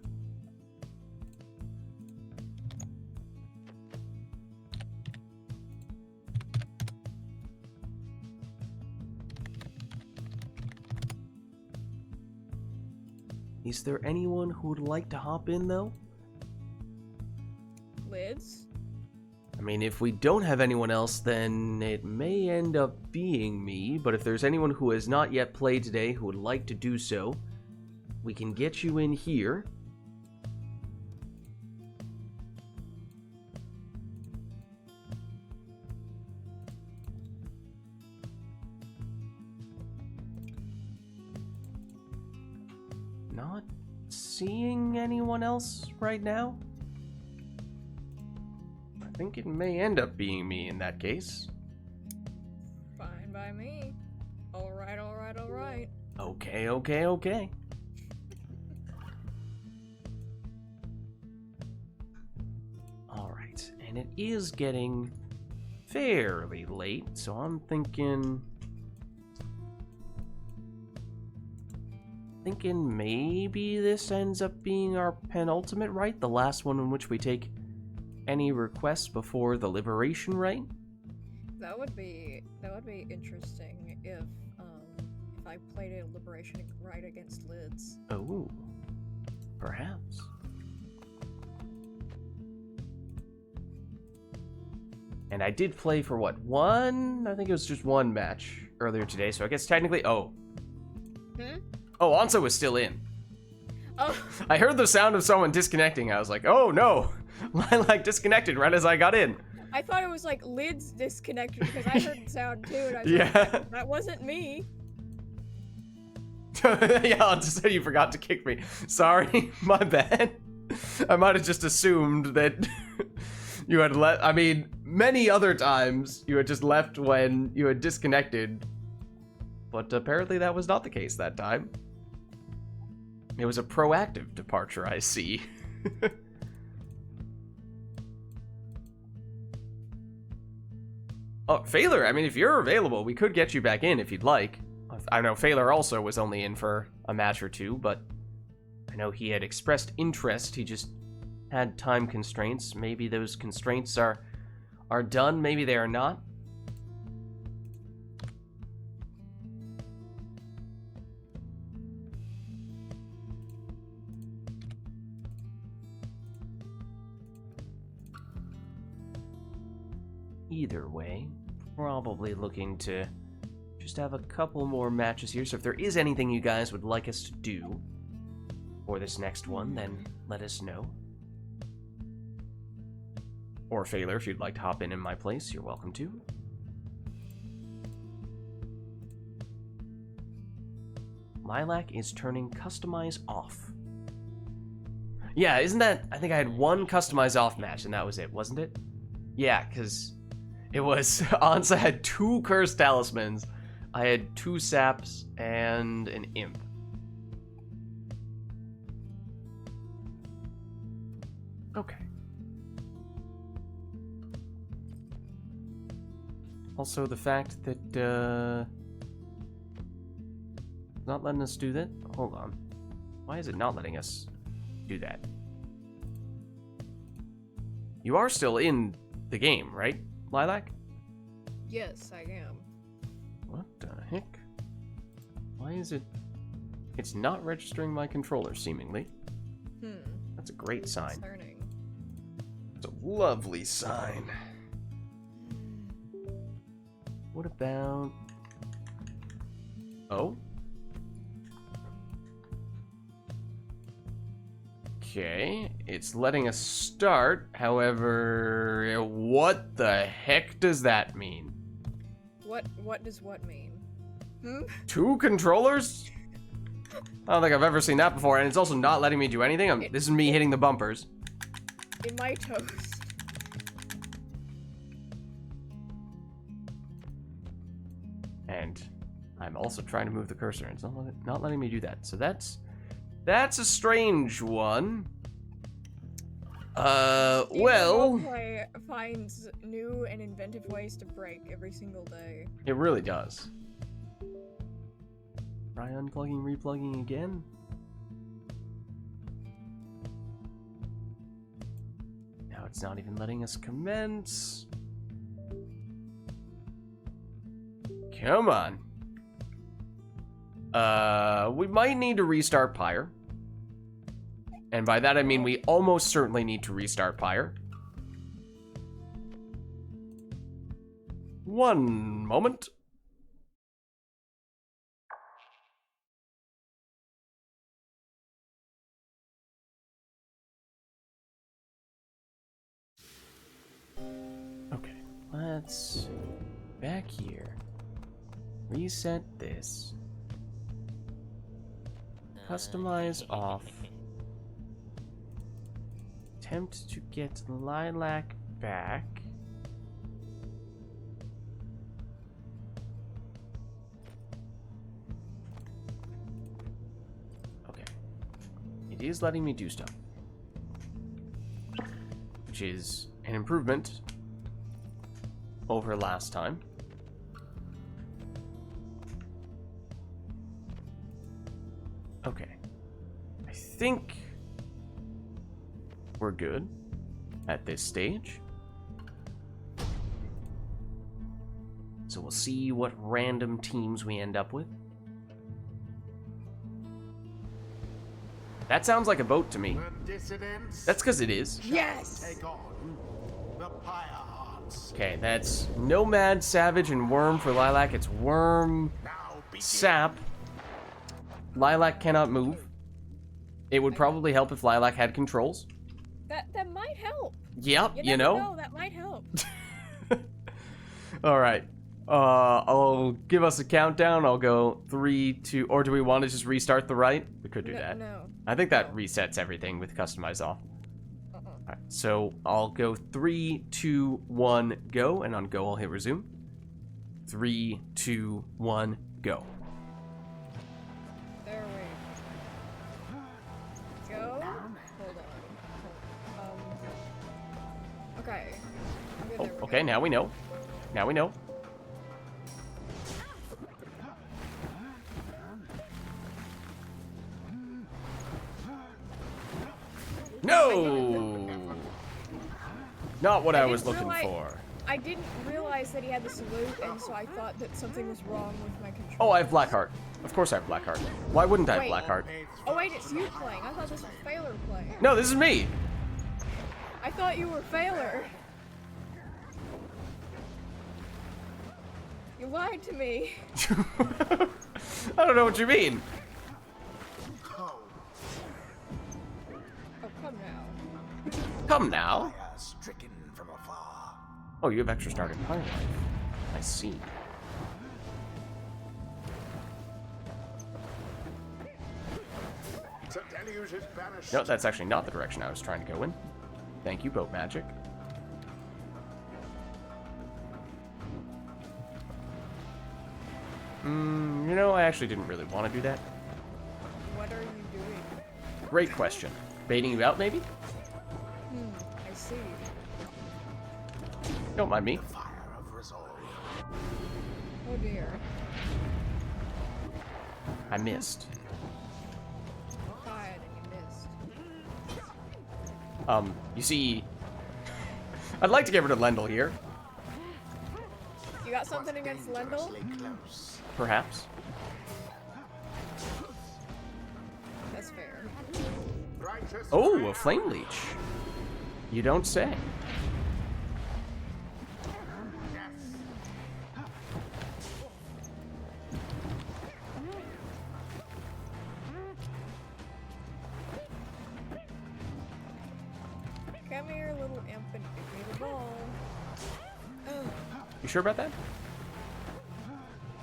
Is there anyone who would like to hop in, though? Lids? I mean, if we don't have anyone else, then it may end up being me, but if there's anyone who has not yet played today who would like to do so, we can get you in here. Not seeing anyone else right now? I think it may end up being me in that case. Fine by me. Alright, alright, alright. Okay, okay, okay. Alright, and it is getting fairly late, so I'm thinking maybe this ends up being our penultimate rite, the last one in which we take any requests before the liberation rite. That would be interesting if I played a liberation rite against Lids. Oh, perhaps. And I did play for what, one? I think it was just one match earlier today, so I guess technically, oh, Ansa was still in. Oh, I heard the sound of someone disconnecting. I was like, oh no, Lilac disconnected right as I got in. I thought it was like Lids disconnected because I heard the sound too, and I was Yeah. like, that wasn't me. Yeah, Ansa said you forgot to kick me. Sorry, my bad. I might have just assumed that you had left. I mean, many other times you had just left when you had disconnected, but apparently that was not the case that time. It was a proactive departure, I see. Oh, Phaler, I mean, if you're available, we could get you back in if you'd like. I know Phaler also was only in for a match or two, but I know he had expressed interest. He just had time constraints. Maybe those constraints are done, maybe they are not. either way, probably looking to just have a couple more matches here. So if there is anything you guys would like us to do for this next one, then let us know. Or Failer, if you'd like to hop in my place, you're welcome to. Lilac is turning Customize off. Yeah, isn't that... I think I had one Customize off match, and that was it, wasn't it? Yeah, because it was... Ansa had 2 Cursed Talismans. I had 2 Saps and an Imp. Okay. Also, the fact that, not letting us do that? Hold on. Why is it not letting us do that? You are still in the game, right, Lilac? Yes, I am. What the heck? Why is it... It's not registering my controller, seemingly. That's a great sign. Concerning. It's a lovely sign. What about... Oh? Okay, it's letting us start. However, what the heck does that mean? What does what mean? 2 controllers? I don't think I've ever seen that before, and it's also not letting me do anything. This is me hitting the bumpers. In my toast. And I'm also trying to move the cursor, and it's not letting me do that. So that's a strange one. Well... Roleplay finds new and inventive ways to break every single day. It really does. Try unplugging, replugging again. Now it's not even letting us commence. Come on. We might need to restart Pyre. And by that I mean we almost certainly need to restart Pyre. One moment. Okay, let's back here. Reset this. Customize off. Attempt to get Lilac back. Okay. It is letting me do stuff. Which is an improvement over last time. Okay. I think we're good at this stage. So we'll see what random teams we end up with. That sounds like a boat to me. The dissidents That's because it is. Yes! take on the Pyre Hearts. Okay, that's Nomad, Savage, and Worm for Lilac. It's Worm, Now begin. Sap. Lilac cannot move. It would probably help if Lilac had controls. That might help. Yep, you never know? that might help. Alright. I'll give us a countdown. I'll go 3, 2, or do we want to just restart the right? We could do that. No. I think that resets everything with Customize off. Uh-uh. Alright, so I'll go 3, 2, 1, go, and on go I'll hit resume. 3, 2, 1, go. There we go. Hold on. Okay. Oh, There we okay, go. now we know. Now we know. No! Not what I was looking for. I didn't realize that he had the salute, and so I thought that something was wrong with my control. Oh, I have Blackheart. Of course I have Blackheart. Why wouldn't I have Wait. Blackheart? Oh wait, it's you playing. I thought this was Failer playing. No, this is me! I thought you were Failer. You lied to me. I don't know what you mean. Oh, Oh, come now. Come now. fire stricken from afar. Oh, you have extra starting Pyre life. I see. The deluge is banished. No, that's actually not the direction I was trying to go in. Thank you, boat magic. You know, I actually didn't really want to do that. What are you doing? Great question. Baiting you out, maybe? I see. Don't mind me. Fire of resolve. Oh dear. I missed. Fired and you missed. You see... I'd like to get rid of Lendl here, You got something against Lendl? Dangerously close. perhaps. That's fair. Righteous Oh, fire. a Flame Leech. You don't say. Yes. Come here, little imp, and give me the ball. Ugh, You sure about that?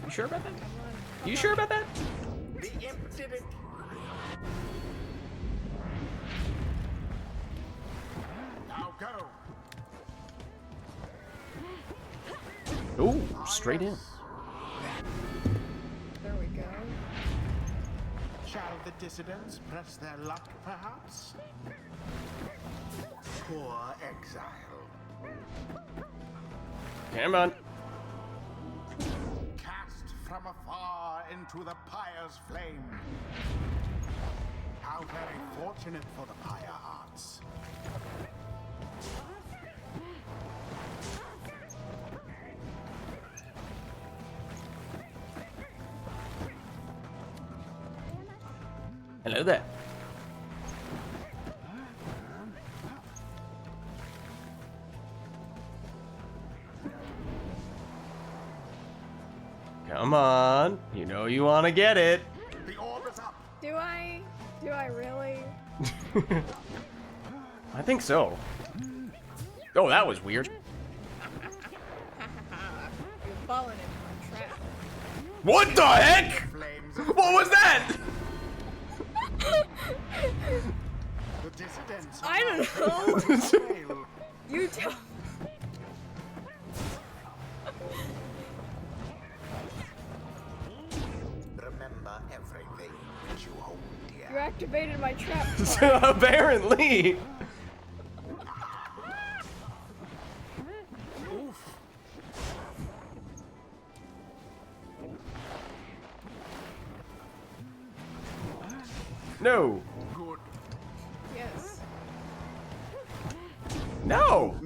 You sure about that? come on. You come sure on. about that? The imp did it. Now go. Ooh, straight in. There we go. Shall the dissidents press their luck, perhaps? Poor exile. Come on. Cast from afar into the Pyre's flame. How very fortunate for the Pyre hearts. Hello there. Come on. You know you want to get it. The orb is up. Do I? Do I really? I think so. Oh, that was weird. You're falling into my trap. What the heck? Flames of What was that? the dissidents. I don't know. Fail. You tell. Remember everything which you hold dear. You activated my trap. Apparently. No. Good. Yes. No.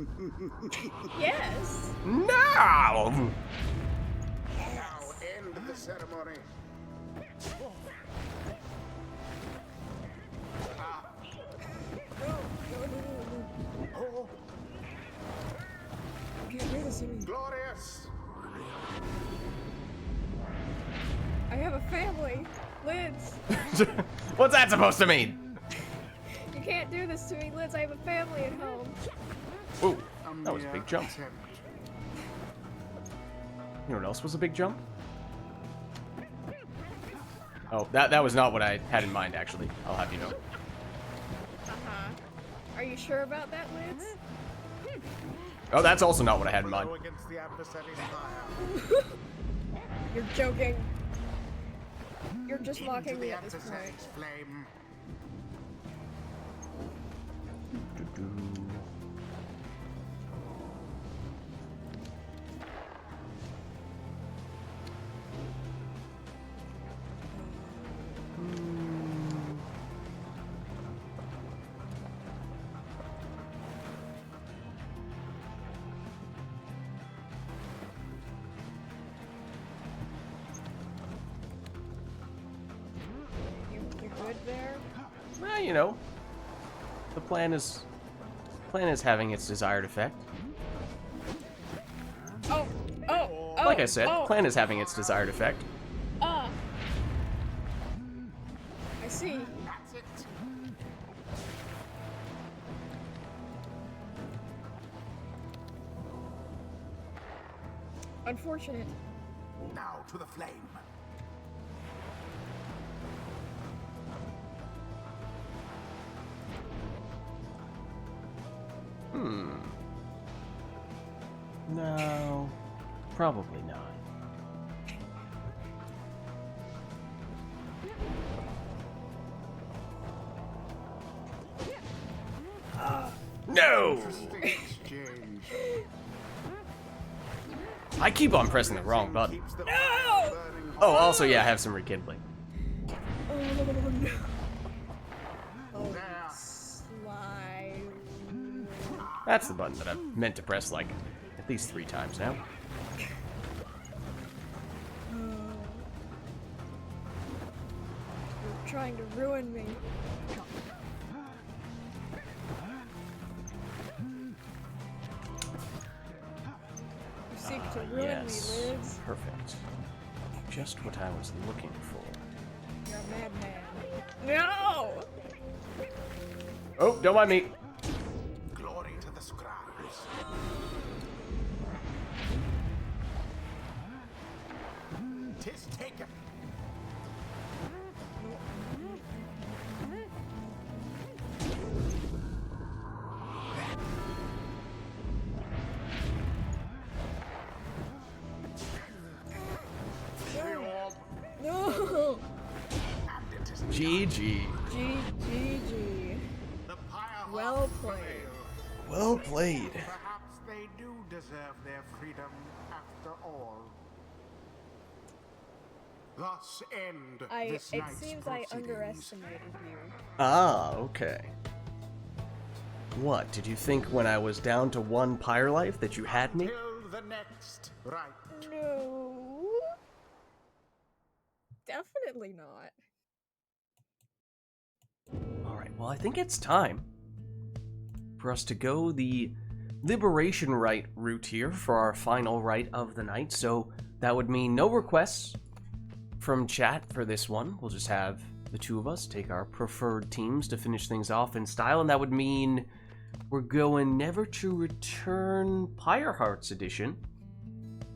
Yes. No. Now end the ceremony. Ah. Oh, You can't do this to me. glorious. I have a family. Lids. What's that supposed to mean? You can't do this to me, Lids. I have a family at home. Ooh, that was a mere big jump. attempt. You know what else was a big jump? Oh, that was not what I had in mind, actually. I'll have you know. Are you sure about that, Lids? Oh, that's also not what I had in mind. Blow against the adversary's fire. You're joking. You're just Into mocking me the at this point. adversary's flame. You good there? Well, you know, the plan is having its desired effect. Oh, oh, Like I said, oh. clan is having its desired effect. I see. That's it. Unfortunate. Now to the flame. No, probably not. No! Interesting exchange. I keep on pressing the wrong button. Keeps the No! fire burning Oh, hot. also, yeah, have some rekindling. Oh no. Oh, There. slime. That's the button that I've meant to press, like, at least 3 times now. You're trying to ruin me. You seek to ruin Yes. me, Lids. Perfect. Just what I was looking for. You're a madman. No! Oh, don't mind me. Glory to the scribes. Tis taken. The orb, No! and it is GG. GG. the pyre Well heart played. prevail. Well played. Perhaps they do deserve their freedom after all. Thus end this It night's seems I proceedings. underestimated you. Ah, okay. What, did you think when I was down to 1 pyre life that you had me? Till the next right. No. Definitely not. Alright, well, I think it's time for us to go the Liberation Rite route here for our final rite of the night. So that would mean no requests from chat for this one. We'll just have the 2 of us take our preferred teams to finish things off in style, and that would mean we're going Never to Return Pyre Hearts Edition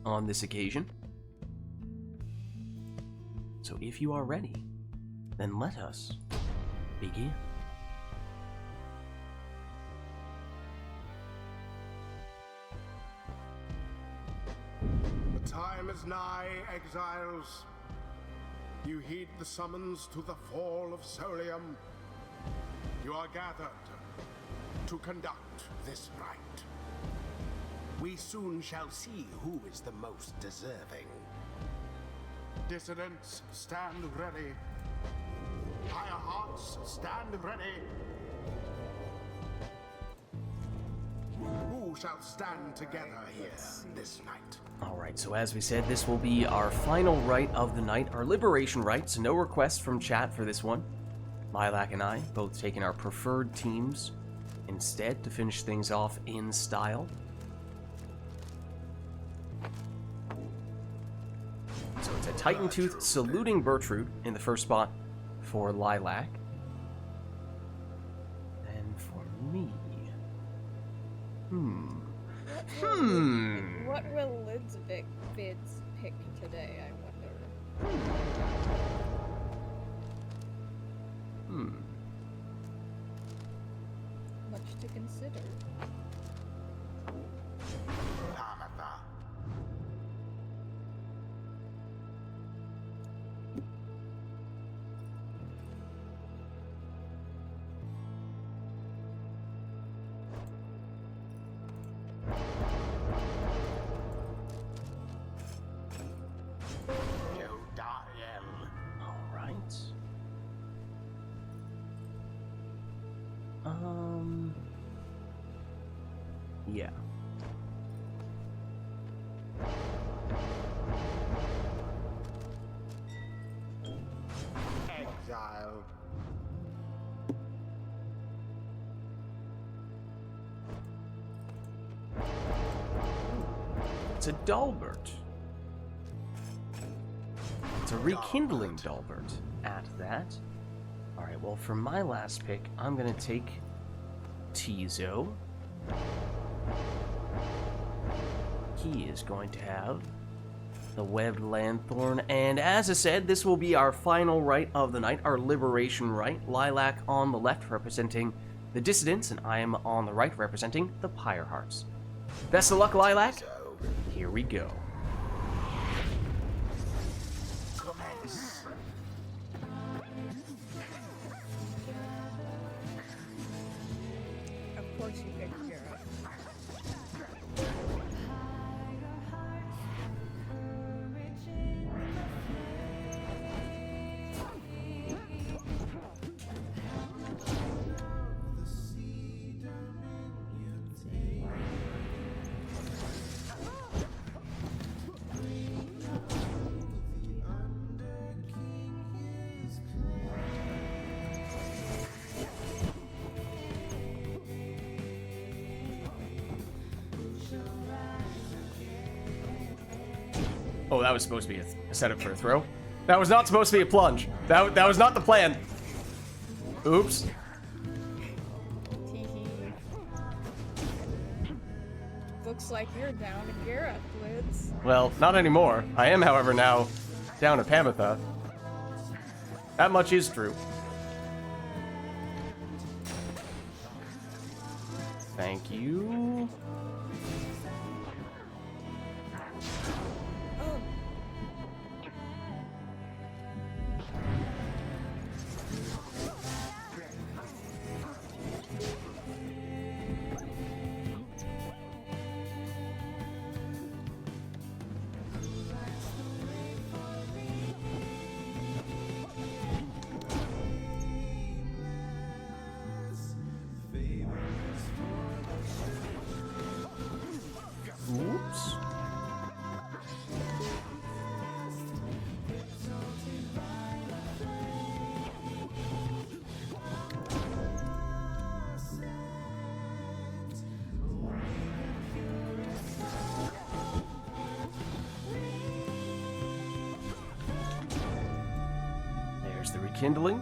on this occasion. So if you are ready, then let us begin. The time is nigh, exiles. You heed the summons to the fall of Solium. You are gathered to conduct this rite. We soon shall see who is the most deserving. Dissidents, stand ready. Higher hearts, stand ready. Who shall stand together here this night? Alright, so as we said, this will be our final rite of the night, our Liberation Rite, so no requests from chat for this one. Lilac and I both taking our preferred teams instead to finish things off in style. So it's a Titan Tooth saluting Birchroot in the first spot for Lilac. And for me... What will Lids Vids pick today, I wonder? Much to consider. Amatha. Alright. Yeah. Exile. It's a Dalbert. It's a rekindling Dalbert at that. Alright, well, for my last pick, I'm gonna take Tizo. He is going to have the Webbed Lanthorn, and as I said, this will be our final rite of the night, our Liberation Rite. Lilac on the left representing the Dissidents, and I am on the right representing the Pyre Hearts. Best of luck, Lilac. Here we go. Of course you picked Garrett. Oh, that was supposed to be a setup for a throw. That was not supposed to be a plunge. That was not the plan. Oops. Teehee. Looks like you're down to Garrett, Lids. Well, not anymore. I am, however, now down to Pamitha. That much is true. Thank you. Oh, Oops. There's the rekindling.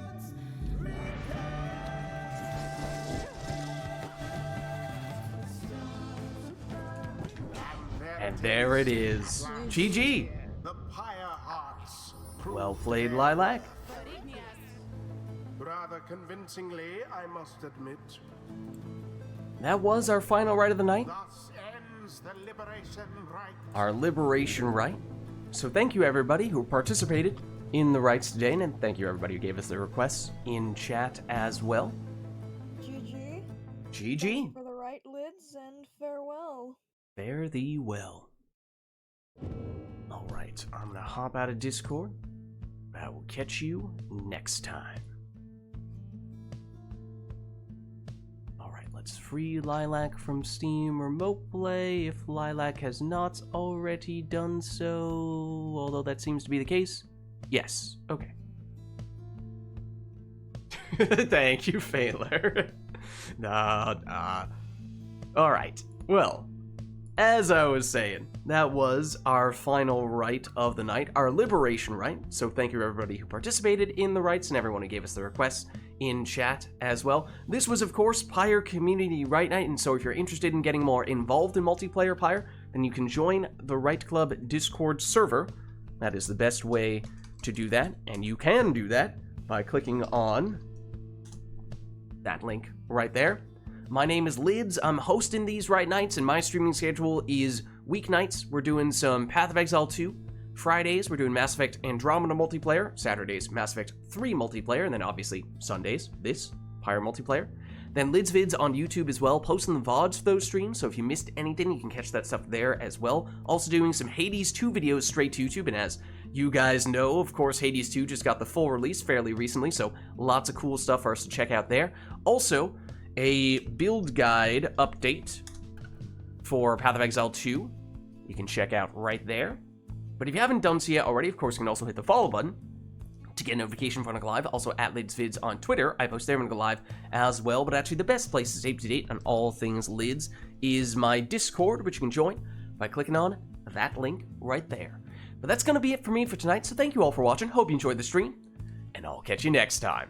And there it is. GG. The Pyre Hearts. Well played, Lilac. Rather convincingly, I must admit. That was our final rite of the night. Thus ends the Liberation Rite. Our Liberation Rite. So thank you everybody who participated in the rites today, and thank you everybody who gave us their requests in chat as well. GG. GG. For the right Lids, and farewell. Fare thee well. Alright, I'm gonna hop out of Discord. I will catch you next time. Alright, let's free Lilac from Steam Remote Play if Lilac has not already done so, although that seems to be the case. Yes, okay. Thank you, Failer. Alright, well, as I was saying, that was our final rite of the night, our Liberation Rite. So thank you everybody who participated in the rites and everyone who gave us the requests in chat as well. This was, of course, Pyre Community Rite Night, and so if you're interested in getting more involved in multiplayer Pyre, then you can join the Rite Club Discord server. That is the best way to do that, and you can do that by clicking on that link right there. My name is Lids. I'm hosting these Rite Nights, and my streaming schedule is weeknights. We're doing some Path of Exile 2. Fridays, we're doing Mass Effect Andromeda multiplayer. Saturdays, Mass Effect 3 multiplayer. And then obviously Sundays, this, Pyre multiplayer. Then Lids Vids on YouTube as well, posting the VODs for those streams. So if you missed anything, you can catch that stuff there as well. Also doing some Hades 2 videos straight to YouTube. And as you guys know, of course, Hades 2 just got the full release fairly recently. So lots of cool stuff for us to check out there. Also, a build guide update for Path of Exile 2 you can check out right there. But if you haven't done so yet already, of course, you can also hit the follow button to get a notification when I go live. Also at LidsVids on Twitter. I post there when I go live as well. But actually the best place to stay up to date on all things Lids is my Discord, which you can join by clicking on that link right there. But that's going to be it for me for tonight, so thank you all for watching, hope you enjoyed the stream, and I'll catch you next time.